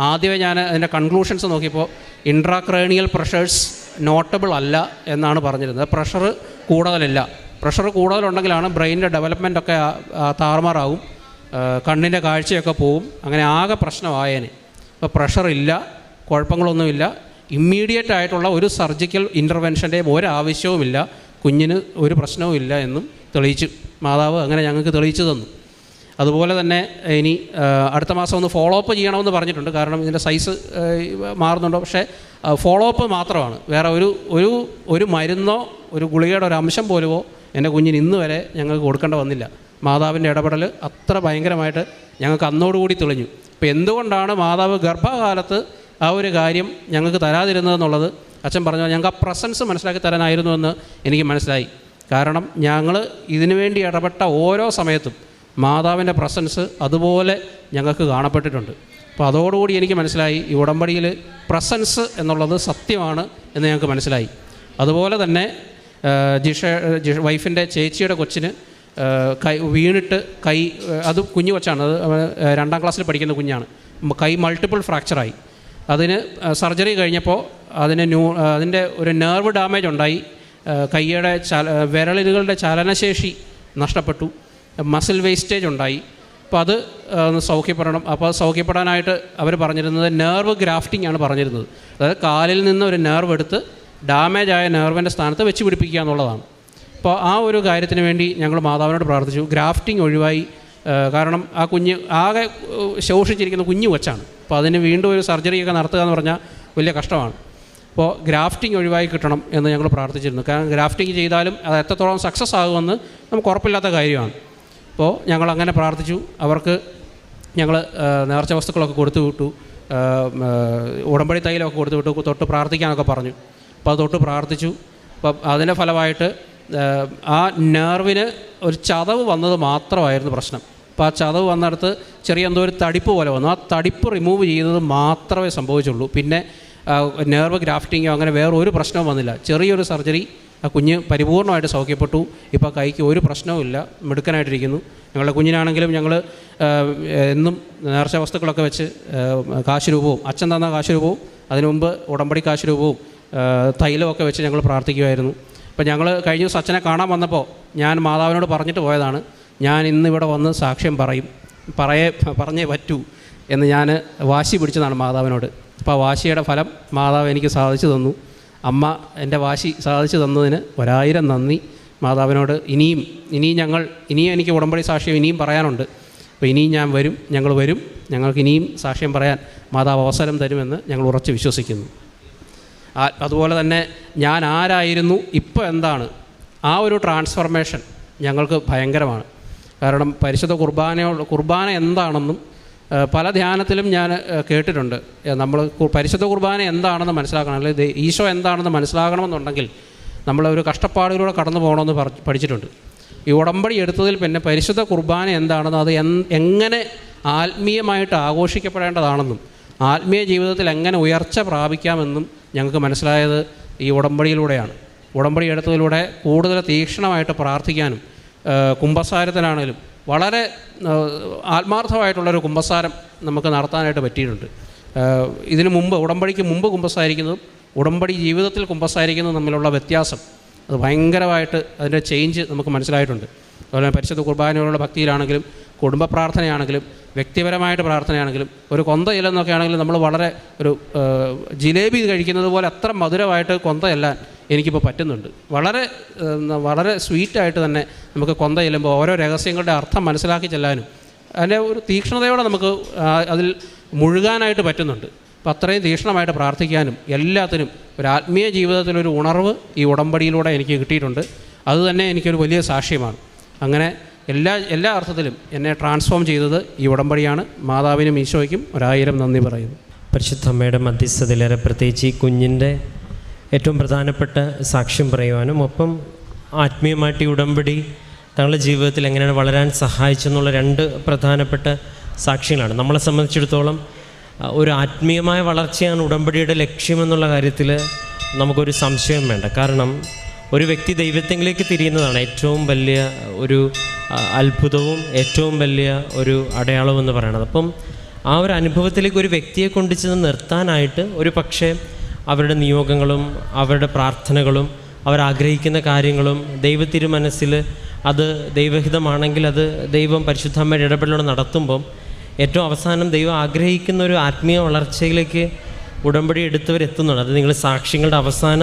ആദ്യമേ ഞാൻ അതിൻ്റെ കൺക്ലൂഷൻസ് നോക്കിയപ്പോൾ ഇൻട്രാക്രേണിയൽ പ്രഷേഴ്സ് നോട്ടബിൾ അല്ല എന്നാണ് പറഞ്ഞിരുന്നത്. പ്രഷർ കൂടുതലില്ല. പ്രഷർ കൂടുതലുണ്ടെങ്കിലാണ് ബ്രെയിനിൻ്റെ ഡെവലപ്മെൻറ്റൊക്കെ താറുമാറാവും, കണ്ണിൻ്റെ കാഴ്ചയൊക്കെ പോവും, അങ്ങനെ ആകെ പ്രശ്നമായേനെ. അപ്പോൾ പ്രഷറില്ല, കുഴപ്പങ്ങളൊന്നുമില്ല, ഇമ്മീഡിയറ്റ് ആയിട്ടുള്ള ഒരു സർജിക്കൽ ഇൻ്റർവെൻഷൻ്റെയും ഒരാവശ്യവുമില്ല, കുഞ്ഞിന് ഒരു പ്രശ്നവും ഇല്ല എന്നും തെളിയിച്ചു. മാതാവ് അങ്ങനെ ഞങ്ങൾക്ക് തെളിയിച്ചു തന്നു. അതുപോലെ തന്നെ ഇനി അടുത്ത മാസം ഒന്ന് ഫോളോ അപ്പ് ചെയ്യണമെന്ന് പറഞ്ഞിട്ടുണ്ട്. കാരണം ഇതിൻ്റെ സൈസ് മാറുന്നുണ്ടോ, പക്ഷേ ഫോളോ അപ്പ് മാത്രമാണ്, വേറെ ഒരു മരുന്നോ ഒരു ഗുളികയുടെ ഒരു അംശം പോലുമോ എൻ്റെ കുഞ്ഞിന് ഇന്ന് വരെ ഞങ്ങൾക്ക് കൊടുക്കേണ്ട വന്നില്ല. മാതാവിൻ്റെ ഇടപെടൽ അത്ര ഭയങ്കരമായിട്ട് ഞങ്ങൾക്ക് അന്നോടുകൂടി തെളിഞ്ഞു. ഇപ്പോൾ എന്തുകൊണ്ടാണ് മാതാവ് ഗർഭകാലത്ത് ആ ഒരു കാര്യം ഞങ്ങൾക്ക് തരാതിരുന്നതെന്നുള്ളത് അച്ഛൻ പറഞ്ഞു. ഞങ്ങൾക്ക് ആ പ്രസൻസ് മനസ്സിലാക്കി തരാനായിരുന്നുവെന്ന് എനിക്ക് മനസ്സിലായി. കാരണം ഞങ്ങൾ ഇതിനു വേണ്ടി ഇടപെട്ട ഓരോ സമയത്തും മാതാവിൻ്റെ പ്രസൻസ് അതുപോലെ ഞങ്ങൾക്ക് കാണപ്പെട്ടിട്ടുണ്ട്. അപ്പോൾ അതോടുകൂടി എനിക്ക് മനസ്സിലായി ഈ ഉടമ്പടിയിൽ പ്രസൻസ് എന്നുള്ളത് സത്യമാണ് എന്ന് ഞങ്ങൾക്ക് മനസ്സിലായി. അതുപോലെ തന്നെ വൈഫിൻ്റെ ചേച്ചിയുടെ കൊച്ചിന് വീണിട്ട് അത് കുഞ്ഞു കൊച്ചാണ്, അത് 2ാം ക്ലാസ്സിൽ പഠിക്കുന്ന കുഞ്ഞാണ്, കൈ മൾട്ടിപ്പിൾ ഫ്രാക്ചറായി. അതിന് സർജറി കഴിഞ്ഞപ്പോൾ അതിൻ്റെ ഒരു നെർവ് ഡാമേജ് ഉണ്ടായി, കൈയുടെ വിരലുകളുടെ ചലനശേഷി നഷ്ടപ്പെട്ടു, മസിൽ വേസ്റ്റേജ് ഉണ്ടായി. അപ്പോൾ അത് സൗഖ്യപ്പെടണം. അപ്പോൾ സൗഖ്യപ്പെടാനായിട്ട് അവർ പറഞ്ഞിരുന്നത് നെർവ് ഗ്രാഫ്റ്റിംഗ് ആണ് പറഞ്ഞിരുന്നത്. അതായത് കാലിൽ നിന്ന് ഒരു നെർവ് എടുത്ത് ഡാമേജ് ആയ നെർവിൻ്റെ സ്ഥാനത്ത് വെച്ച് പിടിപ്പിക്കുക എന്നുള്ളതാണ്. അപ്പോൾ ആ ഒരു കാര്യത്തിന് വേണ്ടി ഞങ്ങൾ മാതാവിനോട് പ്രാർത്ഥിച്ചു. ഗ്രാഫ്റ്റിംഗ് ഒഴിവായി. കാരണം ആ കുഞ്ഞ് ആകെ ശോഷിച്ചിരിക്കുന്ന കുഞ്ഞു കൊച്ചാണ്. അപ്പോൾ അതിന് വീണ്ടും ഒരു സർജറിയൊക്കെ നടത്തുക എന്ന് പറഞ്ഞാൽ വലിയ കഷ്ടമാണ്. അപ്പോൾ ഗ്രാഫ്റ്റിംഗ് ഒഴിവായി കിട്ടണം എന്ന് ഞങ്ങൾ പ്രാർത്ഥിച്ചിരുന്നു. കാരണം ഗ്രാഫ്റ്റിംഗ് ചെയ്താലും അത് എത്രത്തോളം സക്സസ് ആകുമെന്ന് നമുക്ക് ഉറപ്പില്ലാത്ത കാര്യമാണ്. അപ്പോൾ ഞങ്ങൾ അങ്ങനെ പ്രാർത്ഥിച്ചു. അവർക്ക് ഞങ്ങൾ നേർച്ച വസ്തുക്കളൊക്കെ കൊടുത്തു വിട്ടു, ഉടമ്പടി തൈലൊക്കെ കൊടുത്തു വിട്ടു, തൊട്ട് പ്രാർത്ഥിക്കാനൊക്കെ പറഞ്ഞു. അപ്പോൾ അത് തൊട്ട് പ്രാർത്ഥിച്ചു. അപ്പം അതിൻ്റെ ഫലമായിട്ട് ആ നെർവിന് ഒരു ചതവ് വന്നത് മാത്രമായിരുന്നു പ്രശ്നം. അപ്പോൾ ആ ചതവ് വന്നിടത്ത് ചെറിയ എന്തോ ഒരു തടിപ്പ് പോലെ വന്നു. ആ തടിപ്പ് റിമൂവ് ചെയ്തത് മാത്രമേ സംഭവിച്ചുള്ളൂ. പിന്നെ നെർവ് ഗ്രാഫ്റ്റിങ്ങോ അങ്ങനെ വേറെ ഒരു പ്രശ്നവും വന്നില്ല. ചെറിയൊരു സർജറി, ആ കുഞ്ഞ് പരിപൂർണമായിട്ട് സൗഖ്യപ്പെട്ടു. ഇപ്പോൾ കൈക്ക് ഒരു പ്രശ്നവുമില്ല, മിടുക്കനായിട്ടിരിക്കുന്നു. ഞങ്ങളുടെ കുഞ്ഞിനാണെങ്കിലും ഞങ്ങൾ എന്നും നേർച്ച വസ്തുക്കളൊക്കെ വെച്ച് കാശുരൂപവും, അച്ഛൻ തന്ന കാശുരൂപവും അതിനു മുമ്പ് ഉടമ്പടി കാശുരൂപവും തൈലമൊക്കെ വെച്ച് ഞങ്ങൾ പ്രാർത്ഥിക്കുമായിരുന്നു. അപ്പോൾ ഞങ്ങൾ കഴിഞ്ഞ ദിവസം അച്ഛനെ കാണാൻ വന്നപ്പോൾ ഞാൻ മാതാവിനോട് പറഞ്ഞിട്ട് പോയതാണ്, ഞാൻ ഇന്നിവിടെ വന്ന് സാക്ഷ്യം പറഞ്ഞേ പറ്റൂ എന്ന് ഞാൻ വാശി പിടിച്ചതാണ് മാതാവിനോട്. അപ്പോൾ ആ വാശിയുടെ ഫലം മാതാവ് എനിക്ക് സാധിച്ചു തന്നു. അമ്മ എൻ്റെ വാശി സാധിച്ചു തന്നതിന് 1000 നന്ദി മാതാവിനോട്. ഇനിയും എനിക്ക് ഉടമ്പടി സാക്ഷ്യം ഇനിയും പറയാനുണ്ട്. അപ്പോൾ ഇനിയും ഞങ്ങൾ വരും, ഞങ്ങൾക്ക് ഇനിയും സാക്ഷ്യം പറയാൻ മാതാവ് അവസരം തരുമെന്ന് ഞങ്ങൾ ഉറച്ച് വിശ്വസിക്കുന്നു. അതുപോലെ തന്നെ ഞാൻ ആരായിരുന്നു, ഇപ്പോൾ എന്താണ്, ആ ഒരു ട്രാൻസ്ഫർമേഷൻ ഞങ്ങൾക്ക് ഭയങ്കരമാണ്. കാരണം പരിശുദ്ധ കുർബാന എന്താണെന്നും പല ധ്യാനത്തിലും ഞാൻ കേട്ടിട്ടുണ്ട്. നമ്മൾ പരിശുദ്ധ കുർബാന എന്താണെന്ന് മനസ്സിലാക്കണം, അല്ലെങ്കിൽ ഈശോ എന്താണെന്ന് മനസ്സിലാക്കണമെന്നുണ്ടെങ്കിൽ നമ്മളൊരു കഷ്ടപ്പാടിലൂടെ കടന്നു പോകണമെന്ന് പഠിച്ചിട്ടുണ്ട്. ഈ ഉടമ്പടി എടുത്തതിൽ പിന്നെ പരിശുദ്ധ കുർബാന എന്താണെന്നും അത് എങ്ങനെ ആത്മീയമായിട്ട് ആഘോഷിക്കപ്പെടേണ്ടതാണെന്നും ആത്മീയ ജീവിതത്തിൽ എങ്ങനെ ഉയർച്ച പ്രാപിക്കാമെന്നും ഞങ്ങൾക്ക് മനസ്സിലായത് ഈ ഉടമ്പടിയിലൂടെയാണ്. ഉടമ്പടി എടുത്തതിലൂടെ കൂടുതൽ തീക്ഷ്ണമായിട്ട് പ്രാർത്ഥിക്കാനും കുമ്പസാരത്തിലാണേലും വളരെ ആത്മാർത്ഥമായിട്ടുള്ളൊരു കുമ്പസാരം നമുക്ക് നടത്താനായിട്ട് പറ്റിയിട്ടുണ്ട്. ഇതിനു മുമ്പ്, ഉടമ്പടിക്ക് മുമ്പ് കുമ്പസാരിക്കുന്നതും ഉടമ്പടി ജീവിതത്തിൽ കുമ്പസാരിക്കുന്നതും തമ്മിലുള്ള വ്യത്യാസം അത് ഭയങ്കരമായിട്ട് അതിൻ്റെ ചേഞ്ച് നമുക്ക് മനസ്സിലായിട്ടുണ്ട്. അതുപോലെ പരിശുദ്ധ കുർബാനയോടുള്ള ഭക്തിയിലാണെങ്കിലും കുടുംബ പ്രാർത്ഥനയാണെങ്കിലും വ്യക്തിപരമായിട്ട് പ്രാർത്ഥനയാണെങ്കിലും ഒരു കൊന്ത ഇല്ലെന്നൊക്കെ ആണെങ്കിലും നമ്മൾ വളരെ ഒരു ജിലേബി കഴിക്കുന്നത് പോലെ അത്ര മധുരമായിട്ട് കൊന്ത ചെല്ലാൻ എനിക്കിപ്പോൾ പറ്റുന്നുണ്ട്. വളരെ സ്വീറ്റായിട്ട് തന്നെ നമുക്ക് കൊന്ത ചെല്ലുമ്പോൾ ഓരോ രഹസ്യങ്ങളുടെ അർത്ഥം മനസ്സിലാക്കി ചെല്ലാനും അതിൻ്റെ ഒരു തീക്ഷ്ണതയോടെ നമുക്ക് അതിൽ മുഴുകാനായിട്ട് പറ്റുന്നുണ്ട്. അപ്പം അത്രയും തീക്ഷ്ണമായിട്ട് പ്രാർത്ഥിക്കാനും എല്ലാത്തിനും ഒരു ആത്മീയ ജീവിതത്തിലൊരു ഉണർവ് ഈ ഉടമ്പടിയിലൂടെ എനിക്ക് കിട്ടിയിട്ടുണ്ട്. അതുതന്നെ എനിക്കൊരു വലിയ സാക്ഷ്യമാണ്. അങ്ങനെ എല്ലാ അർത്ഥത്തിലും എന്നെ ട്രാൻസ്ഫോം ചെയ്തത് ഈ ഉടമ്പടിയാണ്. മാതാവിനും ഈശോയ്ക്കും 1000 നന്ദി പറയുന്നു. പരിശുദ്ധ അമ്മയുടെ മധ്യസ്ഥതയിലേറെ പ്രത്യേകിച്ച് ഈ കുഞ്ഞിൻ്റെ ഏറ്റവും പ്രധാനപ്പെട്ട സാക്ഷ്യം പറയുവാനും ഒപ്പം ആത്മീയമായിട്ട് ഈ ഉടമ്പടി തങ്ങളുടെ ജീവിതത്തിൽ എങ്ങനെയാണ് വളരാൻ സഹായിച്ചെന്നുള്ള 2 പ്രധാനപ്പെട്ട സാക്ഷ്യങ്ങളാണ്. നമ്മളെ സംബന്ധിച്ചിടത്തോളം ഒരു ആത്മീയമായ വളർച്ചയാണ് ഉടമ്പടിയുടെ ലക്ഷ്യമെന്നുള്ള കാര്യത്തിൽ നമുക്കൊരു സംശയം വേണ്ട. കാരണം ഒരു വ്യക്തി ദൈവത്തിലേക്ക് തിരിയുന്നതാണ് ഏറ്റവും വലിയ ഒരു അത്ഭുതവും ഏറ്റവും വലിയ ഒരു അടയാളവും എന്ന് പറയുന്നത്. അപ്പം ആ ഒരു അനുഭവത്തിലേക്ക് ഒരു വ്യക്തിയെ കൊണ്ട് ചെന്ന് നിർത്താനായിട്ട് ഒരു പക്ഷേ അവരുടെ നിയോഗങ്ങളും അവരുടെ പ്രാർത്ഥനകളും അവരാഗ്രഹിക്കുന്ന കാര്യങ്ങളും ദൈവത്തിരുമനസ്സിൽ അത് ദൈവഹിതമാണെങ്കിൽ അത് ദൈവം പരിശുദ്ധമ്മയുടെ ഇടപെടലോടെ നടത്തുമ്പം ഏറ്റവും അവസാനം ദൈവം ആഗ്രഹിക്കുന്ന ഒരു ആത്മീയ വളർച്ചയിലേക്ക് ഉടമ്പടി എടുത്തവരെത്തുന്നുണ്ട്. അത് നിങ്ങൾ സാക്ഷ്യങ്ങളുടെ അവസാന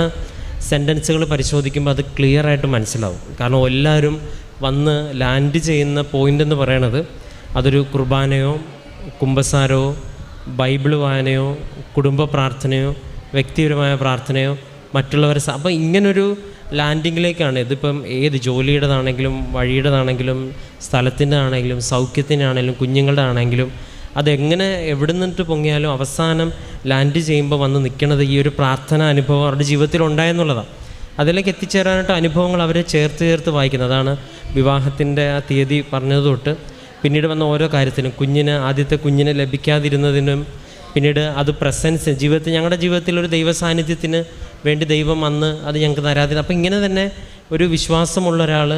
സെൻറ്റൻസുകൾ പരിശോധിക്കുമ്പോൾ അത് ക്ലിയറായിട്ട് മനസ്സിലാവും. കാരണം എല്ലാവരും വന്ന് ലാൻഡ് ചെയ്യുന്ന പോയിൻ്റ് എന്ന് പറയണത് അതൊരു കുർബാനയോ കുമ്പസാരോ ബൈബിൾ വായനയോ കുടുംബ പ്രാർത്ഥനയോ വ്യക്തിപരമായ പ്രാർത്ഥനയോ മറ്റുള്ളവരെ അപ്പോൾ ഇങ്ങനൊരു ലാൻഡിങ്ങിലേക്കാണ്. ഇതിപ്പം ഏത് ജോലിയുടേതാണെങ്കിലും വഴിയുടേതാണെങ്കിലും സ്ഥലത്തിൻ്റെ ആണെങ്കിലും സൗഖ്യത്തിൻ്റെ ആണെങ്കിലും കുഞ്ഞുങ്ങളുടെ ആണെങ്കിലും അതെങ്ങനെ എവിടെ നിന്നിട്ട് പൊങ്ങിയാലും അവസാനം ലാൻഡ് ചെയ്യുമ്പോൾ വന്ന് നിൽക്കുന്നത് ഈ ഒരു പ്രാർത്ഥന അനുഭവം അവരുടെ ജീവിതത്തിൽ ഉണ്ടായെന്നുള്ളതാണ്. അതിലേക്ക് എത്തിച്ചേരാനായിട്ട് അനുഭവങ്ങൾ അവരെ ചേർത്ത് വായിക്കുന്നത്. അതാണ് വിവാഹത്തിൻ്റെ ആ തീയതി പറഞ്ഞത് തൊട്ട് പിന്നീട് വന്ന ഓരോ കാര്യത്തിനും ആദ്യത്തെ കുഞ്ഞിനെ ലഭിക്കാതിരുന്നതിനും പിന്നീട് അത് പ്രസൻസ് ഞങ്ങളുടെ ജീവിതത്തിൽ ഒരു ദൈവ സാന്നിധ്യത്തിന് വേണ്ടി ദൈവം വന്ന് അത് ഞങ്ങൾക്ക് തരാതിന്. അപ്പോൾ ഇങ്ങനെ തന്നെ ഒരു വിശ്വാസമുള്ള ഒരാൾ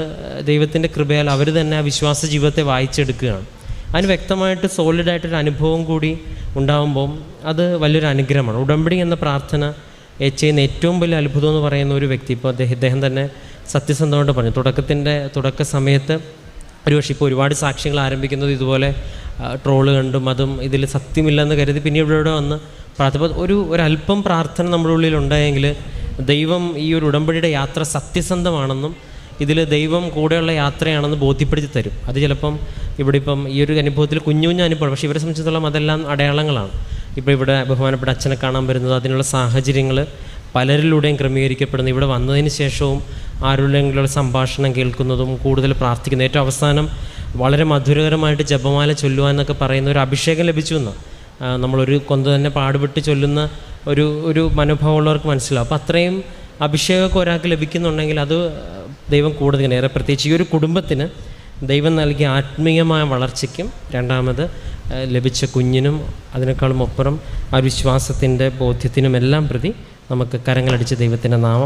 ദൈവത്തിൻ്റെ കൃപയാൽ അവർ തന്നെ ആ വിശ്വാസ ജീവിതത്തെ വായിച്ചെടുക്കുകയാണ്. അതിന് വ്യക്തമായിട്ട് സോളിഡായിട്ടൊരു അനുഭവം കൂടി ഉണ്ടാകുമ്പം അത് വലിയൊരു അനുഗ്രഹമാണ്. ഉടമ്പടി എന്ന പ്രാർത്ഥന ചെയ്യുന്ന ഏറ്റവും വലിയ അത്ഭുതം എന്ന് പറയുന്ന ഒരു വ്യക്തി ഇപ്പോൾ അദ്ദേഹം തന്നെ സത്യസന്ധമായിട്ട് പറഞ്ഞു. തുടക്ക സമയത്ത് ഒരുപക്ഷെ ഇപ്പോൾ ഒരുപാട് സാക്ഷ്യങ്ങൾ ആരംഭിക്കുന്നത് ഇതുപോലെ ട്രോള് കണ്ടും അതും ഇതിൽ സത്യമില്ലെന്ന് കരുതി പിന്നെ ഇവിടെ വന്ന് ഒരല്പം പ്രാർത്ഥന നമ്മുടെ ഉള്ളിൽ ഉണ്ടായെങ്കിൽ ദൈവം ഈ ഒരു ഉടമ്പടിയുടെ യാത്ര സത്യസന്ധമാണെന്നും ഇതിൽ ദൈവം കൂടെയുള്ള യാത്രയാണെന്ന് ബോധ്യപ്പെടുത്തി തരും. അത് ചിലപ്പം ഇപ്പം ഈ ഒരു അനുഭവത്തിൽ കുഞ്ഞു അനുഭവം, പക്ഷേ ഇവരെ സംബന്ധിച്ചിടത്തോളം അതെല്ലാം അടയാളങ്ങളാണ്. ഇപ്പോൾ ഇവിടെ ബഹുമാനപ്പെട്ട അച്ഛനെ കാണാൻ വരുന്നത് അതിനുള്ള സാഹചര്യങ്ങൾ പലരിലൂടെയും ക്രമീകരിക്കപ്പെടുന്നു. ഇവിടെ വന്നതിന് ശേഷവും ആരുടെയെങ്കിലും സംഭാഷണം കേൾക്കുന്നതും കൂടുതൽ പ്രാർത്ഥിക്കുന്നത്, ഏറ്റവും അവസാനം വളരെ മധുരകരമായിട്ട് ജപമാല ചൊല്ലുവാന്നൊക്കെ പറയുന്ന ഒരു അഭിഷേകം ലഭിച്ചു എന്ന് നമ്മളൊരു കൊന്ത തന്നെ പാടുപെട്ട് ചൊല്ലുന്ന ഒരു മനോഭാവമുള്ളവർക്ക് മനസ്സിലാവും. അപ്പോൾ അത്രയും അഭിഷേകമൊക്കെ ഒരാൾക്ക് ലഭിക്കുന്നുണ്ടെങ്കിൽ അത് ദൈവം കൂടുതൽ ഏറെ പ്രത്യേകിച്ച് ഈ ഒരു കുടുംബത്തിന് ദൈവം നൽകിയ ആത്മീയമായ വളർച്ചയ്ക്കും രണ്ടാമത് ലഭിച്ച കുഞ്ഞിനും അതിനേക്കാളും അപ്പുറം ആ വിശ്വാസത്തിൻ്റെ ബോധ്യത്തിനുമെല്ലാം പ്രതി നമുക്ക് കരങ്ങളടിച്ച് ദൈവത്തിൻ്റെ നാമം